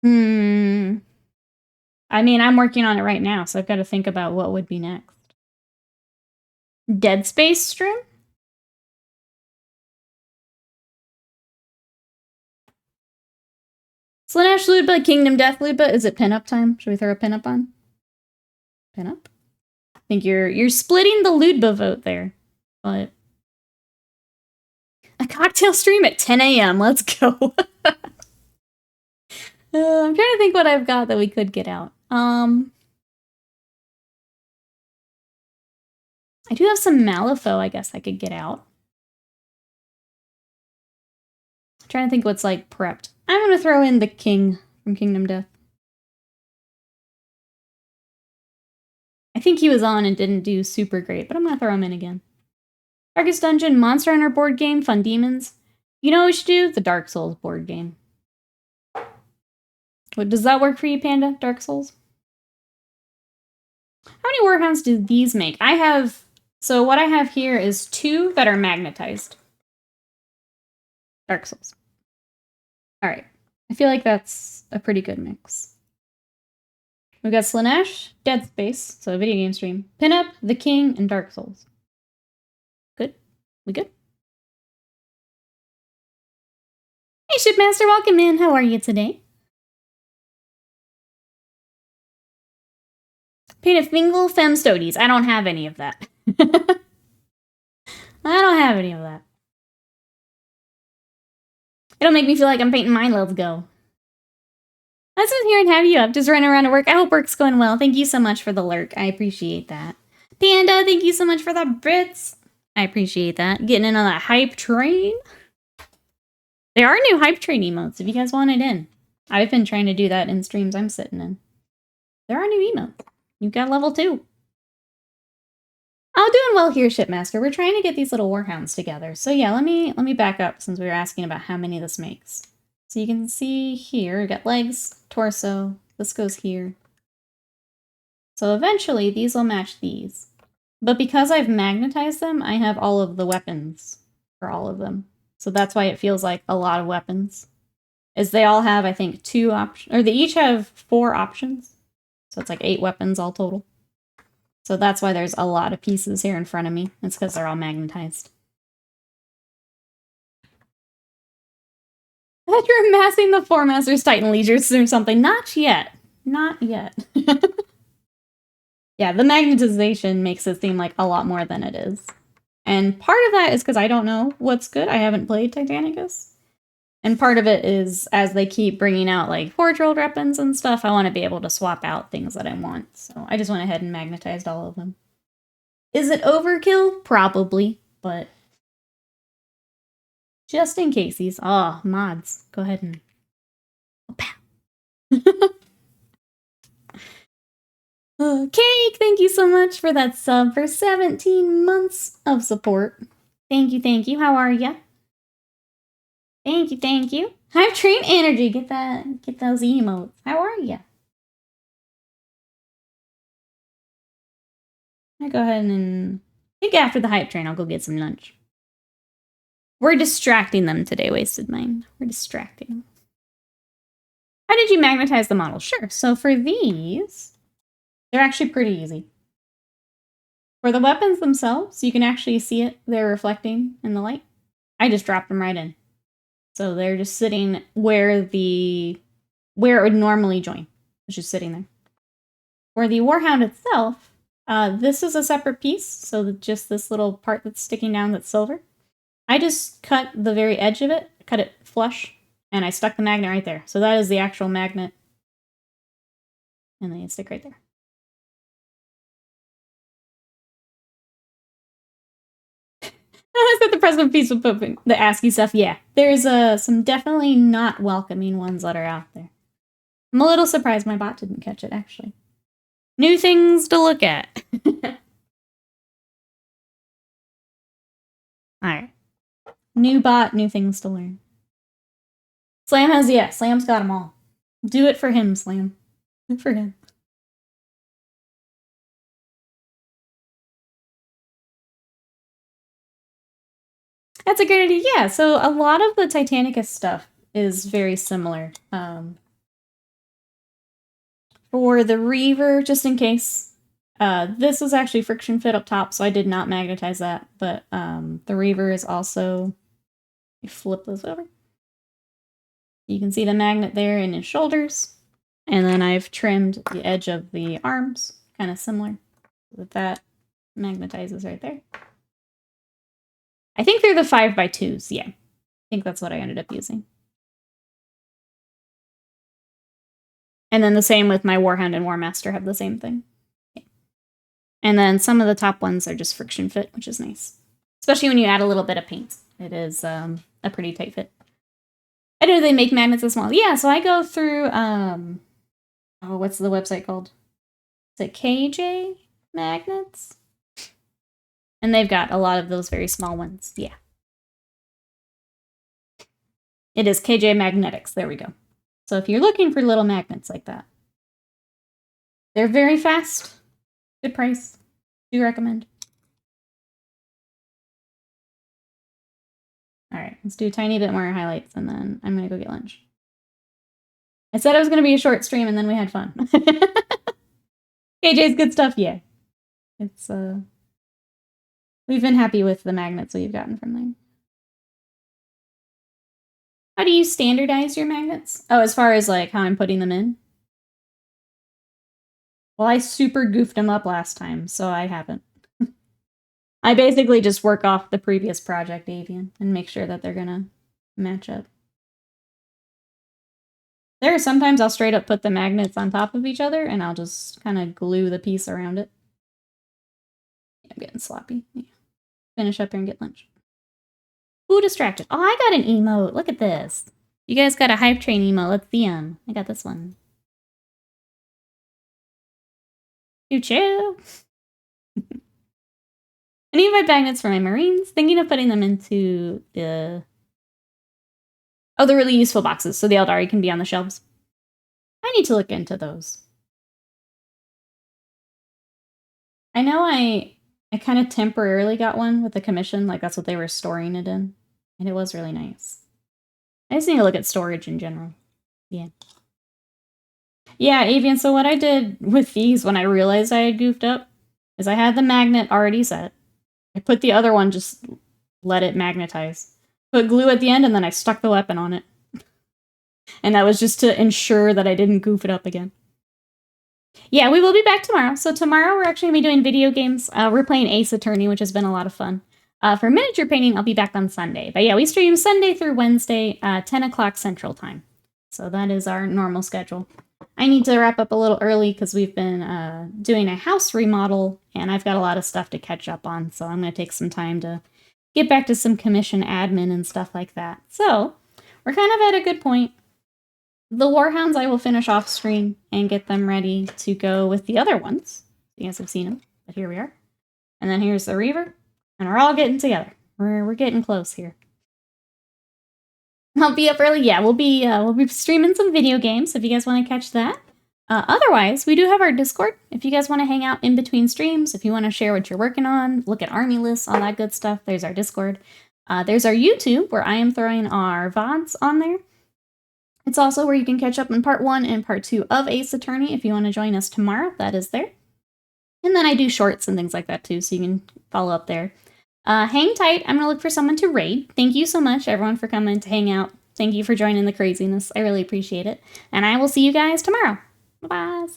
I mean, I'm working on it right now, so I've got to think about what would be next. Dead Space stream? Slanesh Ludba, Kingdom Death Ludba. Is it pinup time? Should we throw a pinup on? Pinup? I think you're splitting the Ludba vote there. But a cocktail stream at 10 a.m. Let's go. I'm trying to think what I've got that we could get out. I do have some Malifaux I guess I could get out. I'm trying to think what's like prepped. I'm gonna throw in the King from Kingdom Death. I think he was on and didn't do super great, but I'm gonna throw him in again. Darkest Dungeon, Monster Hunter board game, Fun Demons. You know what we should do? The Dark Souls board game. What, does that work for you, Panda? Dark Souls? How many Warhounds do these make? I have... So what I have here is 2 that are magnetized. Dark Souls. Alright. I feel like that's a pretty good mix. We've got Slanesh, Dead Space, so a video game stream, Pinup, The King, and Dark Souls. Good? We good? Hey, Shipmaster, welcome in. How are you today? Painted Fingal Fem Stoties. I don't have any of that. I don't have any of that. It'll make me feel like I'm painting mine. Let's go. Nice to hear and have you up. Just running around to work. I hope work's going well. Thank you so much for the lurk. I appreciate that. Panda, thank you so much for the Brits. I appreciate that. Getting in on that hype train. There are new hype train emotes if you guys want it in. I've been trying to do that in streams I'm sitting in. There are new emotes. You've got level 2. I'm doing well here, Shipmaster. We're trying to get these little Warhounds together. So yeah, let me back up since we were asking about how many this makes. So you can see here, we've got legs, torso, this goes here. So eventually these will match these. But because I've magnetized them, I have all of the weapons for all of them. So that's why it feels like a lot of weapons. Is they all have, I think, 2 options, or they each have 4 options. So it's like 8 weapons all total. So that's why there's a lot of pieces here in front of me. It's because they're all magnetized. I thought you were amassing the 4 Masters Titan Legions or something. Not yet. Not yet. Yeah, the magnetization makes it seem like a lot more than it is. And part of that is because I don't know what's good. I haven't played Titanicus. And part of it is, as they keep bringing out, like, Forge World weapons and stuff, I want to be able to swap out things that I want. So I just went ahead and magnetized all of them. Is it overkill? Probably, but just in case. Oh, mods. Go ahead and... Cake, thank you so much for that sub for 17 months of support. Thank you, thank you. How are ya? Thank you, thank you. Hive Train Energy, get those emotes. How are ya? I go ahead and I think after the Hype Train, I'll go get some lunch. We're distracting them today, Wasted Mind. We're distracting them. How did you magnetize the model? Sure. So for these, they're actually pretty easy. For the weapons themselves, you can actually see it. They're reflecting in the light. I just dropped them right in. So they're just sitting where it would normally join. It's just sitting there. For the Warhound itself, this is a separate piece. So just this little part that's sticking down that's silver. I just cut the very edge of it, cut it flush, and I stuck the magnet right there. So that is the actual magnet. And then you stick right there. I said the present piece with the ASCII stuff. Yeah, there's some definitely not welcoming ones that are out there. I'm a little surprised my bot didn't catch it, actually. New things to look at. Alright. New bot, new things to learn. Slam has, yeah, Slam's got them all. Do it for him, Slam. Do it for him. That's a great idea. Yeah, so a lot of the Titanicus stuff is very similar. For the Reaver, just in case, this is actually friction fit up top, so I did not magnetize that, but the Reaver is also, you flip this over. You can see the magnet there in his shoulders, and then I've trimmed the edge of the arms, kind of similar, that magnetizes right there. I think they're the 5x2s, yeah. I think that's what I ended up using. And then the same with my Warhound and Warmaster have the same thing. Yeah. And then some of the top ones are just friction fit, which is nice. Especially when you add a little bit of paint. It is a pretty tight fit. I know they make magnets as small. Yeah, so I go through, oh, what's the website called? Is it KJ Magnets? And they've got a lot of those very small ones. Yeah. It is KJ Magnetics. There we go. So if you're looking for little magnets like that, they're very fast. Good price. Do recommend. All right, let's do a tiny bit more highlights, and then I'm going to go get lunch. I said it was going to be a short stream, and then we had fun. KJ's good stuff, yeah. It's, we've been happy with the magnets we've gotten from them. How do you standardize your magnets? Oh, as far as, like, how I'm putting them in? Well, I super goofed them up last time, so I haven't. I basically just work off the previous project, Avian, and make sure that they're gonna match up. There are sometimes I'll straight up put the magnets on top of each other, and I'll just kind of glue the piece around it. Yeah, I'm getting sloppy. Yeah. Finish up here and get lunch. Ooh, distracted. Oh, I got an emote. Look at this. You guys got a hype train emote. Let's see them. I got this one. You chill. I need my magnets for my Marines. Thinking of putting them into the... Oh, they're really useful boxes, so the Eldari can be on the shelves. I need to look into those. I know I kind of temporarily got one with the commission, like that's what they were storing it in. And it was really nice. I just need to look at storage in general. Yeah. Yeah, Avian, so what I did with these when I realized I had goofed up is I had the magnet already set. I put the other one, just let it magnetize. Put glue at the end, and then I stuck the weapon on it. And that was just to ensure that I didn't goof it up again. Yeah, we will be back tomorrow. So tomorrow we're actually going to be doing video games. We're playing Ace Attorney, which has been a lot of fun. For miniature painting, I'll be back on Sunday. But yeah, we stream Sunday through Wednesday, 10 o'clock Central Time. So that is our normal schedule. I need to wrap up a little early because we've been doing a house remodel, and I've got a lot of stuff to catch up on. So I'm going to take some time to get back to some commission admin and stuff like that. So we're kind of at a good point. The Warhounds I will finish off screen and get them ready to go with the other ones. You guys have seen them, but here we are. And then here's the Reaver, and we're all getting together. We're getting close here. I'll be up early. Yeah, we'll be streaming some video games if you guys want to catch that. Otherwise, we do have our Discord. If you guys want to hang out in between streams, if you want to share what you're working on, look at army lists, all that good stuff, there's our Discord. There's our YouTube, where I am throwing our VODs on there. It's also where you can catch up on part 1 and part 2 of Ace Attorney if you want to join us tomorrow. That is there. And then I do shorts and things like that too, so you can follow up there. Hang tight. I'm going to look for someone to raid. Thank you so much, everyone, for coming to hang out. Thank you for joining the craziness. I really appreciate it. And I will see you guys tomorrow. Bye-bye.